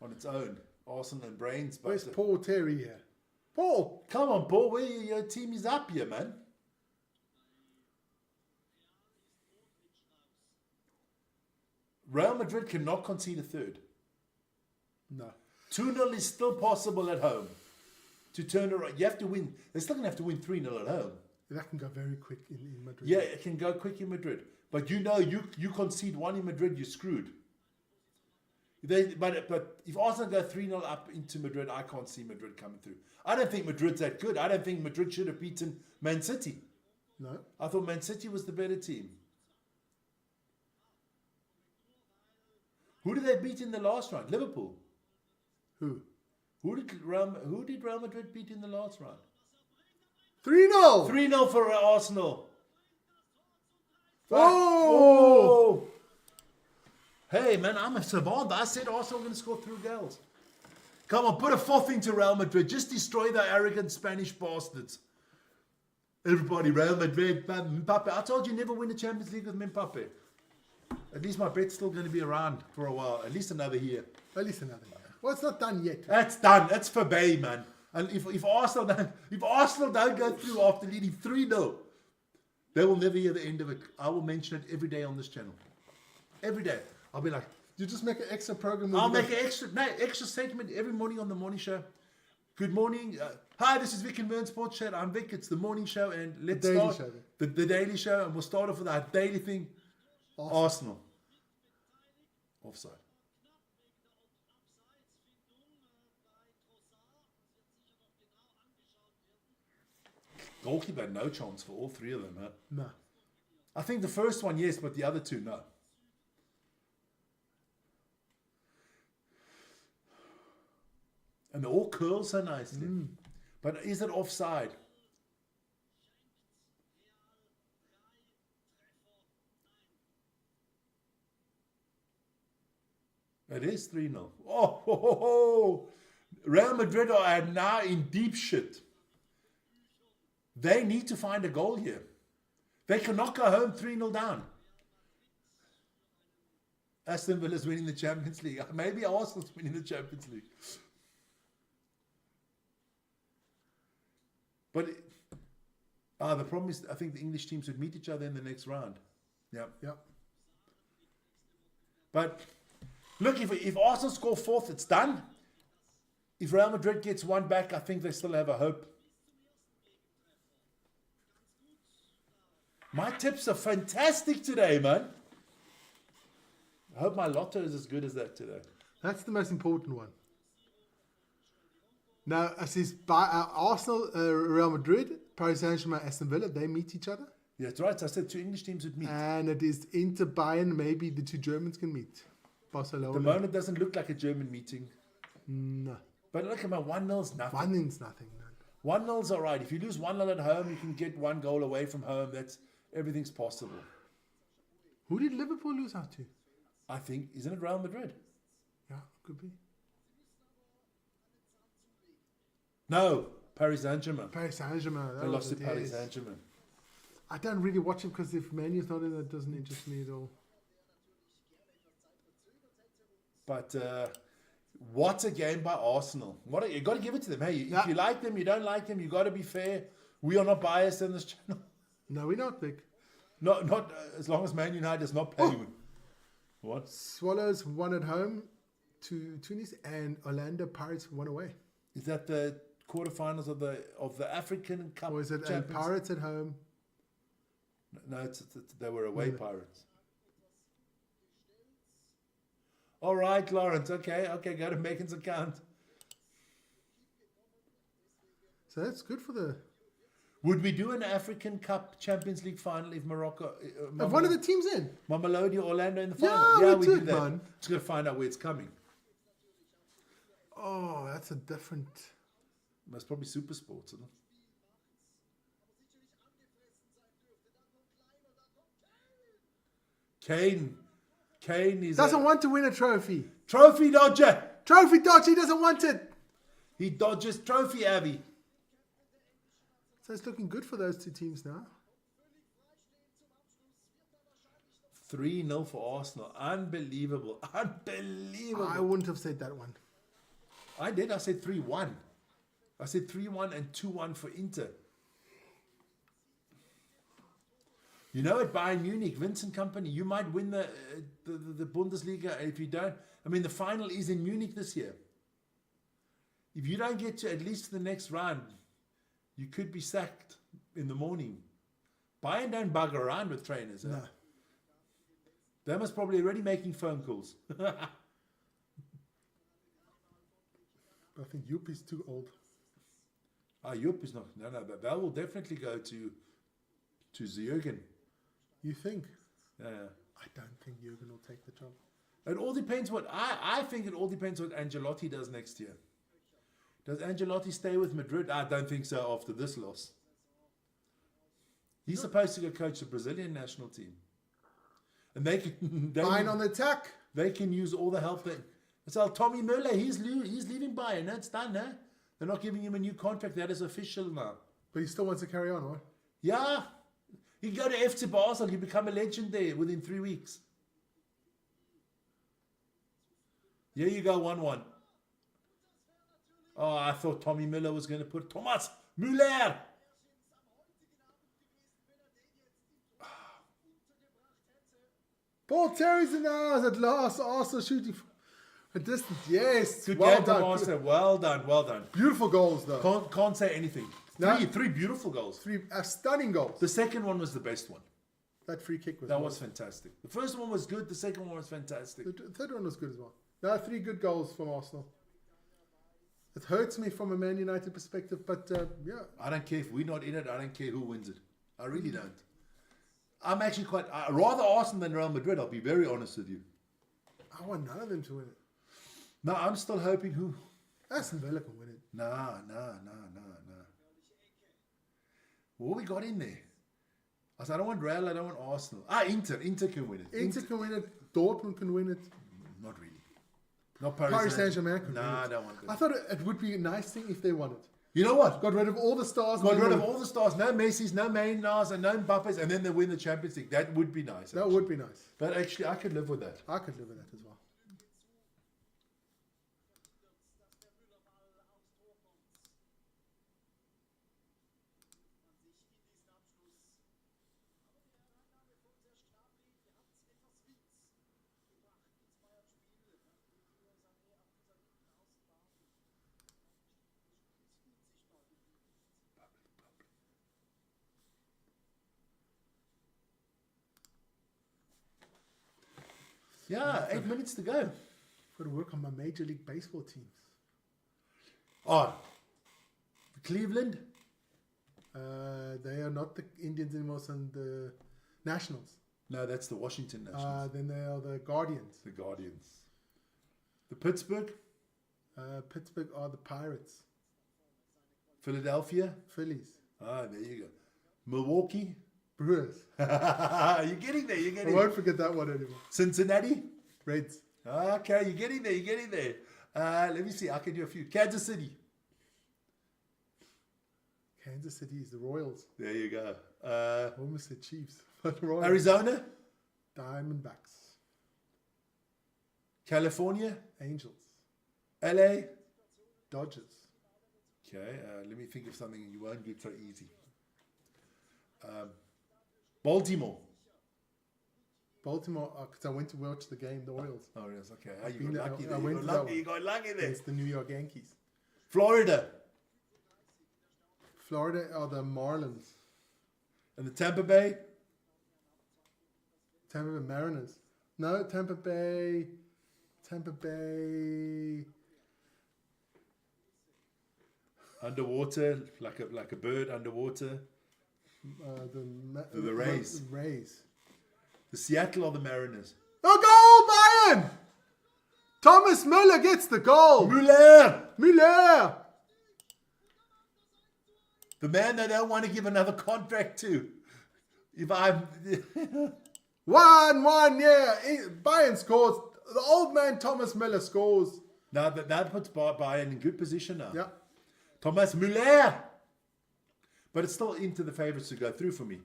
on its own. Arsenal and brains. But Where's Paul Terry here? Paul! Come on, Paul. Your team is up here, man. Real Madrid cannot concede a third. No. 2-0 is still possible at home. To turn around, you have to win. They're still going to have to win 3-0 at home. That can go very quick in Madrid. Yeah, it can go quick in Madrid. But you know, you concede one in Madrid, you're screwed. But if Arsenal go 3-0 up into Madrid, I can't see Madrid coming through. I don't think Madrid's that good. I don't think Madrid should have beaten Man City. No. I thought Man City was the better team. Who did they beat in the last round? Liverpool. Who? Who did Real Madrid beat in the last round? 3-0! 3-0 for Arsenal. Oh! Hey, man, I'm a savant. I said Arsenal going to score 3 goals. Come on, put a 4th into Real Madrid. Just destroy the arrogant Spanish bastards. Everybody, Real Madrid, Mbappe. I told you never win the Champions League with Mbappe. At least my bet's still going to be around for a while. At least another year. At least another year. Well, it's not done yet. That's done. That's for Bay, man. And if Arsenal don't go through after leading 3-0, They will never hear the end of it. I will mention it every day on this channel. Every day. I'll be like, You just make an extra program. where I'll you make go, an extra segment every morning on the morning show. Good morning. Hi, this is Vic and Vern Sports Chat. I'm Vic. It's the morning show, and let's Daily start Show. the daily show, and we'll start off with our daily thing. Arsenal. Offside. Goalkeeper had no chance for all three of them, huh? No. I think the first one, yes, but the other two, no. And they all curl so nicely. But is it offside? It is 3-0. Oh, Real Madrid are now in deep shit. They need to find a goal here. They cannot go home 3-0 down. Aston Villa's winning the Champions League. Maybe Arsenal's winning the Champions League. But the problem is, I think the English teams would meet each other in the next round. Yeah. Yep. But look, if Arsenal score fourth, it's done. If Real Madrid gets one back, I think they still have a hope. My tips are fantastic today, man. I hope my lotto is as good as that today. That's the most important one. Now, as is Arsenal, Real Madrid, Paris Saint-Germain, Aston Villa, they meet each other. Yeah, that's right. I said two English teams would meet. And it is Inter Bayern, maybe the two Germans can meet. Barcelona. At the moment, it doesn't look like a German meeting. No. But look at my 1-0's nothing. 1-0's nothing. No. 1-0's all right. If you lose 1-0 at home, you can get one goal away from home. Everything's possible. Who did Liverpool lose out to? I think, isn't it Real Madrid? Yeah, could be. No, Paris Saint-Germain. Paris Saint-Germain. They lost to Paris Saint-Germain. I don't really watch it because if Man U's not in it, doesn't interest me at all. But what a game by Arsenal. You got to give it to them. Hey, if you like them, you don't like them, you got to be fair. We are not biased in this channel. No, we're not, Vic. Not as long as Man United does not play. What? Swallows won at home to Tunis, and Orlando Pirates won away. Is that the quarterfinals of the African Cup? Or is it Champions? Pirates at home? No, they were away Pirates. All right, Lawrence. Okay, go to Megan's account. So that's good for the... Would we do an African Cup Champions League final if Morocco... If one of the teams in? Mamelodi or Orlando in the final? Yeah, we do did it, that. man. Just got to find out where it's coming. Oh, that's a different... That's probably Super Sports, isn't it? Kane is doesn't want to win a trophy. Trophy dodger. Trophy dodge, he doesn't want it. He dodges trophy, Abby. So it's looking good for those two teams now. 3-0 for Arsenal. Unbelievable. Unbelievable. I wouldn't have said that one. I did. I said 3-1. I said 3-1 and 2-1 for Inter. You know, at Bayern Munich, Vincent Kompany, you might win the Bundesliga. If you don't, I mean, the final is in Munich this year. If you don't get to at least the next round, you could be sacked in the morning. Bayern don't bug around with trainers. No. They must probably already making phone calls. I think Jupp is too old. Jupp is not. No, that will definitely go to Jürgen. You think? Yeah. I don't think Jürgen will take the job. It all depends what I think. It all depends what Ancelotti does next year. Does Ancelotti stay with Madrid? I don't think so after this loss. He's supposed to go coach the Brazilian national team, and they can Bayern on the attack. They can use all the help that. So Tommy Müller, he's leaving Bayern. That's done. Huh? They're not giving him a new contract. That is official now. But he still wants to carry on, right? Yeah. You go to FC Basel, you become a legend there within 3 weeks. Here you go, 1-1. Oh, I thought Tommy Müller was going to put Thomas Müller. Paul Terry's in the house at last. Arsenal shooting from a distance. Yes. Good well game, done. Arsenal. Well done, well done. Beautiful goals, though. Can't say anything. No. Three beautiful goals. Three stunning goals. The second one was the best one. That free kick was That well. was fantastic. The first one was good. The second one was fantastic. The third one was good as well. No, 3 good goals from Arsenal. It hurts me from a Man United perspective, but yeah. I don't care if we're not in it. I don't care who wins it. I really don't. I'm actually quite... rather Arsenal than Real Madrid, I'll be very honest with you. I want none of them to win it. No, I'm still hoping who... Aston Villa can win it. Nah. What we got in there? I said, I don't want Real, I don't want Arsenal. Inter can win it. Inter can win it. Dortmund can win it. Not really. Not Paris Saint-Germain can Nah, win I it. don't want them. I thought it would be a nice thing if they won it. You know what? Got rid of all the stars. Got rid of all the stars. No Messi's, no Neymars, and no Mbappes, and then they win the Champions League. That would be nice. That would be nice. But actually, I could live with that. I could live with that as well. Yeah, 8 minutes to go. Got to work on my Major League Baseball teams. Oh, Cleveland. They are not the Indians anymore, and the Nationals. No, that's the Washington Nationals. Then they are the Guardians. The Guardians. The Pittsburgh. Pittsburgh are the Pirates. Philadelphia. Phillies. There you go. Milwaukee. Brewers. You're getting there. You're I getting won't forget that one anymore. Cincinnati. Reds. Okay, you're getting there. You're getting there. Let me see. I can do a few. Kansas City. Kansas City is the Royals. There you go. Almost said Chiefs. But Royals. Arizona. Diamondbacks. California. Angels. LA. Dodgers. Okay, let me think of something you won't get so easy. Baltimore. Baltimore, because I went to watch the game, the Royals. Oh, yes, okay. been You got there. lucky I there. went You to got that lucky. one. You got lucky there. It's the New York Yankees. Florida. Florida are the Marlins. And the Tampa Bay. Tampa Bay Mariners. No, Tampa Bay. Underwater, like a bird underwater. The Rays. Rays. The Seattle or the Mariners. A goal, Bayern! Thomas Müller gets the goal. Müller. The man they don't want to give another contract to. If I'm 1-1, yeah. Bayern scores. The old man Thomas Müller scores. now that puts Bayern in good position now. Yeah. Thomas Müller. But it's still into the favourites to go through for me.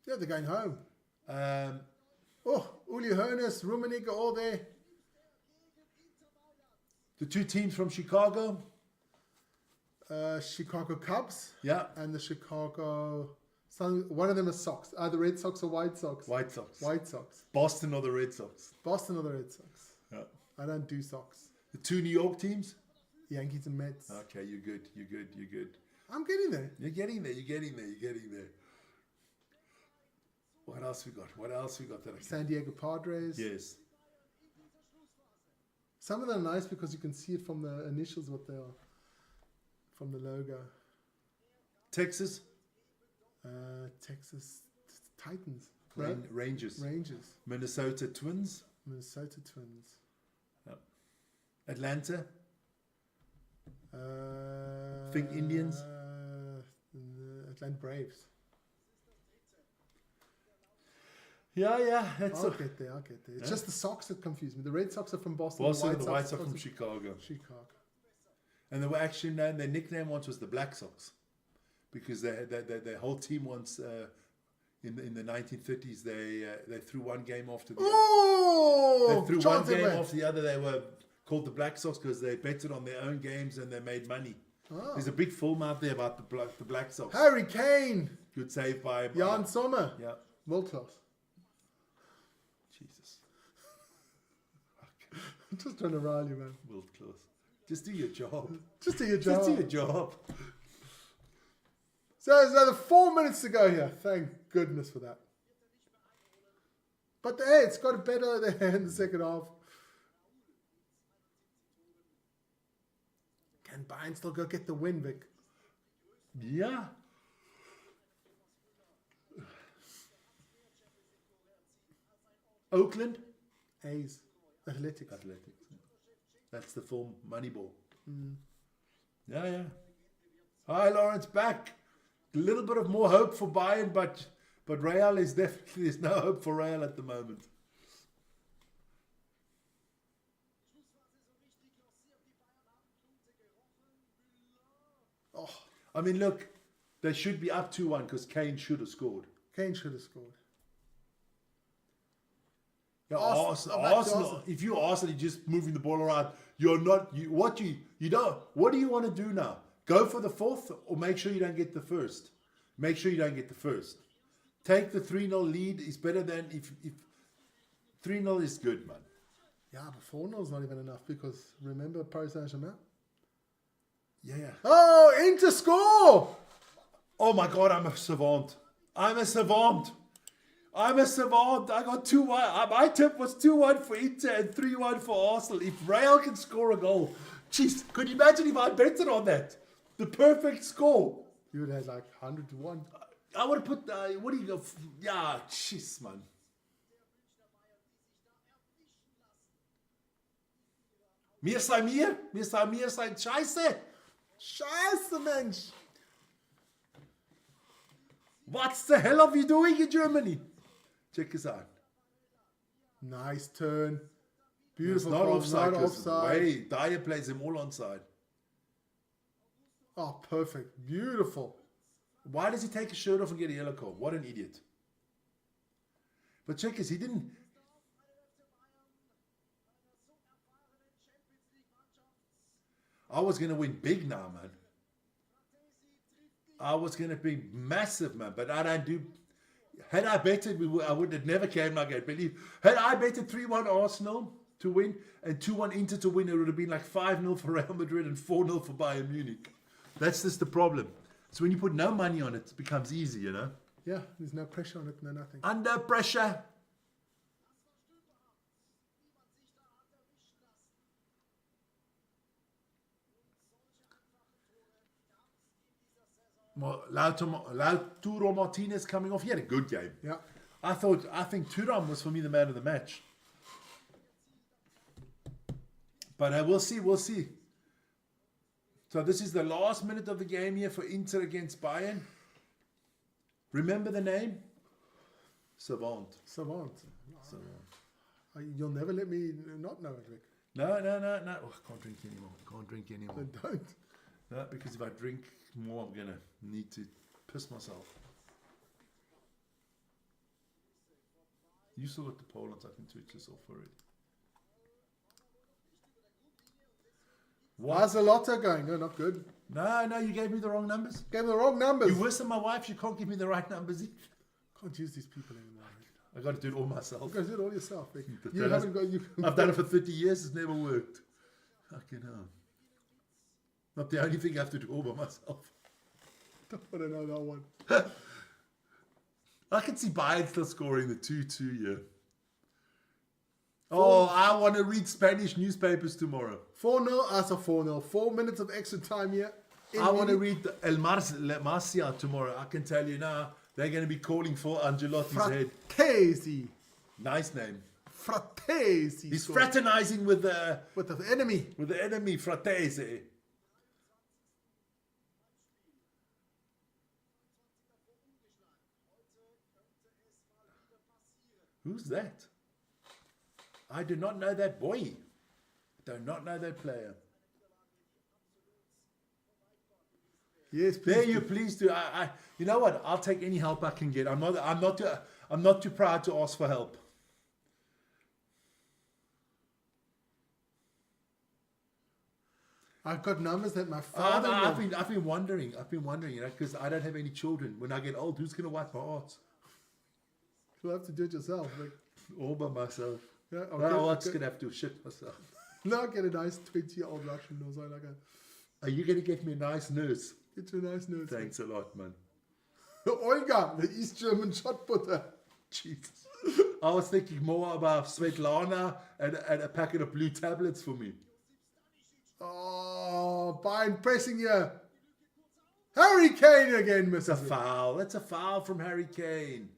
Yeah, they're going home. Um, Uli Hoeneß, Rummenigge, all there. the two teams from Chicago. Chicago Cubs Yeah. and the Chicago... One of them is Sox. The Red Sox or White Sox? White Sox. White Sox. Boston or the Red Sox. Boston or the Red Sox? Yeah. I don't do Sox. The two New York teams. Yankees and Mets. Okay, you're good. I'm getting there. You're getting there. What else we got? That I can... San Diego Padres. Yes. Some of them are nice because you can see it from the initials what they are. From the logo. Texas. Texas Titans. Rangers. Rangers. Minnesota Twins. Minnesota Twins. Atlanta. Think Indians. Atlanta Braves. Yeah. That's I'll get there. It's just the Sox that confuse me. The Red Sox are from Boston. Boston, the White Sox from Chicago. And they were actually known, their nickname once was the Black Sox. Because their whole team once, in the 1930s, they threw one game after the other. They threw one game after the other. They were called the Black Sox because they betted on their own games and they made money. There's a big film out there about the Black Sox. Harry Kane. Good save by Jan Sommer. Yeah. World class. Jeez. I'm just trying to rile you, man. World class. Just do your job. Just do your job. Just do your job. So there's another 4 minutes to go here. Thank goodness for that. But hey, it's got better there in the second half. Can Bayern still go get the win, Vic? Yeah. Oakland? A's. Athletics. Athletics. That's the film Moneyball. Yeah. Hi, Lawrence, back. A little bit of more hope for Bayern, but Real is definitely, there's no hope for Real at the moment. Oh, I mean, look, they should be up 2-1 because Kane should have scored. Kane should have scored. Yeah, Arsenal- Arsenal. If you're Arsenal, you're just moving the ball around. You're not. What do you want to do now? Go for the fourth, or make sure you don't get the first. Make sure you don't get the first. Take the 3-0 lead is better than if 3-0 is good, man. Yeah, but 4-0 is not even enough because remember Paris Saint-Germain? Yeah. Oh, Inter score! Oh my God, I'm a savant. I got 2-1. My tip was 2-1 for Inter and 3-1 for Arsenal. If Real can score a goal, jeez, could you imagine if I betted on that? The perfect score. You would have like 100 to 1. I would have put, what do you go? Yeah, jeez, man. Mir sei sein Scheiße. Scheiße, Mensch! What the hell are you doing in Germany? Check this out. Nice turn. It's Beautiful not cross, offside. not 'Cause offside. Way, Dyer plays them all onside. Oh, perfect. Beautiful. Why does he take his shirt off and get a yellow card? What an idiot. But check this, he didn't. I was going to win big now, man. I was going to be massive, man. But I don't do. Had I betted, I would have never came like that. Believe. Had I betted 3-1 Arsenal to win and 2-1 Inter to win, it would have been like 5-0 for Real Madrid and 4-0 for Bayern Munich. That's just the problem. So when you put no money on it, it becomes easy, you know. Yeah, there's no pressure on it, no nothing. Under pressure. Well, Lautaro Martinez coming off. He had a good game. Yeah. I think Thuram was for me the man of the match. But we'll see. So this is the last minute of the game here for Inter against Bayern. Remember the name? Savant. Savant. You'll never let me not know it, Vic. No. Oh, I can't drink anymore. Then don't. No, because if I drink more, I'm going to need to piss myself. You still got the poll on, so I can switch this off already. Why's the lotto going? No, not good. No, you gave me the wrong numbers. Gave me the wrong numbers. You're worse than my wife. She can't give me the right numbers either. Can't use these people anymore. I got to do it all myself. You guys do it all yourself, Vic. But You that haven't got you. I've done it for 30 years. It's never worked. Fucking hell. Not the only thing I have to do all by myself. I don't know that one. I can see Bayern still scoring the 2-2 here. Oh, I want to read Spanish newspapers tomorrow. 4-0. So 4-0. 4 minutes of extra time here. I want to read El Marcia tomorrow. I can tell you now, they're going to be calling for Angelotti's head. Fratesi. Nice name. Fratesi. He's fraternizing with the enemy. With the enemy, Fratese. Who's that? I do not know that boy. Do not know that player. Yes, please. There, you please do. You know what? I'll take any help I can get. I'm not too proud to ask for help. I've got numbers that my father. I've been wondering, you know, because I don't have any children. When I get old, who's going to wipe my arse? You'll have to do it yourself. Like, All by myself. Yeah, okay. Well, I'm going to have to shit myself. Now I get a nice 20-year-old Russian or something like that. Are you going to get me a nice nurse? Get you a nice nurse. Thanks a lot, man. Olga, the East German shot putter. Jesus. I was thinking more about Svetlana and a packet of blue tablets for me. Oh, Bayern pressing you. Harry Kane again, It's a Mr. foul. That's a foul from Harry Kane.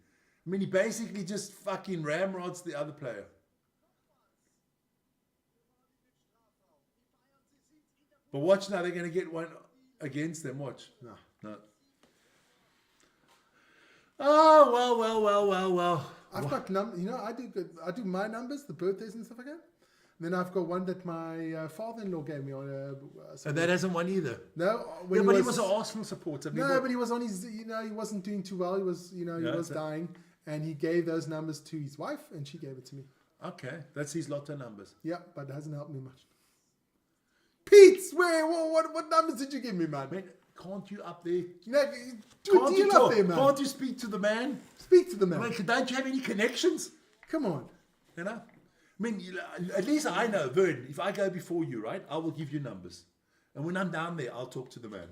I mean, he basically just fucking ramrods the other player. But watch now, they're going to get one against them. Watch. No. Oh, well. I've got I do my numbers, the birthdays and stuff like that. Then I've got one that my father-in-law gave me on. And that hasn't won either. No, He was an Arsenal supporter. But he was on his. He wasn't doing too well. He was, he was dying, and he gave those numbers to his wife, and she gave it to me. Okay, that's his lotto numbers. Yeah, but it hasn't helped me much. Pete, what numbers did you give me, man? Man, can't you up there? Do a deal up there, man. Can't you speak to the man? Speak to the man. I mean, don't you have any connections? Come on. You know? I mean, at least I know, Vern, if I go before you, right, I will give you numbers. And when I'm down there, I'll talk to the man.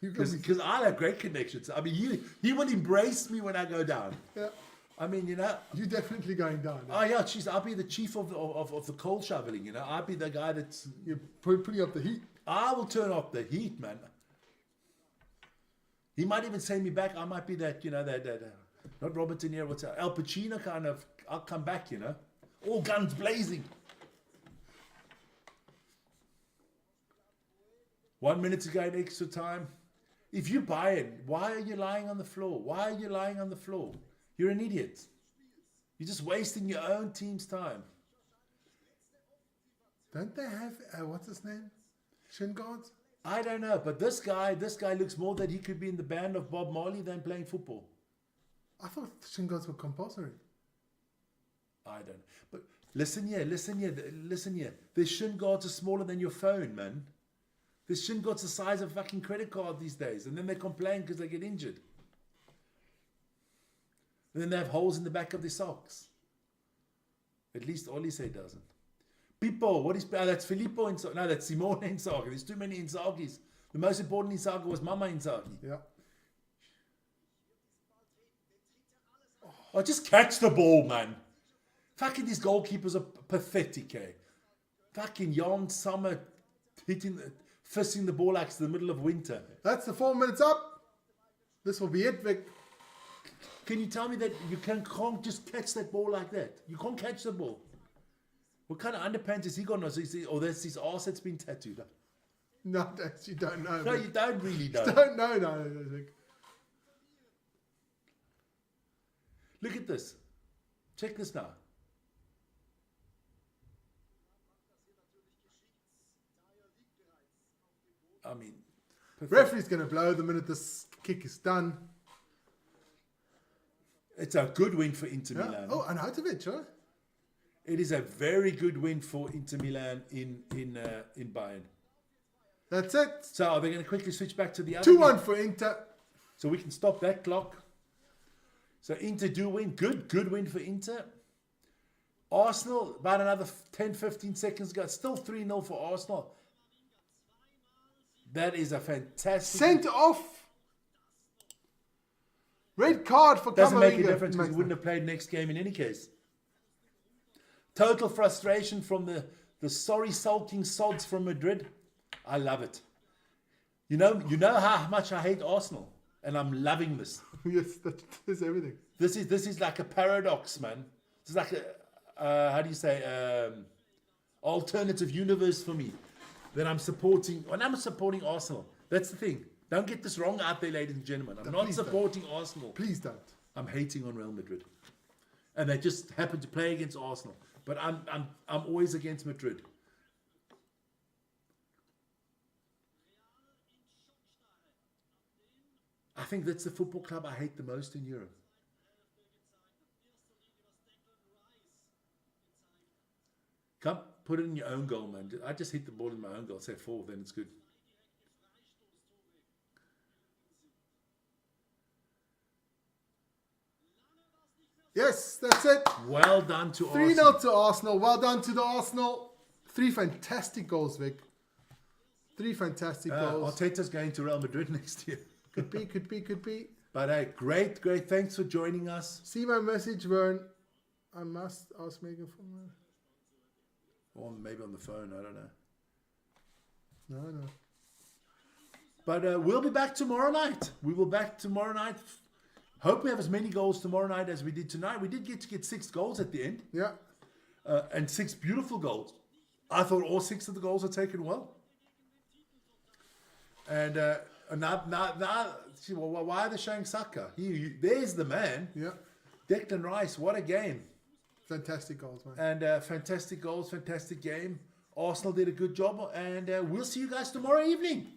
Because I have great connections. I mean, he will embrace me when I go down. Yeah. I mean, You're definitely going down. Oh, yeah, jeez, I'll be the chief of the coal shoveling, I'll be the guy that's... You're putting up the heat. I will turn off the heat, man. He might even send me back. I might be that, not Robert De Niro, what's that? Al Pacino kind of, I'll come back, All guns blazing. 1 minute to go in extra time. If you buy it, why are you lying on the floor? Why are you lying on the floor? You're an idiot. You're just wasting your own team's time. Don't they have, what's his name? Shin guards? I don't know, but this guy looks more that he could be in the band of Bob Marley than playing football. I thought shin guards were compulsory. I don't. But listen here. The shin guards are smaller than your phone, man. The shin guards the size of a fucking credit card these days, and then they complain because they get injured. And then they have holes in the back of their socks. At least Olise doesn't. Pippo, what is... Oh, that's Filippo Inzaghi. No, that's Simone Inzaghi. There's too many Inzaghis. The most important Inzaghi was Mama Inzaghi. Yeah. Oh, just catch the ball, man. Fucking these goalkeepers are pathetic, eh? Fucking Jan Sommer fisting the ball like it's the middle of winter. That's the 4 minutes up. This will be it, Vic. Can you tell me that you can't just catch that ball like that? You can't catch the ball. What kind of underpants has he got? Or that's his arse that's been tattooed? No, you don't know. No, you don't really know. Don't know, no. Look at this. Check this now. I mean... Referee's going to blow the minute this kick is done. It's a good win for Inter Milan. Oh, Arnautovic, huh? It is a very good win for Inter Milan in Bayern. That's it. So are they going to quickly switch back to the other 2-1 for Inter. So we can stop that clock. So Inter do win. Good win for Inter. Arsenal, about another 10-15 seconds ago. Still 3-0 for Arsenal. That is a fantastic... Sent off. Red card for Camavinga. Doesn't make a difference because he wouldn't have played next game in any case. Total frustration from the sorry sulking sods from Madrid. I love it. You know how much I hate Arsenal, and I'm loving this. Yes, that is everything. This is like a paradox, man. It's like a how do you say alternative universe for me that I'm supporting. When I'm supporting Arsenal, that's the thing. Don't get this wrong out there, ladies and gentlemen. I'm not supporting Arsenal. Please don't. I'm hating on Real Madrid, and they just happen to play against Arsenal. But I'm always against Madrid. I think that's the football club I hate the most in Europe. Come, put it in your own goal, man. I just hit the ball in my own goal. Say 4, then it's good. Yes, that's it. Well done to 3-0 Arsenal. to Arsenal. Well done to the Arsenal. 3 fantastic goals, Vic. 3 fantastic goals. Arteta's going to Real Madrid next year. Could be. But hey, great. Thanks for joining us. See my message, Vern. I must ask Megan for my... Or maybe on the phone, I don't know. No. But we'll be back tomorrow night. We will back tomorrow night. Hope we have as many goals tomorrow night as we did tonight. We did get 6 goals at the end. Yeah. And 6 beautiful goals. I thought all 6 of the goals were taken well. And now, why are they showing Saka? There's the man. Yeah. Declan Rice, what a game. Fantastic goals, man. And fantastic goals, fantastic game. Arsenal did a good job. And we'll see you guys tomorrow evening.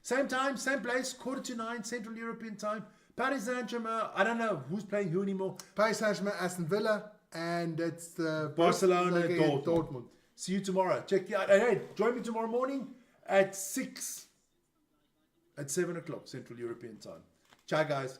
Same time, same place, 8:45 Central European time. Paris Saint-Germain, I don't know who's playing who anymore. Paris Saint-Germain, Aston Villa, and it's Barcelona, against Dortmund. See you tomorrow. Check you out. And hey, join me tomorrow morning at 7 o'clock Central European time. Ciao, guys.